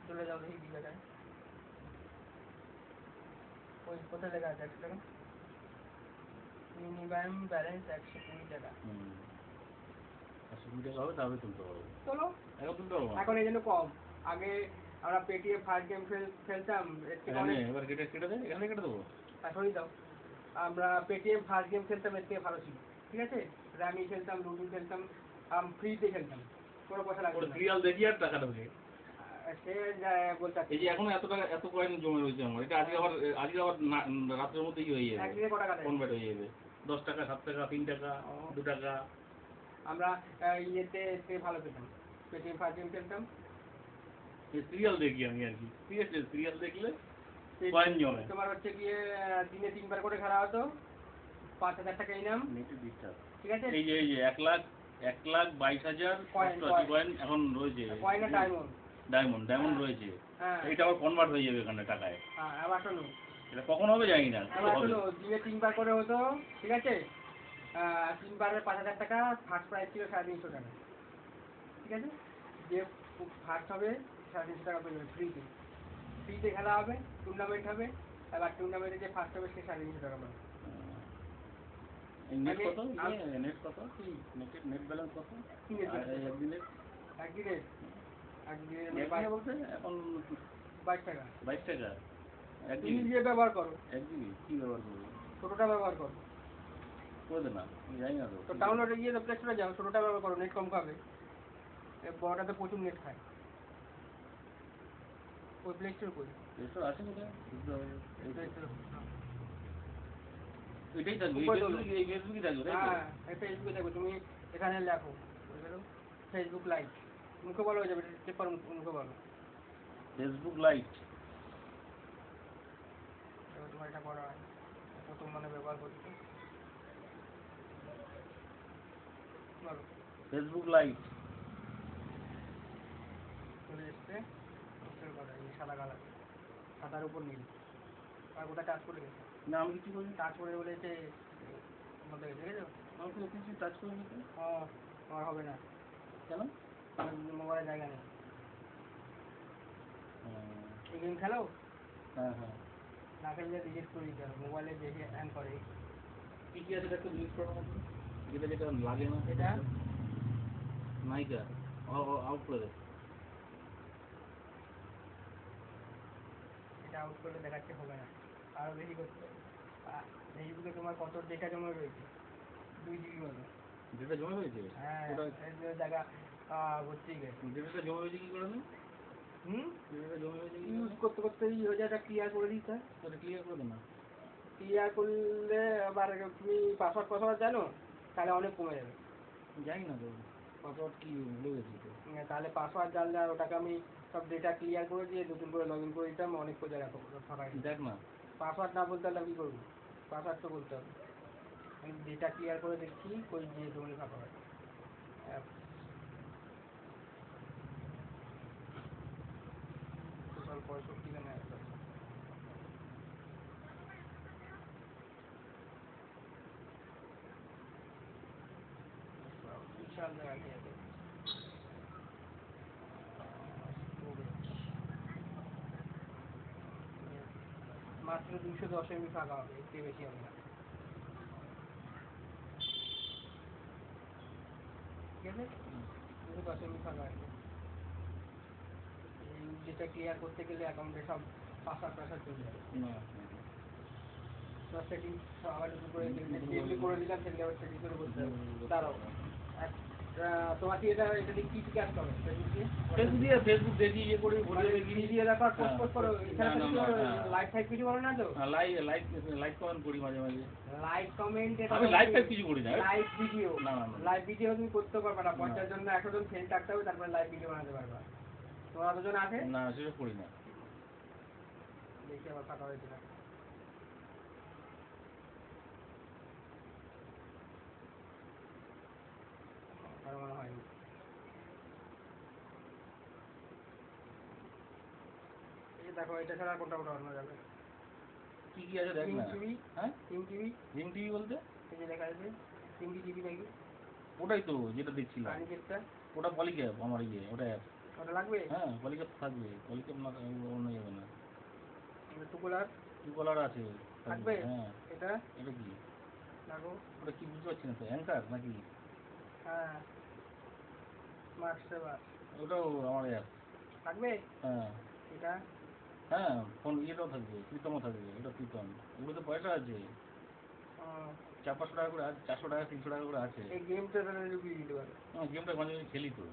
চলে যাও দেখি কি লেখা আছে। ওই কোথায় লেখা আছে 100 টাকা? মিনিমাম ব্যালেন্স 120 টাকা। 120 টাকা হবে তাহলে তুলতে পারবো। চলো এখন তুলতে পারবো না। এখন এই জন্য কম। আগে আমরা পেটিএম ফার্স্ট গেম খেলতাম এর থেকে অনেক। এবার কেটে কেটে দেয়, এখানে কেটে দেবো। সরিয়ে দাও। আমরা পেটিএম ফার্স্ট গেম খেলতাম এর থেকে ভালো ছিল, ঠিক আছে? রামি খেলতাম, লুডু খেলতাম, ফ্রিতে খেলতাম, কোনো পয়সা লাগতো না। সিরিয়াল দেখি আর টাকা ঢোকে। সে বলতে এই যে এখন এত টাকা এত কয়েন জমে রয়েছে আমার, এটা আজকে আবার রাতের মধ্যে কি হয়ে যাবে, একদিনে কটা কাটে? কনভার্ট হয়ে যাবে। 10 টাকা 7 টাকা 3 টাকা 2 টাকা। আমরা ইয়েতে ভালো পেতাম, পেটিএম ফার্স্ট গেম খেলতাম। সিরিয়াল দেখি আমি আর কি, ঠিক আছে? সিরিয়াল দেখলে কয়েন জমে। তোমার হচ্ছে গিয়ে দিনে 3 বার করে খেলা হতো, 5,000 টাকা ইনাম, ঠিক আছে? এই যে 1,22,000 কয়েন এখন রয়েছে। কয়েনে ডায়মন্ড রয়েছে। হ্যাঁ, এটা আবার কনভার্ট হয়ে যাবে এখানে টাকায়। হ্যাঁ আবার শোনো, এটা কখন হবে জানি না, আবার শোনো, দিনে 3 বার করে হতো, ঠিক আছে? 3 বারে 5,000 টাকা, ফার্স্ট প্রাইজ ছিল 350 টাকা, ঠিক আছে? যে ফার্স্ট হবে 350 টাকা পেয়ে যাবে ফ্রিতে খেলা হবে, টুর্নামেন্ট হবে, এবার টুর্নামেন্টে যে ফার্স্ট হবে সে 350 টাকা পাবে। নেট কত? নেট কত? নেট ব্যালেন্স কত? একদিনের একদিনে বলতে এখন 22 টাকা। 22 টাকা তুমি একদিন। যে ব্যবহার করো, একদিনই কি ব্যবহার করবো? ছোটটা ব্যবহার করো, করে দে না, আমি জানি না তো ডাউনলোডে গিয়ে তো প্লে স্টোরে যাও, ছোটটা ব্যবহার করো, নেট কম খাবে। বড়টাতে প্রচুর নেট খায়। ওই প্লে স্টোর করি, এসব আছে কোথায় বুঝতে হবে। Play store. এটাই থাকবে, এই ফেসবুকই থাকবে, তাই তো? হ্যাঁ, ফেসবুকে দেখো, তুমি এখানে লেখো ফেসবুক লাইভ, মুখে বলো হয়ে যাবে, চেক করো মুখে বলো। Facebook light. এবার তোমার এটা করা হয়, প্রথম মানে ব্যবহার করছো বলো। ফেসবুক লাইট চলে এসছে, ইনস্টল করা, এই সাদা কালার, সাদার উপর নীল, আর ওটা টাচ করে গেছে, না আমি কিছু করি, টাচ করে বলেছে বলতে গেছে, ঠিক আছে? আমি তো কিছু টাচ করে নিতে। আমার হবে না, কেন? মোবাইলে জায়গা নেই। এই গেম খেলো, হ্যাঁ হ্যাঁ, না খেললে রিজেক্ট করে দিতে হবে, মোবাইলে দেখে হ্যাং করে। কি কি আছে একটু জিজ্ঞেস করার মতো, যেটা যেটা লাগে না এটা নাইকা আউট করে দে। এটা আউট করলে দেখাচ্ছে হবে না, আরও বেশি করতে হবে। ফেসবুকে তোমার কত ডেটা জমা রয়েছে? 2 জিবি মতো। যেটা জমা হয়েছে হ্যাঁ, ওটা জায়গা ভর্তি গেছে। যেটা জমা হয়েছে কি করে না, যেটা জমা হয়েছে কি ইউজ করতে করতে হয়ে যায়, ক্লিয়ার করে দিতে হয়। ওটা ক্লিয়ার করে দে না। ক্লিয়ার করলে আবার তুমি পাসওয়ার্ড জানো, তাহলে অনেক কমে যাবে। জানি না তো পাসওয়ার্ড কি ভুলে গেছি তো। তাহলে পাসওয়ার্ড জানলে আর ওটাকে আমি সব ডেটা ক্লিয়ার করে দিয়ে নতুন করে লগ ইন করে দিতাম, অনেক জায়গা ফাঁকাই। দেখ না, পাসওয়ার্ড না বলতে হলে আমি কী করবো? পাসওয়ার্ড তো বলতে হবে। আমি ডেটা ক্লিয়ার করে দেখছি কই যে তোমার ফাঁকা হয়। টোটাল 65 গানে আছে, বিশাল জায়গা নিয়ে আছে। মাত্র 210 MB ফাঁকা হবে, এর থেকে বেশি হবে না, ঠিক আছে? 210 MB ফাঁকা আছে। এই যেটা ক্লিয়ার করতে গেলে অ্যাকাউন্টে সব পাসওয়ার্ড চলে যাবে। না সব সেটিং আবার নতুন করে যেগুলি করে দিলাম সেগুলি আবার সেটিং করে বলতে হবে। দাঁড়াও, তোমার কি এটা কি কি কাজ করো ফেসবুক দেখি ইয়ে করে ভরে দেখি দিয়ে তারপর পোস্ট করো? এখানে লাইভ টাইপ কিছু করো না তো? লাইক কমেন্ট করি মাঝে মাঝে। লাইভ কমেন্ট, আমি লাইভ টাইপ কিছু করি না। লাইভ ভিডিও তুমি করতে পারবে না, পঞ্চাশ জন্য 100 জন ফ্রেন্ড থাকতে হবে, তারপরে লাইভ ভিডিও বানাতে পারবা। তোমার কতজন আছে? না সেটা করি না। দেখি আবার ফাঁকা হয়েছিল, মনে হয়নি। দেখো এটা ছাড়া আর কোনটা বানানো যাবে? কি কি আছে দেখ কিং না। টিভি, হ্যাঁ, কিং টিভি, রিং টিভি বলতে? এই যে লেখা আছে কিং টিভি নাকি ওটাই তো যেটা দেখছিলাম। কানিকেটটা, ওটা পলিক্যাপ আমার ইয়ে, ওটা অ্যাপ। ওটা লাগবে? হ্যাঁ, পলিক্যাপ থাকবে, পলিক্যাপ না থাকলে অন্য যাবে না। টুকুলার টু কলার আছে, থাকবে? হ্যাঁ। এটা এটা কি? লাগো। ওটা কি বুঝতে পারছি না তো, অ্যাঙ্কার নাকি? হ্যাঁ, স্মার্ট সেভার ওটাও আমার অ্যাপ। থাকবে? হ্যাঁ এটা হ্যাঁ, ফোন ইয়েটাও থাকবে, প্রীতমও থাকবে, ওটা প্রীতম। ওগুলো তো পয়সা আছে, আহ, 400-500 টাকা করে আছে, 400 টাকা 300 টাকা করে আছে। এই গেমটা তাহলে ঢুকিয়ে দিতে পারো। গেমটা মাঝে মাঝে খেলি তো,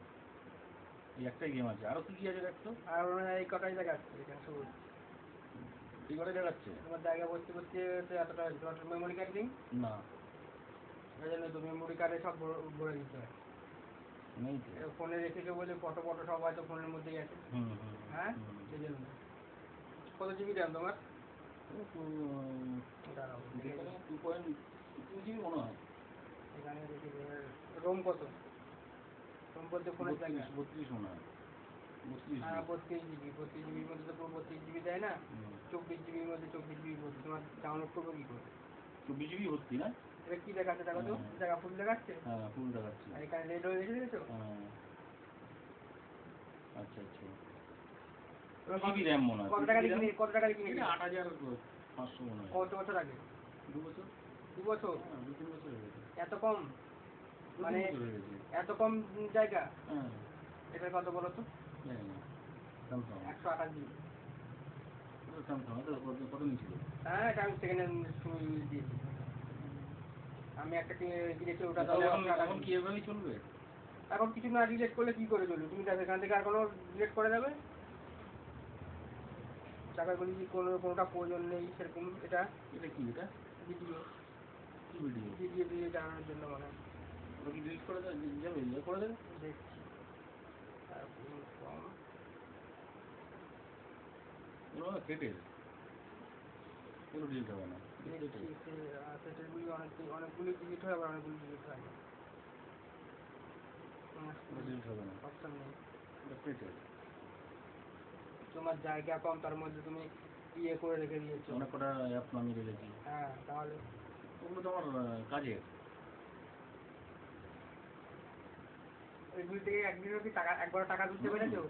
এই একটাই গেম আছে, আরও কি কি আছে দেখতো? আর মনে হয় এই কটাই দেখাচ্ছে এখানে শুধু। এই কটাই দেখাচ্ছে? তোমার জায়গা ভর্তি করতে এতটা তোমার মেমোরি কার্ড নেই, না, এই জন্য তো মেমোরি কার্ডে সব ভরে দিতে হয়। নেই তো। ফোনে রেখেছো বলে ফটো ফটো সব হয়তো ফোনের মধ্যেই আছে। হুম হুম হ্যাঁ, হুম। সেই জন্য। কত জিবি র্যাম তোমার? ও তো, দাঁড়াও, দেখে এখানে নিই। 2.2 জিবি মনে হয়। এখানে দেখি রোম কত? রোম বলতে ফোনের জায়গা 32 মনে হয়, 32 হ্যাঁ জিবি। 32 জিবি, 32 জিবির মধ্যে তো পুরো 32 জিবি দেয় না। হুম। 24 জিবির মধ্যে 24 জিবি ভর্তি, তোমার ডাউনলোড করবো কি করে? 24 জিবি ভর্তি না? এটা কি দেখাচ্ছে দেখো তো, হ্যাঁ। জায়গা ফুল দেখাচ্ছে, হ্যাঁ, ফুল দেখাচ্ছে। আর এখানে রেড হয়ে গেছে দেখেছো? হ্যাঁ, আচ্ছা আচ্ছা। এবার 2 জিবি র্যাম মনে হয়। কত টাকা দিয়ে কিনে, কত টাকা দিয়ে কিনে? এটা 8,500 মনে হয়। কত বছর আগে? 2 বছর? 2 বছর? হ্যাঁ, 2-3 বছর হয়ে গেছে। এত কম? 2-3 মানে বছর হয়ে গেছে। এত কম জায়গা? হ্যাঁ, এটার কত বলো তো? জানি না। স্যামসাং। 128 জিবি। ওটা স্যামসাং, ওটা কত নিয়েছিল? হ্যাঁ, এটা আমি সেকেন্ড হ্যান্ড দিয়েছি। আমি একটা কিনেছি, ওটা তো তাহলে এখন 128 এখন কি জিবি। এভাবেই চলবে? এখন কিছু না ডিলেট করলে কি করে চলবে? তুমি দেখো এখান থেকে আর কোনো ডিলেট করে যাবে, জায়গাগুলি কি কোনোটা প্রয়োজন নেই সেরকম। এটা এটা কি এটা? ভিডিও, কি ভিডিও? ভিডিও দিয়ে জানানোর জন্য মনে হয়। ওটা কি ডিলিট করে যাবে, ইয়ে করে দেবে? দেখছি কম। ওগুলো কেটে, কোনো ডিলিট হবে না। দেখছি সেটাগুলি অনেকগুলি ডিলিট হয়, আবার অনেকগুলি ডিলিট হয় না। ওটা ডিলিট হবে না, অপশন নেই। ওটা কেটে। তোমার জায়গা কম, তার মধ্যে তুমি ইয়ে করে রেখে দিয়েছো। অনেক কটা অ্যাপ নামিয়ে রেখেছি। হ্যাঁ, তাহলে ওগুলো তো আমার কাজের। ওইগুলি থেকে একদিনও কি টাকা, একবার টাকা তুলতে পেরেছো?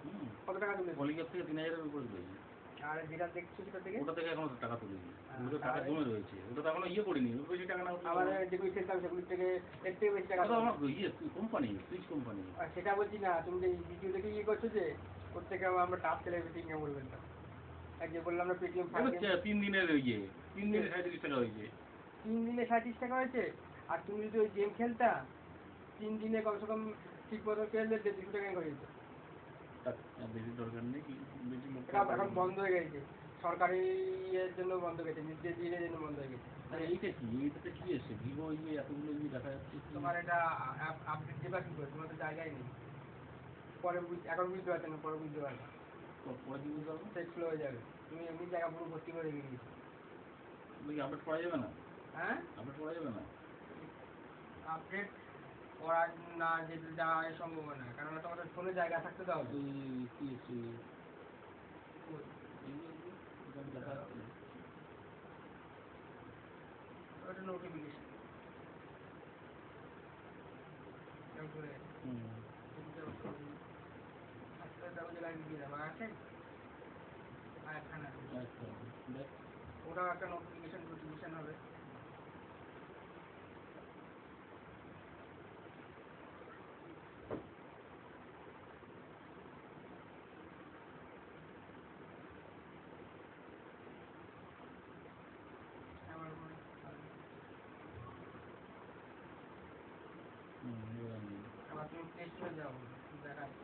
কত টাকা তুলেছো? পলিগ্রাফ থেকে 3,000-এর উপরে তুলেছি। আর যেটা দেখছো সেটা থেকে? ওটা থেকে এখনো টাকা তুলিনি। হ্যাঁ, ওগুলো তো টাকা তাহলে? জমে রয়েছে, ওটা তো এখনো ইয়ে করিনি, ওর বেশি টাকা না উঠলে আমাদের যেগুলি খেলতাম সেগুলি থেকে এর থেকে বেশি টাকা ওটা তো তুলেছো। আমার ইয়ে কোম্পানি, সুইচ কোম্পানি। আর সেটা বলছি না, তুমি যে ভিডিও দেখে ইয়ে করছো যে, ওর থেকে আমরা টাপ খেলে মিটিং এ বলবেন না। আর যে বললাম না পেটিএম 3 দিনের ইয়ে, 3 দিনে 37 টাকা হয়েছে। 3 দিনে 37 টাকা হয়েছে। আর তুমি যদি ওই গেম খেলতা 3 দিনে কমসে কম ঠিক মতো খেললে 200 টাকা করে যেত। থাক, আর বেশি দরকার নেই, বেশি লোক এটা এখন বন্ধ হয়ে গেছে, সরকারি ইয়ের জন্য বন্ধ হয়ে গেছে, নির্দেশ দিয়ে জন্য বন্ধ হয়ে গেছে। আরে এইটা কি, এইটাতে কি এসছে? ভিভো ইয়ে এতগুলো ইয়ে দেখা যাচ্ছে। তোমার এটা আপডেট দেবা কি করে? তোমার তো জায়গায় নেই। পরে এখন বুঝতে পারছো না, পরে বুঝতে পারবে। পরে কি বুঝতে পারবো? সেট স্লো হয়ে যাবে, তুমি এমনি জায়গা পুরো ভর্তি করে রেখে দিয়েছো। আপডেট করা যাবে না? হ্যাঁ, আপডেট করা যাবে না? আপডেট করা না যেতে যাওয়া সম্ভব না, কারণ তোমাদের ফোনে জায়গা থাকতে দাও। কি এসছে? এই যে এখানে দেখা যাচ্ছে। ওটা নোটিফিকেশন হুম। আচ্ছা, দেখ। ওটাও একটা নোটিফিকেশন হবে। আবার তুমি প্লে স্টোরে যাও, দেখাচ্ছি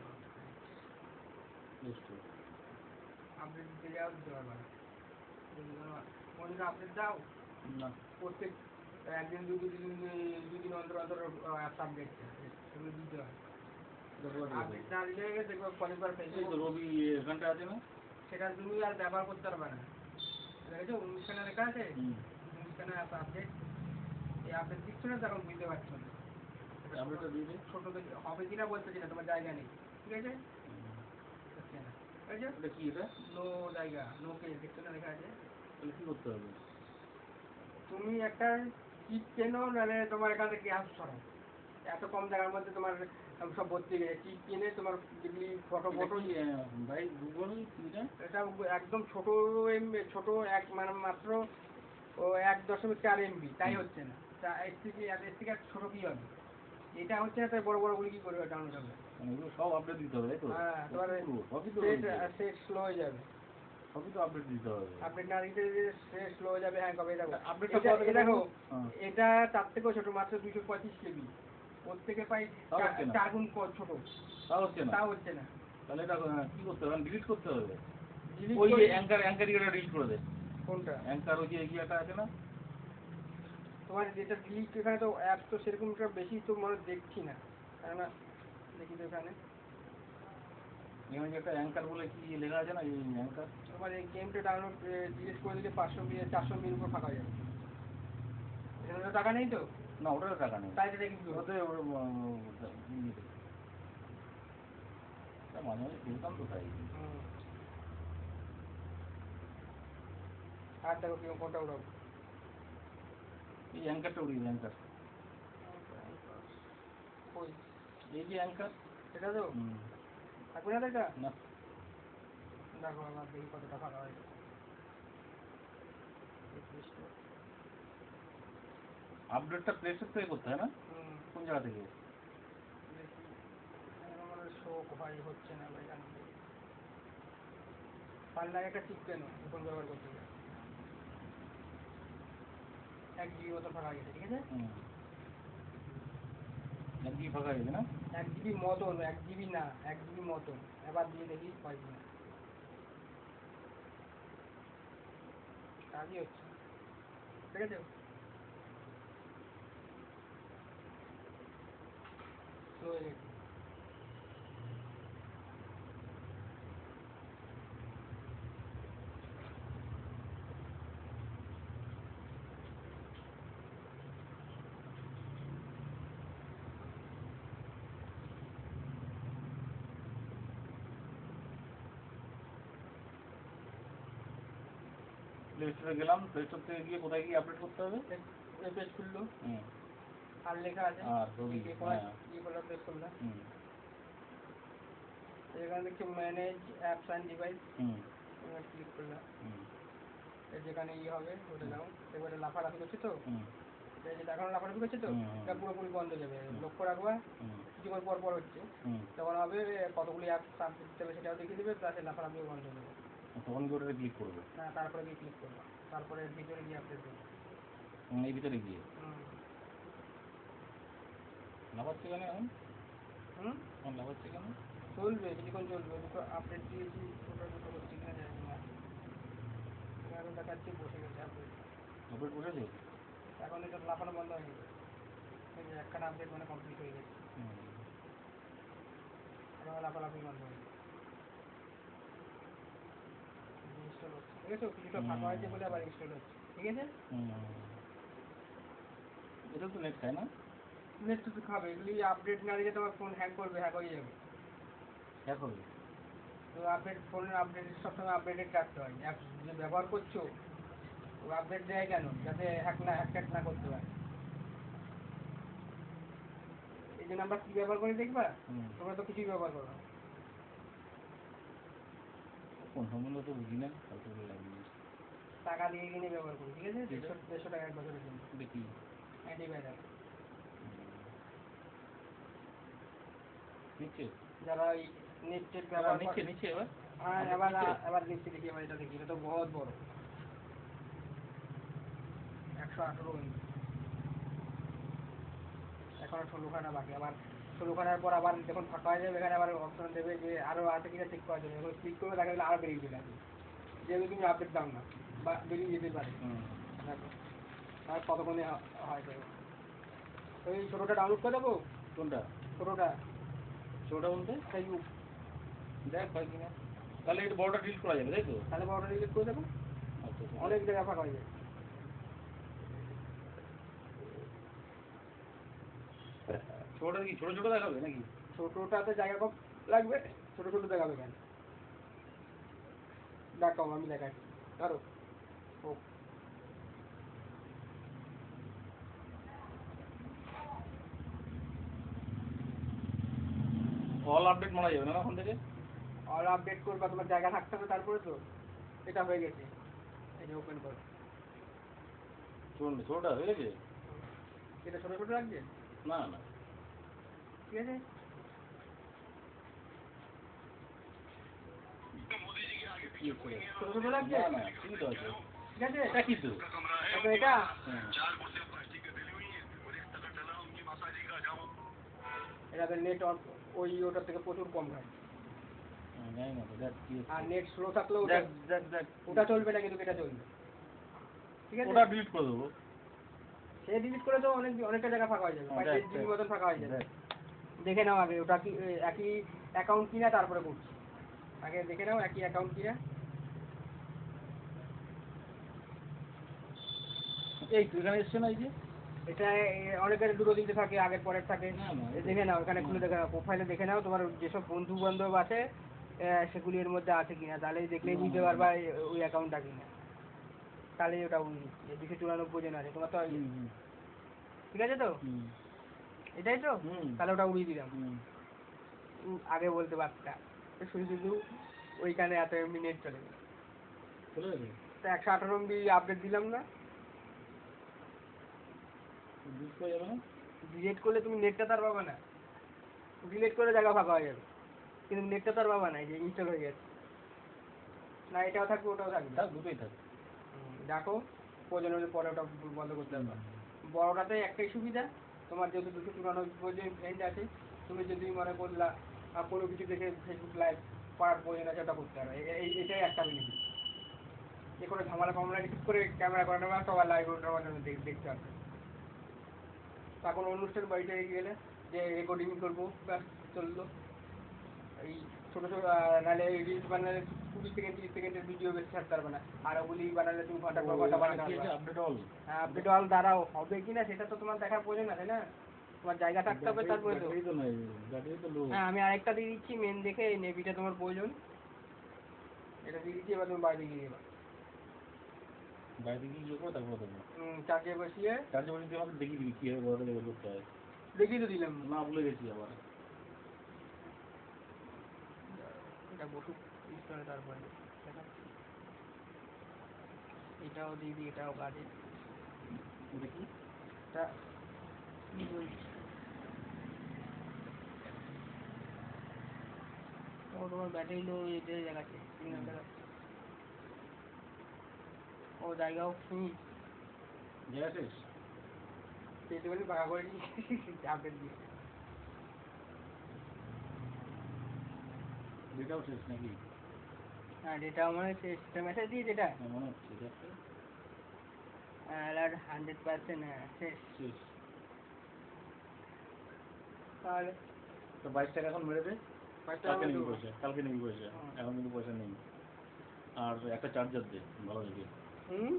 আপডেট দিতে যাও, দিতে পারবা না। কোনদিন আপডেট দাও না। প্রত্যেক একদিন দুদিন অন্তর অন্তর অ্যাপ আপডেট সেগুলো দিতে হয়। আপডেট না দিলে দেখবো কয়েকবার ফেলবে। রবি এখানটা আছে না? সেটা তুমি আর ব্যবহার করতে পারবে না। দেখেছো 19খানা লেখা আছে, 19খানা অ্যাপ আপডেট। এই আপডেট দিচ্ছ না, তখন বুঝতে পারছো না। আপডেটটা দিয়ে দে। ছোট হবে কিনা বলতেছি না, তোমার জায়গা নেই, ঠিক আছে? হচ্ছে না। এটা কি এটা? নো জায়গা, নো কেস, দেখছো না লেখা আছে? তাহলে কি করতে হবে? তুমি একটা চিপ কেনো, নাহলে তোমার এখান থেকে গ্যাস ছড়াও। এত কম জায়গার মধ্যে তোমার সব ভর্তি হয়ে গেছে। চিপ কিনে তোমার দেখলি ফটো ভাই গুগল কিটা? এটা একদম ছোট ছোট এক মানে মাত্র ও 1.4 MB, তাই হচ্ছে না। এর থেকে আর ছোট কি হবে? এটা হচ্ছে না, তাই বড় বড় গুলি কি করবে ডাউনলোড হবে? মানে এগুলো সব আপডেট দিতে হবে, তাই তো? হ্যাঁ, তোমার সবই তো সেট স্লো হয়ে যাবে। সবই তো আপডেট দিতে হবে। আপডেট না দিতে সেট স্লো হয়ে যাবে। হ্যাঁ, কবে দেখো আপডেটটা দেখো হ্যাঁ। এটা তার থেকেও ছোট, মাত্র 225 KB। ওর থেকে প্রায় তাও হচ্ছে না। 4 গুণ ছোট, তাও হচ্ছে না। তাও হচ্ছে না। তাহলে এটা কি করতে হবে? ডিলিট করতে হবে। Delete ওই যে করে- অ্যাঙ্কার ইয়েটা ডিলিট করে দে। কোনটা? অ্যাঙ্কার ওই যে ইয়েটা আছে না? তোমার যেটা ডিলিট, এখানে তো অ্যাপ তো সেরকম একটা বেশি তো মনে দেখছি না, কেননা দেখি তো এখানে এখানে যে একটা অ্যাঙ্কার বলে কি লেখা আছে না, এই অ্যাঙ্কার। তোমার এই গেমটা ডাউনলোড ডিলিট করে দিলে 400 MB উপর ফাঁকা হয়ে যাবে। এখানে তো টাকা নেই তো, না ওটারও টাকা নেই। তাই এটা কিন্তু ওতে মাঝে মাঝে দেখতাম তো তাই। আর দেখো কি কোনটা উঠাবো। এই অ্যাঙ্কারটা উড়িয়ে অ্যাঙ্কার, ওই এই যে অ্যাঙ্কার এটা তো থাকবে না তো এটা। না। দেখো আবার দেখি কতটা ফাঁকা হয়। আপডেটটা প্লে স্টোর থেকে করতে হয় না? কোন জায়গা থেকে? দেখি আমার শো হয়, হচ্ছে না ভাই। এখান থেকে পারলে একটা টিপ কেন ফোন ব্যবহার করতে হবে। 1 GB মতো ফাঁকা গেছে, ঠিক আছে? 1 GB ফাঁকা গেছে না? 1 GB মতন, 1 GB না, 1 GB মতন। এবার দিয়ে দেখি হয় কিনা। কাজই হচ্ছে, ঠিক আছে? স্লো হয়ে গেছে। প্লে স্টোরে গেলাম, প্লে স্টোর থেকে গিয়ে কোথায় গিয়ে আপডেট করতে হবে? এই পেজ খুললো, হুম। আর লেখা আছে আর ছবি, হ্যাঁ। কি করলাম, প্রেস করলাম। হুম। এখানে দেখছি manage apps and device, hmm. Click করলাম। হুম। যেখানে হবে ওটা যাও, এবারে লাফালাফি করছে তো, হুম। এখন লাফালাফি করছে তো, এটা পুরোপুরি বন্ধ হয়ে যাবে। লক্ষ্য রাখবা কিছুক্ষণ পর পর হচ্ছে, তখন হবে কতগুলি অ্যাপ আপডেট দিতে হবে সেটাও দেখিয়ে দেবে, প্লাস লাফালাফিও বন্ধ হয়ে যাবে। তখন কি ওটাতে ক্লিক করবে? হ্যাঁ, তারপরে গিয়ে ক্লিক করবা, তারপরে ভিতরে গিয়ে আপডেট দেবে। এই ভিতরে গিয়ে লাফাচ্ছে কেন এখন? এখন লাফাচ্ছে কেন? চলবে, কিছুক্ষণ চলবে। দুটো আপডেট দিয়েছি, ওটা দুটো হচ্ছে কিনা জানি না। এখানে দেখাচ্ছি বসে গেছে আপডেট। আপডেট বসেছে? এখন এটা লাফানো বন্ধ হয়নি, এই যে একখানা আপডেট মানে কমপ্লিট হয়ে গেছে। এখন লাফালাফি বন্ধ হয়নি, ইনস্টল হচ্ছে। ঠিক আছে, কিছুটা ফাঁকা হয়েছে বলে আবার ইনস্টল হচ্ছে, ঠিক আছে? এটা তো নেট খায় না? নেট তো খাবে, এগুলি আপডেট না দিলে তোমার ফোন হ্যাং করবে, হ্যাক হয়ে যাবে। হ্যাক হবে? তো আপডেট, ফোনের আপডেট সবসময় আপডেটেড রাখতে হয়। অ্যাপ যে ব্যবহার করছো ও আপডেট দেয় কেন, যাতে হ্যাক না করতে পারে। এই জন্য আমরা কি ব্যবহার করি দেখবা, তোমরা তো কিছুই ব্যবহার করো না। কোন সম্বন্ধে তো বুঝি না, ফালতু করে লাগিয়ে টাকা দিয়ে কিনে ব্যবহার করি, ঠিক আছে? 150 টাকা 1 বছরের জন্য দেখি। অ্যান্টিভাইরাস। নিচ্ছে? যারা ওই নেট টেট ব্যবহার করে। নিচ্ছে এবার? হ্যাঁ, এবার নিচ্ছে, দেখি এবার এটা দেখি। এটা তো বহুত বড়, 118 MB। এখনো 16খানা বাকি। আবার 16খানার পর আবার যখন ফাঁকা হয়ে যাবে, এখানে আবার অপশন দেবে যে আরো আছে কিনা চেক করার জন্য। এবার ক্লিক করবে, দেখা গেলে আরো বেরিয়ে চলে আসবে, যেহেতু তুমি আপডেট দাও না, বা বেরিয়ে যেতে পারে। দেখো আর কতক্ষণে হয় দেখো। তো এই ছোটোটা ডাউনলোড করে দেবো। কোনটা? ছোটোটা ছোটটা বলতে? ফেসবুক। দেখ হয় কিনা। তাহলে এটা বড়টা ডিলিট করা যাবে, তাই তো? তাহলে বড়টা ডিলিট করে দেবো, আচ্ছা আচ্ছা। অনেক জায়গা ফাঁকা হয়ে যাবে। ছোটটা কি ছোট ছোট দেখাবে নাকি? ছোটোটাতে জায়গা কম লাগবে, ছোটো ছোটো দেখাবে কেন? দেখাও, আমি দেখাই ধরো। ও অল আপডেট মারা যাবে না ওখান থেকে? অল আপডেট করবা, তোমার জায়গা থাকতে হবে তারপরে তো। এটা হয়ে গেছে, এই যে ওপেন করো। ছোটটা হয়ে গেছে? এটা ছোট ছোট লাগছে? না না, ঠিক আছে। ছোট ছোট লাগছে? না না, ঠিক তো আছে। ঠিক আছে, এটা কি তো? আচ্ছা এটা হ্যাঁ। এটা নেট ওই ওটার থেকে প্রচুর কম খায়। জানি না তো, দেখ কি হচ্ছে। আর নেট স্লো থাকলেও দেখ দেখ দেখ, ওটা চলবে না, কিন্তু এটা চলবে। ঠিক আছে, ওটা ডিলিট করে দেবো। সে ডিলিট করে তো অনেকটা জায়গা ফাঁকা হয়ে যাবে, হ্যাঁ, 5 দেখ, জিবি দেখ। মতন ফাঁকা হয়ে যাবে। দেখ। দেখে নাও আগে ওটা কি একই অ্যাকাউন্ট কিনা, তারপরে করছি। আগে দেখে নাও একই অ্যাকাউন্ট কিনা। এই তো এখানে এসছে না এই যে? এটা অনেকের দুটো তিনটে থাকে, আগের পরের থাকে। না, না, এই দেখে নাও, এখানে খুলে দেখে নাও, প্রোফাইলে দেখে নাও তোমার যেসব বন্ধু বান্ধব আছে সেগুলি এর মধ্যে আছে কিনা, তাহলেই দেখলেই বুঝতে পারবা ওই অ্যাকাউন্টটা কিনা। তাহলে ওটা 294 জন আছে তোমার তো। ঠিক আছে তো, এটাই তো। তাহলে ওটা উড়িয়ে দিলাম। আগে বলতে পারতা, শুধু শুধু ওইখানে এত এমবি নেট চলে গেল। চলে যাবে? তো 118 এমবি আপডেট দিলাম না? ডিলিট করে যাবে না? ডিলেট করলে তুমি নেটটা তার পাবে না। ডিলেট করে জায়গা ফাঁকা হয়ে যাবে, কিন্তু নেটটা তার পাবা না, এই যে ইনস্টল হয়ে গেছে। না এটাও থাকবে ওটাও থাকবে। থাক, দুটোই থাক। দেখো, প্রয়োজন হলে পরে ওটা বন্ধ করতে পারবা। বড়টাতে একটাই সুবিধা, তোমার যেহেতু 294 জন ফ্রেন্ড আছে, তুমি যদি মনে করলা কোনো কিছু দেখে ফেসবুক লাইভ করার প্রয়োজন আছে, ওটা করতে পারো। এটাই একটা বেনিফিট। যে কোনো ঝামেলা ফামেলা ঠিক করে ক্যামেরা করে নেওয়া, সবাই লাইভ ওটার মাধ্যমে দেখতে পারবে। তা কোনো অনুষ্ঠান বাড়িতে গেলে যে রেকর্ডিং করবো, ব্যাস চললো। এই ছোটো ছোটো নাহলে রিলস বানালে 20 সেকেন্ড 30 সেকেন্ডের ভিডিও বেশি ছাড়তে পারবে না, আর ওগুলি বানালে 2 ঘন্টা 4 ঘন্টা বানাতে পারবে। Update all. হ্যাঁ, আপডেট অল দ্বারাও হবে কিনা সেটা তো তোমার দেখার প্রয়োজন আছে না, তোমার জায়গা থাকতে হবে তারপরে তো। ব্যাটারি তো নাই, ব্যাটারি তো লো। হ্যাঁ, আমি আরেকটা দিয়ে দিচ্ছি মেন দেখে, এই নেভিটা তোমার প্রয়োজন। এটা দিয়ে দিচ্ছি, এবার তুমি বাইরে গিয়ে দেবা। বাইরে গিয়ে করবো, তারপর দেবো। চার্জে বসিয়ে চার্জে বসে দিয়ে আমাকে দেখিয়ে দিবি কীভাবে বড় লেভেল করতে হয়। দেখিয়ে তো দিলাম। না, ভুলে গেছি আবার। এটা বসুক ইনস্টলে, তারপরে দেখাচ্ছি। এটাও দিয়ে দিই, এটাও কাজে। দেখি। এটা কি বলছি, তোমার ব্যাটারি লো এটা দেখাচ্ছে, সিগন্যাল দেখাচ্ছে। ও জায়গাও জায়গা শেষ? পেতে বলে ফাঁকা করে দিয়েছি আপডেট দিয়ে। ডেটাও শেষ নাকি? হ্যাঁ, ডেটা আমার সিস্টেম মেসেজ দিয়ে যেটা মনে হচ্ছে দেখতে। অ্যালার্ট 100% শেষ। শেষ। তাহলে তো 22 টাকা এখন মেরে দে। 5 টাকা কালকে করে নিবি দেবো। পয়সা, কালকে নিবি পয়সা। এখন কিন্তু পয়সা নেই। আর একটা চার্জার দে ভালো দেখে,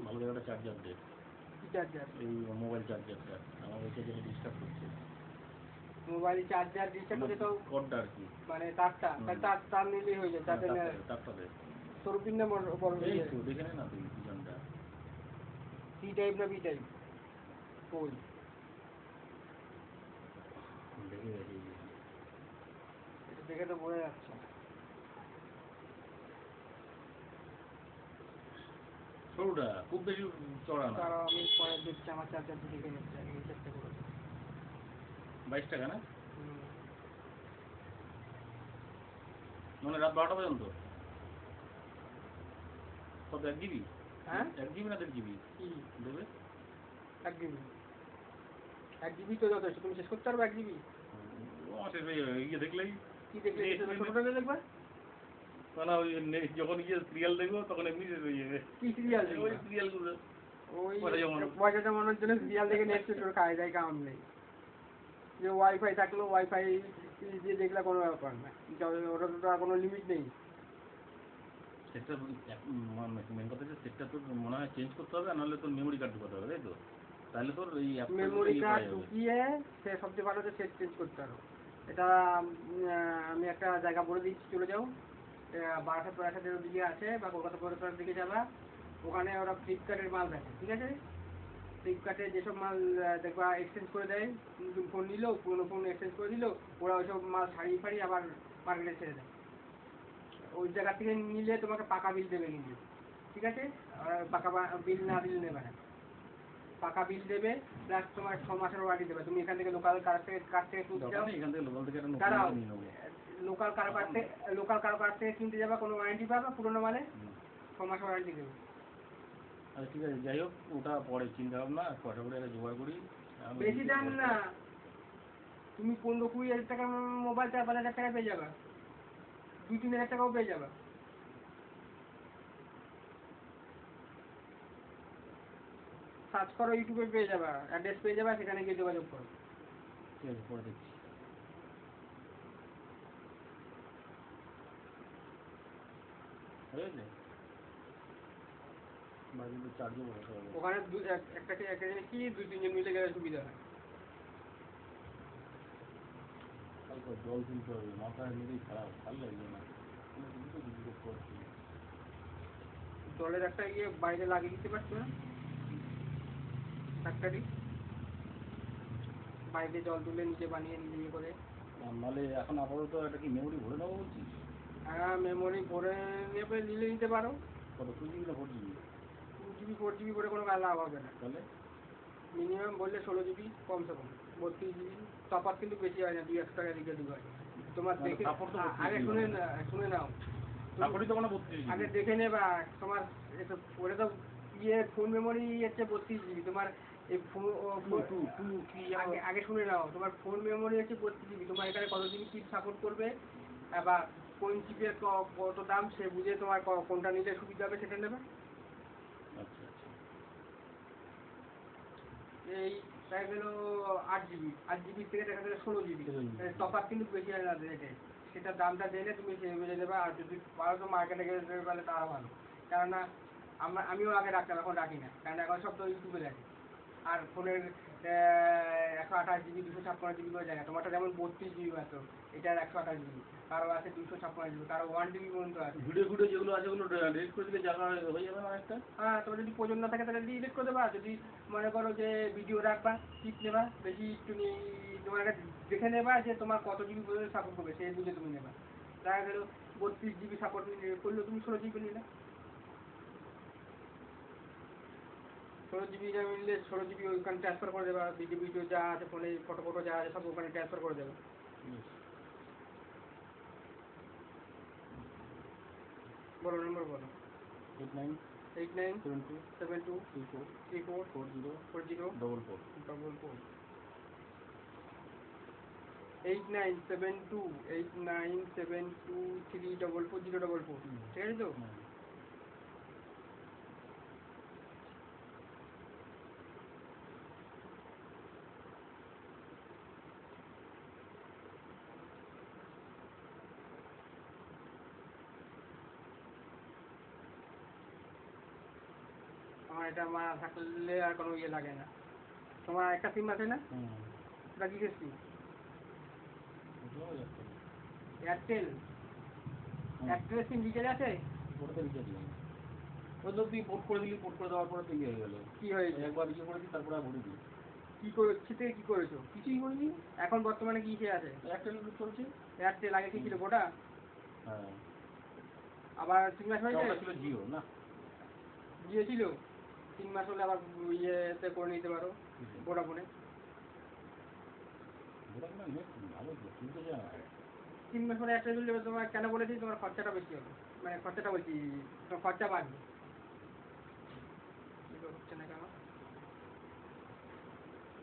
ভালো দেখে একটা চার্জার দে। কি চার্জার? এই মোবাইল চার্জারটা আমার ওইটা যেন ডিস্টার্ব করছে। মোবাইল চার্জার ডিসচার্জ করতে তো কর্ডটা আর কি। মানে তারটা, তার নিলেই হয়ে যায়। তাতে তারটা দে। সরুপিন না বড় এই তো দেখে নে না তুই ডিজাইনটা। সি টাইপ না বি টাইপ? ওই দেখে গেছি। এটা দেখে তো বোঝা যাচ্ছে। সরুটা খুব বেশি চড়া না। তারা আমি পরে দেখছি, আমার চার্জার দেখে নিচ্ছি আগে, এই চেষ্টা করে। 22 টাকা না? মানে রাত 12টা পর্যন্ত? কত, 1 জিবি? হ্যাঁ, 1 জিবি না 1.5 জিবি কি দেবে? 1 জিবি? 1 জিবি তো যথেষ্ট, তুমি শেষ করতে পারবে 1 জিবি? আমার শেষ হয়ে যাবে ইয়ে দেখলেই। কি দেখলে ছোটটা দেখবা? মানে ওই যখন গিয়ে সিরিয়াল দেখবো তখন এমনি শেষ হয়ে যাবে। কি সিরিয়াল ওই সিরিয়ালগুলো ওই পয়সা জমানো। পয়সা জমানোর জন্য সিরিয়াল দেখে নেট শেষ করে খাওয়া যায়, কাম নেই। যে ওয়াইফাই থাকলো, ওয়াইফাই দিয়ে দেখলে কোনো ব্যাপার না, ওটা তো আর কোনো লিমিট নেই। সেটটা মেন কথা হচ্ছে সেটটা তোর মনে হয় চেঞ্জ করতে হবে, নাহলে তোর মেমোরি কার্ড ঢুকাতে হবে, তাই তো? তাহলে তোর এই মেমোরি কার্ড ঢুকিয়ে সে সবচেয়ে ভালো হচ্ছে সেট চেঞ্জ করতে পারো। এটা আমি একটা জায়গা বলে দিচ্ছি, চলে যাও। বারাসাত বারাসাতের দিকে আছে বা কলকাতা কলকাতার দিকে যাবা, ওখানে ওরা ফ্লিপকার্টের মাল দেখে, ঠিক আছে? ফ্লিপকার্টে যেসব মাল দেখবা এক্সচেঞ্জ করে দেয়, নতুন ফোন নিলো, পুরোনো ফোন এক্সচেঞ্জ করে দিল, ওরা ওইসব মাল সারিয়ে ফাড়িয়ে আবার মার্কেটে ছেড়ে দেয়। ওই জায়গা থেকে নিলে তোমাকে পাকা বিল দেবে কিন্তু, ঠিক আছে? পাকা বিল না দিলে নেবে না। পাকা বিল দেবে, প্লাস তোমার 6 মাসের ওয়ারেন্টি দেবে। তুমি এখান থেকে লোকাল কার থেকে কিনতে যাও, এখান থেকে লোকাল থেকে একটা নতুন দাঁড়াও, মাল নিয়ে নেবো। লোকাল কারো কাছ থেকে কিনতে যাবা, কোনো ওয়ারেন্টি পাবা? পুরোনো মালে 6 মাসের ওয়ারেন্টি দেবে। আচ্ছা ঠিক আছে, যাই হোক ওটা পরে চিন্তা ভাবনা, কটা করে একটা জোগাড় করি। বেশি দাম না, তুমি 15-20 হাজার টাকার মোবাইল 4-5 হাজার টাকা পেয়ে যাবা, 2-3 হাজার টাকাও পেয়ে যাবা। সার্চ করো, ইউটিউবে পেয়ে যাবা, অ্যাড্রেস পেয়ে যাবা, সেখানে গিয়ে যোগাযোগ করো। ঠিক আছে, পরে দেখছি। হয়েছে বাড়ি তো চার্জও বসাতে হবে। ওখানে একটা জিনিস কি 2-3 জন মিলে গেলে সুবিধা হয়। তারপর জল তুলতে হবে, মাথা এমনিতেই খারাপ, ভালো লাগছে না। জলের একটা বাইরে লাগিয়ে দিতে পারছো না, ফ্যাক্টরি বাইরে জল তুলে নিজে বানিয়ে নিজে করে। নাহলে এখন আপাতত একটা কি মেমোরি ভরে নেবো বলছিস? হ্যাঁ, মেমোরি ভরে নিতে পারো। কত 2 GB না 4 GB? 2 GB 4 GB করে কোনো লাভ হবে না। তাহলে মিনিমাম বললে 16 GB, কমসে কম 32 GB। তফাৎ কিন্তু বেশি হয় না, 200 টাকা দিকে দিবে। তোমার দেখে আগে শুনে নাও, তারপরেই তো কোনো 32 GB। আগে দেখে নেবা তোমার ওটা তো ফোন মেমোরি হচ্ছে 32 GB। তোমার এই আগে শুনে নাও, তোমার ফোন মেমোরি হচ্ছে 32 GB। তোমার এখানে কত জিবি চিপ সাপোর্ট করবে বা কোন চিপের কত দাম, সে বুঝে তোমার কোনটা নিলে সুবিধা হবে সেটা নেবে। আচ্ছা আচ্ছা। এই দেখা গেল 8 GB, 8 GB থেকে দেখা গেল 16 GB। তফাৎ কিন্তু বেশি হয় না রেটে। সেটা দামটা জেনে তুমি সে বুঝে দেবে। আর যদি পারো তো মার্কেটে গেলে দেবে, তাহলে তারা ভালো। কেননা আমিও আগে রাখতাম, এখন রাখি না, কারণ এখন সব তো ইউটিউবে দেখে। আর ফোনের 128 GB 256 GB করে জায়গা, তোমারটা যেমন 32 GB মাত্র, এটার 128 GB, কারো আছে 256 GB, কারো 1 TB পর্যন্ত আছে। ভিডিও যেগুলো আছে ওগুলো ডিলিট করে দিলে জায়গা হয়ে যাবে না একটা? হ্যাঁ, তোমার যদি প্রয়োজন না থাকে তাহলে ডিলিট করে দেবা। যদি মনে করো যে ভিডিও রাখবা, টিপ নেবা বেশি, তুমি তোমার একটা দেখে নেবা যে তোমার কত জিবি পর্যন্ত সাপোর্ট করবে, সেই বুঝে তুমি নেবা। দেখা গেল 32 GB সাপোর্ট করলে তুমি 16 GB নিলে, 16 GB না নিলে 16 GB ওইখানে ট্রান্সফার করে দেবা। ভিডিও যা আছে ফোনে, ফটো যা আছে সব ওখানে ট্রান্সফার করে দেবে। বলো নম্বর বলো। 89723434 89728972344044, ঠিক আছে তো? আমার এটা থাকলে আর কোনো ইয়ে লাগে না। তোমার একটা সিম আছে না, ওটা কিসের সিম? এয়ারটেল। এয়ারটেলের সিম রিচার্জ আছে? ওটাতে রিচার্জ নেই। ওই তো তুই পোর্ট করে দিলি, পোর্ট করে দেওয়ার পরে তো ইয়ে হয়ে গেল। কি হয়েছে? একবার ইয়ে করে দিই, তারপরে আর ভরে দিই। কি করছি থেকে কি করেছো? কিছুই করিনি। এখন বর্তমানে কি আছে? এয়ারটেল চলছে। এয়ারটেল, আগে কি ছিল? ভোডা। হ্যাঁ, আবার 3 মাস হয়েছে? ওটা ছিল জিও না? জিও ছিল। 3 মাস হলে আবার ইয়েতে করে নিতে পারো, ভোডাফোনে। ভোডাফোনের নেট ভালো তো, শুনতে যায় না। 3 মাস পরে এয়ারটেল চলে যাবে। তোমার কেন বলেছি, তোমার খরচাটা বেশি হবে, মানে খরচাটা বলছি, তোমার খরচা বাড়বে। হচ্ছে না কেন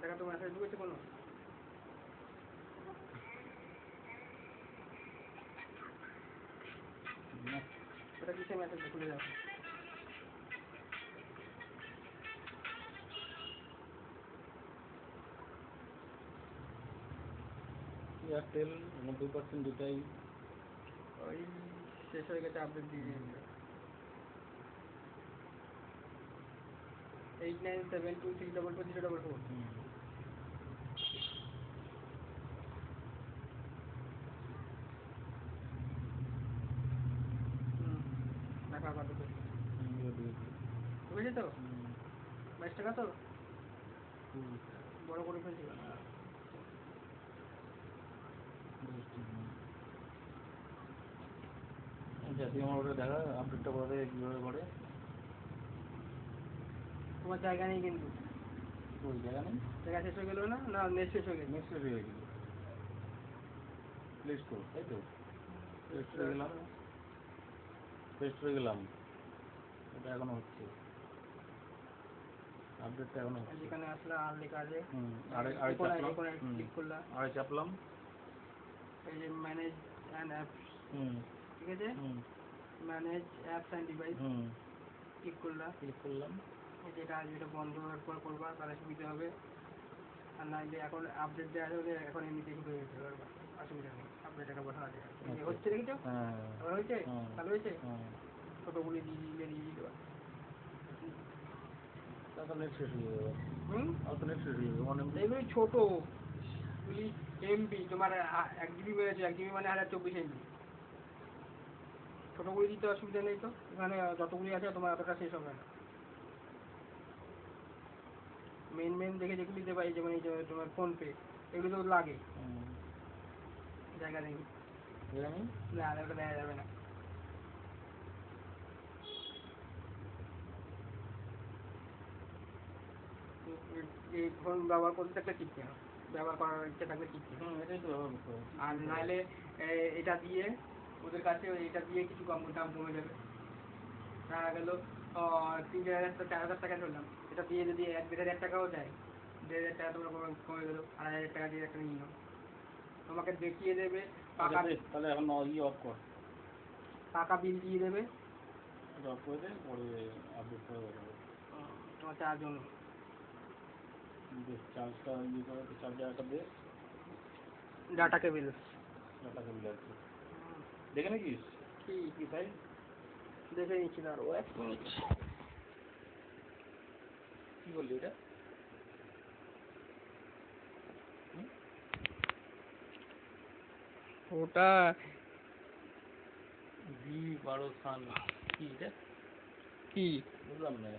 দেখা, তো মেসেজ ঢুকেছে কোনো? ওটা কিসে মেসেজ খুলে যাবে? এয়ারটেল 90% ডেটাই ওই শেষ হয়ে গেছে, আপডেট দিয়ে দিয়েছে। 8972344044। টাকা তো বড় করে ফেলছি। জাতীয় মোড়ে দেখা আপডেটটা করে কীভাবে করে? তোমার জায়গা নেই কিন্তু, ওই জায়গা নেই, জায়গা শেষ হয়ে গেলো না, না নেট শেষ হয়ে গেছে। নেক্সট হয়ে গেছিল প্লে স্টোর, তাই তো? প্লে স্টোরে গেলাম, প্লে স্টোরে গেলাম, ওটা এখনো হচ্ছে, আপডেটটা এখনো হচ্ছে। যেখানে আসলে আর লেখা আছে আরে চাপলাম, ক্লিক করলাম, আরে চাপলাম, এই যে ম্যানেজ অ্যান্ড অ্যাপস, ঠিক আছে, manage apps and device click করলাম, যেটা যেটা বন্ধ হওয়ার পর করবা তাহলে সুবিধা হবে। আর নাইলে এখন আপডেট দেওয়া হলে এখন এমনিতে ঠিক হয়ে যেতে পারবা, অসুবিধা নেই, আপডেট একটা বসা আছে। হচ্ছে দেখেছো, আবার হয়েছে, ভালো হয়েছে, ছোটোগুলি দিয়ে দেবা। তারপর নেট শেষ হয়ে যাবে, তারপর নেট শেষ হয়ে যাবে, এগুলি ছোটো গুলি এমবি, তোমার 1 GB হয়েছে, 1 GB মানে 1024 MB। ছোটোগুলি দিতে অসুবিধা নেই তো, এখানে যতগুলি আছে তোমার অতটা শেষ হবে না। মেন দেখে যেগুলি দেবা, এই যেমন এই যে তোমার ফোনপে, এগুলি তো লাগে, জায়গা নেই, না ওটা দেওয়া যাবে না। এই ফোন ব্যবহার করতে থাকলে টিপতে হবে, ব্যবহার করার ইচ্ছে থাকলে টিপতে হবে। এটাই তো ব্যবহার করতে হবে। আর নাহলে এটা দিয়ে ওদের কাছে এটা দিয়ে কিছু দাম কমে যাবে। দেখা গেল 3,000 টাকা ধরলাম, এটা দিয়ে যদি 1,500 টাকাও দেয়, 1,500 টাকা তোমার কমে গেল, 2,500 টাকা দিয়ে একটা নিয়ে নাও। তোমাকে দেখিয়ে দেবে তাহলে এখন অফ কর, টাকা বিল দিয়ে দেবে, অফ করে দে, পরে আপডেট করে দেখাবো। তোমার চার্জ জন্য চার্জটা করে, চার্জার একটা দে, ডাটা কেবিল। ডাটা কেবিল আছে, দেখে নিয়েছিস কি তাই? দেখে নিচ্ছি, আরো 1 মিনিট। কি বললি এটা? ওটা V12 সান কি এটা? কি বুঝলাম না।